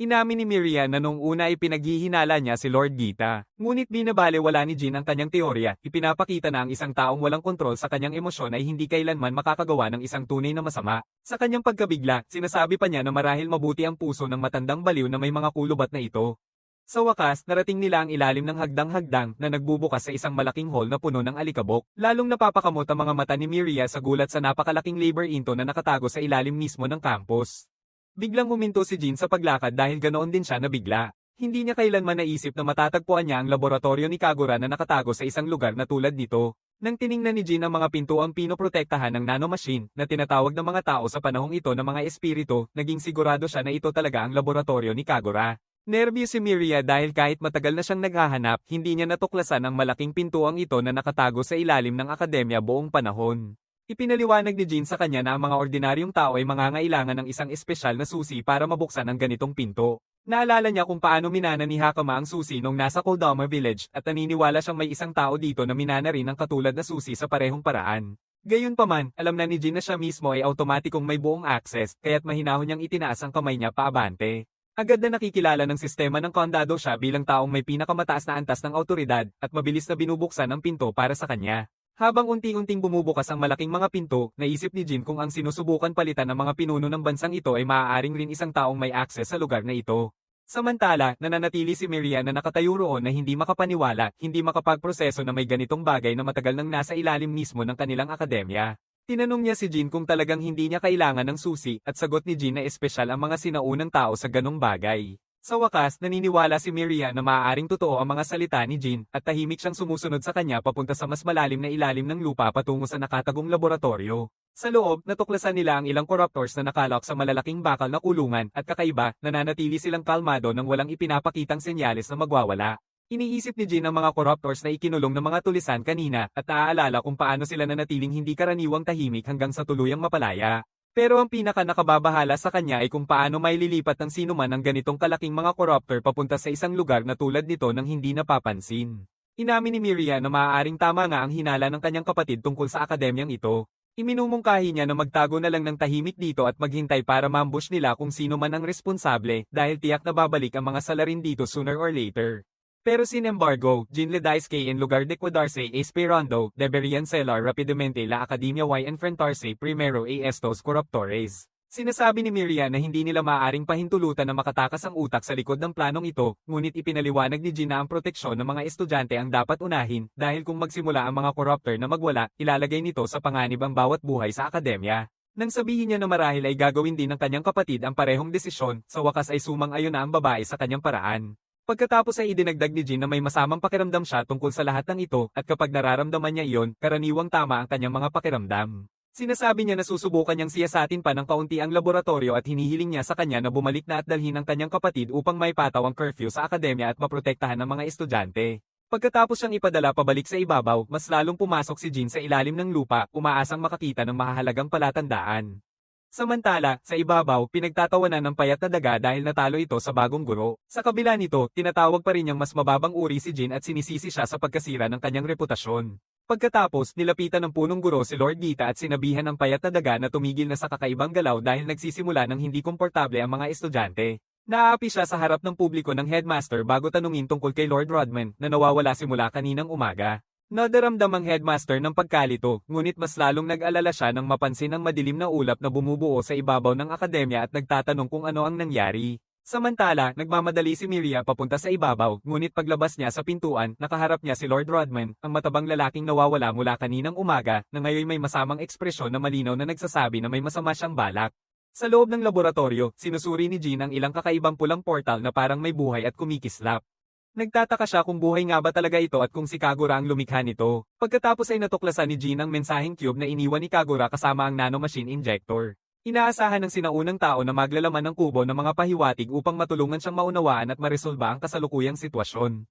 Inamin ni Miriam na nung una ay pinaghihinala niya si Lord Gita. Ngunit binabalewala ni Jean ang kanyang teorya, ipinapakita na ang isang taong walang kontrol sa kanyang emosyon ay hindi kailanman makakagawa ng isang tunay na masama. Sa kanyang pagkabigla, sinasabi pa niya na marahil mabuti ang puso ng matandang baliw na may mga kulubat na ito. Sa wakas, narating nila ang ilalim ng hagdang-hagdang na nagbubukas sa isang malaking hall na puno ng alikabok. Lalong napapakamot ang mga mata ni Miriam sa gulat sa napakalaking labor into na nakatago sa ilalim mismo ng campus. Biglang huminto si Jean sa paglakad dahil ganoon din siya nabigla. Hindi niya kailanman naisip na matatagpuan niya ang laboratorio ni Kagura na nakatago sa isang lugar na tulad nito. Nang tiningnan ni Jean ang mga pinto ang pinoprotektahan ng nanomachine na tinatawag ng mga tao sa panahong ito ng mga espiritu, naging sigurado siya na ito talaga ang laboratorio ni Kagura. Nervyos si Miriam dahil kahit matagal na siyang naghahanap, hindi niya natuklasan ang malaking pintuang ito na nakatago sa ilalim ng akademya buong panahon. Ipinaliwanag ni Jean sa kanya na ang mga ordinaryong tao ay mangangailangan ng isang espesyal na susi para mabuksan ang ganitong pinto. Naalala niya kung paano minana ni Hakama ang susi nung nasa Koldama Village at naniniwala siyang may isang tao dito na minana rin ang katulad na susi sa parehong paraan. Gayunpaman, alam na ni Jean na siya mismo ay automatikong may buong access, kaya't mahinahon niyang itinaas ang kamay niya paabante. Agad na nakikilala ng sistema ng kondado siya bilang taong may pinakamataas na antas ng awtoridad at mabilis na binubuksan ang pinto para sa kanya. Habang unti-unting bumubukas ang malaking mga pinto, naisip ni Jean kung ang sinusubukan palitan ng mga pinuno ng bansang ito ay maaaring rin isang taong may access sa lugar na ito. Samantala, nananatili si Miriam na nakatayo roon na hindi makapaniwala, hindi makapagproseso na may ganitong bagay na matagal nang nasa ilalim mismo ng kanilang akademya. Tinanong niya si Jean kung talagang hindi niya kailangan ng susi at sagot ni Jean na espesyal ang mga sinaunang tao sa ganong bagay. Sa wakas, naniniwala si Miriam na maaaring totoo ang mga salita ni Jean at tahimik siyang sumusunod sa kanya papunta sa mas malalim na ilalim ng lupa patungo sa nakatagong laboratorio. Sa loob, natuklasan nila ang ilang corruptors na nakalok sa malalaking bakal na kulungan at kakaiba, nananatili silang kalmado nang walang ipinapakitang senyales na magwawala. Iniisip ni Jean ang mga corruptors na ikinulong ng mga tulisan kanina at naaalala kung paano sila nanatiling hindi karaniwang tahimik hanggang sa tuluyang mapalaya. Pero ang pinaka-nakababahala sa kanya ay kung paano may lilipat ng sinuman ang ganitong kalaking mga corruptor papunta sa isang lugar na tulad nito nang hindi napapansin. Inamin ni Miriam na maaaring tama nga ang hinala ng kanyang kapatid tungkol sa akademyang ito. Iminumungkahi niya na magtago na lang ng tahimik dito at maghintay para ma-ambush nila kung sino man ang responsable dahil tiyak na babalik ang mga salarin dito sooner or later. Pero sin embargo, Jean le Daisque en lugar de quedarse esperando, deberían celar rápidamente la Academia y enfrentarse primero a estos corruptores. Sinasabi ni Miria na hindi nila maaaring pahintulutan na makatakas ang utak sa likod ng planong ito, ngunit ipinaliwanag ni Jean na ang proteksyon ng mga estudyante ang dapat unahin dahil kung magsimula ang mga corruptor na magwala, ilalagay nito sa panganib ang bawat buhay sa akademya. Nang sabihin niya na marahil ay gagawin din ng kanyang kapatid ang parehong desisyon, sa wakas ay sumang-ayon na ang babae sa kanyang paraan. Pagkatapos ay idinagdag ni Jean na may masamang pakiramdam siya tungkol sa lahat ng ito at kapag nararamdaman niya iyon, karaniwang tama ang kanyang mga pakiramdam. Sinasabi niya na susubukan niyang siyasatin pa ng kaunti ang laboratorio at hinihiling niya sa kanya na bumalik na at dalhin ang kanyang kapatid upang maipataw ang curfew sa akademya at maprotektahan ang mga estudyante. Pagkatapos siyang ipadala pabalik sa ibabaw, mas lalong pumasok si Jean sa ilalim ng lupa, umaasang makakita ng mahahalagang palatandaan. Samantala, sa ibabaw, pinagtatawanan ng payat na daga dahil natalo ito sa bagong guro. Sa kabila nito, tinatawag pa rin niyang mas mababang uri si Jean at sinisisi siya sa pagkasira ng kanyang reputasyon. Pagkatapos, nilapitan ng punong guro si Lord Gita at sinabihan ng payat na daga na tumigil na sa kakaibang galaw dahil nagsisimula ng hindi komportable ang mga estudyante. Naaapi siya sa harap ng publiko ng headmaster bago tanungin tungkol kay Lord Rodman na nawawala simula kaninang umaga. Nadaramdam ang headmaster ng pagkalito, ngunit mas lalong nag-alala siya nang mapansin ang madilim na ulap na bumubuo sa ibabaw ng akademya at nagtatanong kung ano ang nangyari. Samantala, nagmamadali si Miria papunta sa ibabaw, ngunit paglabas niya sa pintuan, nakaharap niya si Lord Rodman, ang matabang lalaking nawawala mula kaninang umaga, na ngayon may masamang ekspresyon na malinaw na nagsasabi na may masama siyang balak. Sa loob ng laboratorio, sinusuri ni Jean ang ilang kakaibang pulang portal na parang may buhay at kumikislap. Nagtataka siya kung buhay nga ba talaga ito at kung si Kagura ang lumikha nito. Pagkatapos ay natuklasan ni Jean ang mensaheng cube na iniwan ni Kagura kasama ang nanomachine injector. Inaasahan ng sinaunang tao na maglalaman ng kubo ng mga pahiwatig upang matulungan siyang maunawaan at maresolba ang kasalukuyang sitwasyon.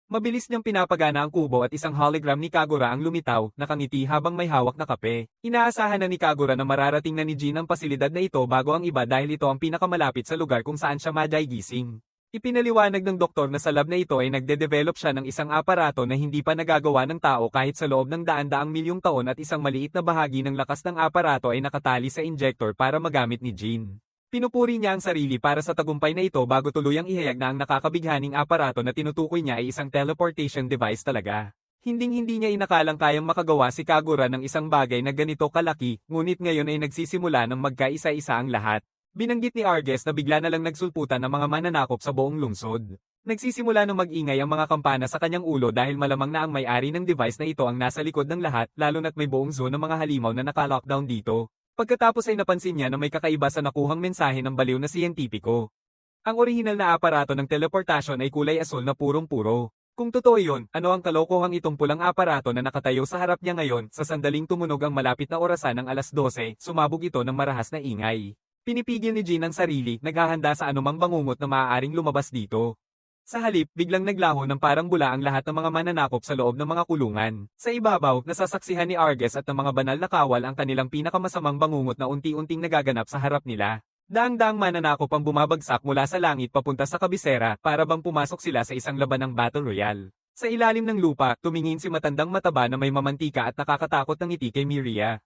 Mabilis niyang pinapagana ang kubo at isang hologram ni Kagura ang lumitaw, nakangiti habang may hawak na kape. Inaasahan na ni Kagura na mararating na ni Jean ang pasilidad na ito bago ang iba dahil ito ang pinakamalapit sa lugar kung saan siya gising. Ipinaliwanag ng doktor na sa lab na ito ay nagde-develop siya ng isang aparato na hindi pa nagagawa ng tao kahit sa loob ng daan-daang milyong taon at isang maliit na bahagi ng lakas ng aparato ay nakatali sa injector para magamit ni Jean. Pinupuri niya ang sarili para sa tagumpay na ito bago tuluyang ihayag na ang nakakabighaning aparato na tinutukoy niya ay isang teleportation device talaga. Hinding-hindi niya inakalang kayang makagawa si Kagura ng isang bagay na ganito kalaki, ngunit ngayon ay nagsisimula ng magkaisa-isa ang lahat. Binanggit ni Arges na bigla na lang nagsulputan ang mga mananakop sa buong lungsod. Nagsisimula ng mag-ingay ang mga kampana sa kanyang ulo dahil malamang na ang may-ari ng device na ito ang nasa likod ng lahat, lalo na't may buong zone ng mga halimaw na naka-lockdown dito. Pagkatapos ay napansin niya na may kakaiba sa nakuhang mensahe ng baliw na siyentipiko. Ang orihinal na aparato ng teleportasyon ay kulay asul na purong-puro. Kung totoo yun, ano ang kalokohang itong pulang aparato na nakatayo sa harap niya ngayon, sa sandaling tumunog ang malapit na orasan ng alas 12, sumabog ito ng marahas na ingay. Pinipigil ni Jean ang sarili, naghahanda sa anumang bangungot na maaaring lumabas dito. Sa halip, biglang naglaho ng parang bula ang lahat ng mga mananakop sa loob ng mga kulungan. Sa ibabaw, nasasaksihan ni Arges at ng mga banal na kawal ang kanilang pinakamasamang bangungot na unti-unting nagaganap sa harap nila. Daang-daang mananakop ang bumabagsak mula sa langit papunta sa kabisera para bang pumasok sila sa isang labanang battle royale. Sa ilalim ng lupa, tumingin si matandang mataba na may mamantika at nakakatakot ng ngiti kay Miria.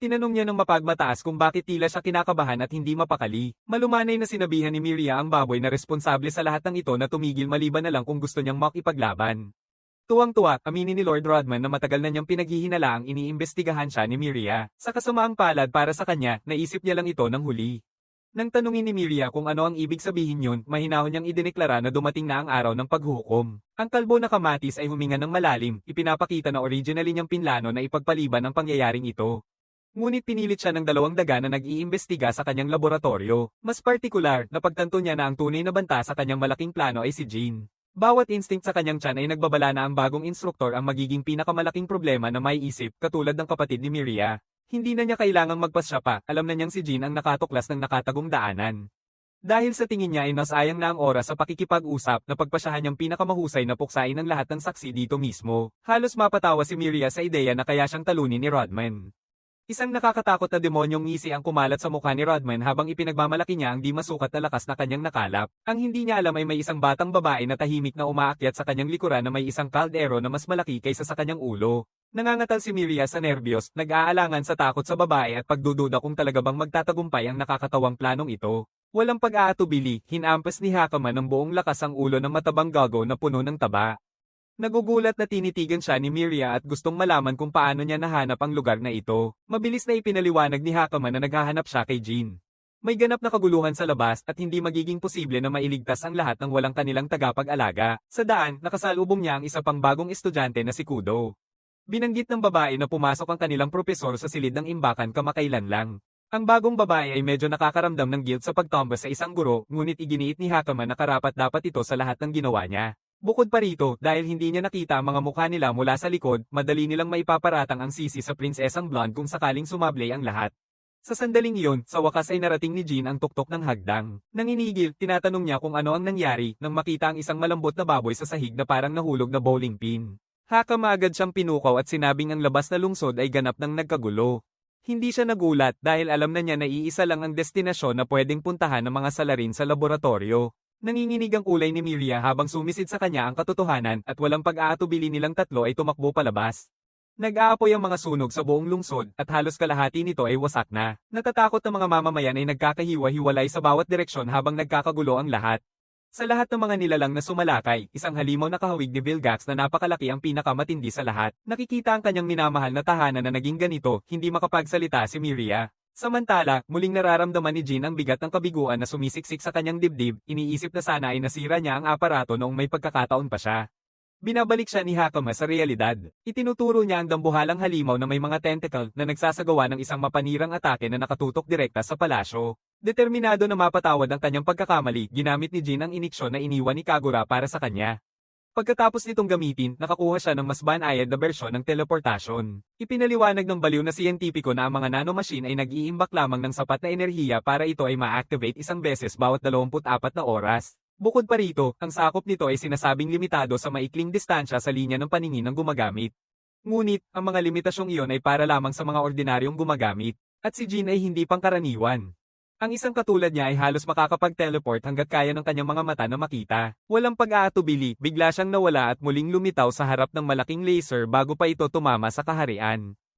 Tinanong niya ng mapagmataas kung bakit tila siya kinakabahan at hindi mapakali. Malumanay na sinabihan ni Miria ang baboy na responsable sa lahat ng ito na tumigil maliban na lang kung gusto niyang makipaglaban. Tuwang-tuwa, aminin ni Lord Rodman na matagal na niyang pinaghihinalaang iniimbestigahan siya ni Miria. Sa kasamaang palad para sa kanya, naisip niya lang ito ng huli. Nang tanungin ni Miria kung ano ang ibig sabihin yun, mahinahon niyang idineklara na dumating na ang araw ng paghukom. Ang kalbo na kamatis ay huminga ng malalim, ipinapakita na originally niyang pinlano na ipagpaliban ang pangyayaring ito. Ngunit pinilit siya ng dalawang daga na nag-iimbestiga sa kanyang laboratorio. Mas partikular, napagtanto niya na ang tunay na banta sa kanyang malaking plano ay si Jean. Bawat instinct sa kanyang tiyan ay nagbabala na ang bagong instruktor ang magiging pinakamalaking problema na may isip, katulad ng kapatid ni Miria. Hindi na niya kailangang magpasya pa, alam na niyang si Jean ang nakatuklas ng nakatagong daanan. Dahil sa tingin niya ay nasayang na ang oras sa pakikipag-usap na pagpasyahan niyang pinakamahusay na puksain ng lahat ng saksi dito mismo. Halos mapatawa si Miria sa ideya na kaya siyang talunin ni Rodman. Isang nakakatakot na demonyong ngisi ang kumalat sa mukha ni Rodman habang ipinagmamalaki niya ang di masukat na lakas na kanyang nakalap. Ang hindi niya alam ay may isang batang babae na tahimik na umaakyat sa kanyang likuran na may isang kaldero na mas malaki kaysa sa kanyang ulo. Nangangatal si Miria sa nerbiyos, nag-aalangan sa takot sa babae at pagdududa kung talaga bang magtatagumpay ang nakakatawang planong ito. Walang pag-aatubili, hinampas ni Hakama ng buong lakas ang ulo ng matabang gago na puno ng taba. Nagugulat na tinitigan siya ni Miria at gustong malaman kung paano niya nahanap ang lugar na ito. Mabilis na ipinaliwanag ni Hakama na naghahanap siya kay Jean. May ganap na kaguluhan sa labas at hindi magiging posible na mailigtas ang lahat ng walang kanilang tagapag-alaga. Sa daan, nakasalubong niya ang isa pang bagong estudyante na si Kudo. Binanggit ng babae na pumasok ang kanilang propesor sa silid ng imbakan kamakailan lang. Ang bagong babae ay medyo nakakaramdam ng guilt sa pagtomba sa isang guro, ngunit iginiit ni Hakama na karapat-dapat ito sa lahat ng ginawa niya. Bukod pa rito, dahil hindi niya nakita ang mga mukha nila mula sa likod, madali nilang maipaparatang ang sisi sa prinsesang blonde kung sakaling sumablay ang lahat. Sa sandaling iyon, sa wakas ay narating ni Jean ang tuktok ng hagdang. Nanginigil, tinatanong niya kung ano ang nangyari nang makita ang isang malambot na baboy sa sahig na parang nahulog na bowling pin. Hakama agad siyang pinukaw at sinabing ang labas na lungsod ay ganap ng nagkagulo. Hindi siya nagulat dahil alam na niya na iisa lang ang destinasyon na pwedeng puntahan ng mga salarin sa laboratorio. Nanginginig ang kulay ni Miria habang sumisid sa kanya ang katotohanan at walang pag-aatubili nilang tatlo ay tumakbo palabas. Nag-aapoy ang mga sunog sa buong lungsod at halos kalahati nito ay wasak na. Natatakot na mga mamamayan ay nagkakahiwa-hiwalay sa bawat direksyon habang nagkakagulo ang lahat. Sa lahat ng mga nilalang na sumalakay, isang halimaw na kahawig ni Vilgax na napakalaki ang pinakamatindi sa lahat. Nakikita ang kanyang minamahal na tahanan na naging ganito, hindi makapagsalita si Miria. Samantala, muling nararamdaman ni Jean ang bigat ng kabiguan na sumisiksik sa kanyang dibdib, iniisip na sana ay nasira niya ang aparato noong may pagkakataon pa siya. Binabalik siya ni Hakama sa realidad. Itinuturo niya ang dambuhalang halimaw na may mga tentacle na nagsasagawa ng isang mapanirang atake na nakatutok direkta sa palasyo. Determinado na mapatawad ang kanyang pagkakamali, ginamit ni Jean ang iniksyon na iniwan ni Kagura para sa kanya. Pagkatapos nitong gamitin, nakakuha siya ng mas banayad na bersyon ng teleportasyon. Ipinaliwanag ng baliw na siyentipiko na ang mga nanomachine ay nag-iimbak lamang ng sapat na enerhiya para ito ay ma-activate isang beses bawat 24 na oras. Bukod pa rito, ang sakop nito ay sinasabing limitado sa maikling distansya sa linya ng paningin ng gumagamit. Ngunit, ang mga limitasyong iyon ay para lamang sa mga ordinaryong gumagamit, at si Jean ay hindi pangkaraniwan. Ang isang katulad niya ay halos makakapag-teleport hanggat kaya ng kanyang mga mata na makita. Walang pag-aatubili, bigla siyang nawala at muling lumitaw sa harap ng malaking laser bago pa ito tumama sa kaharian.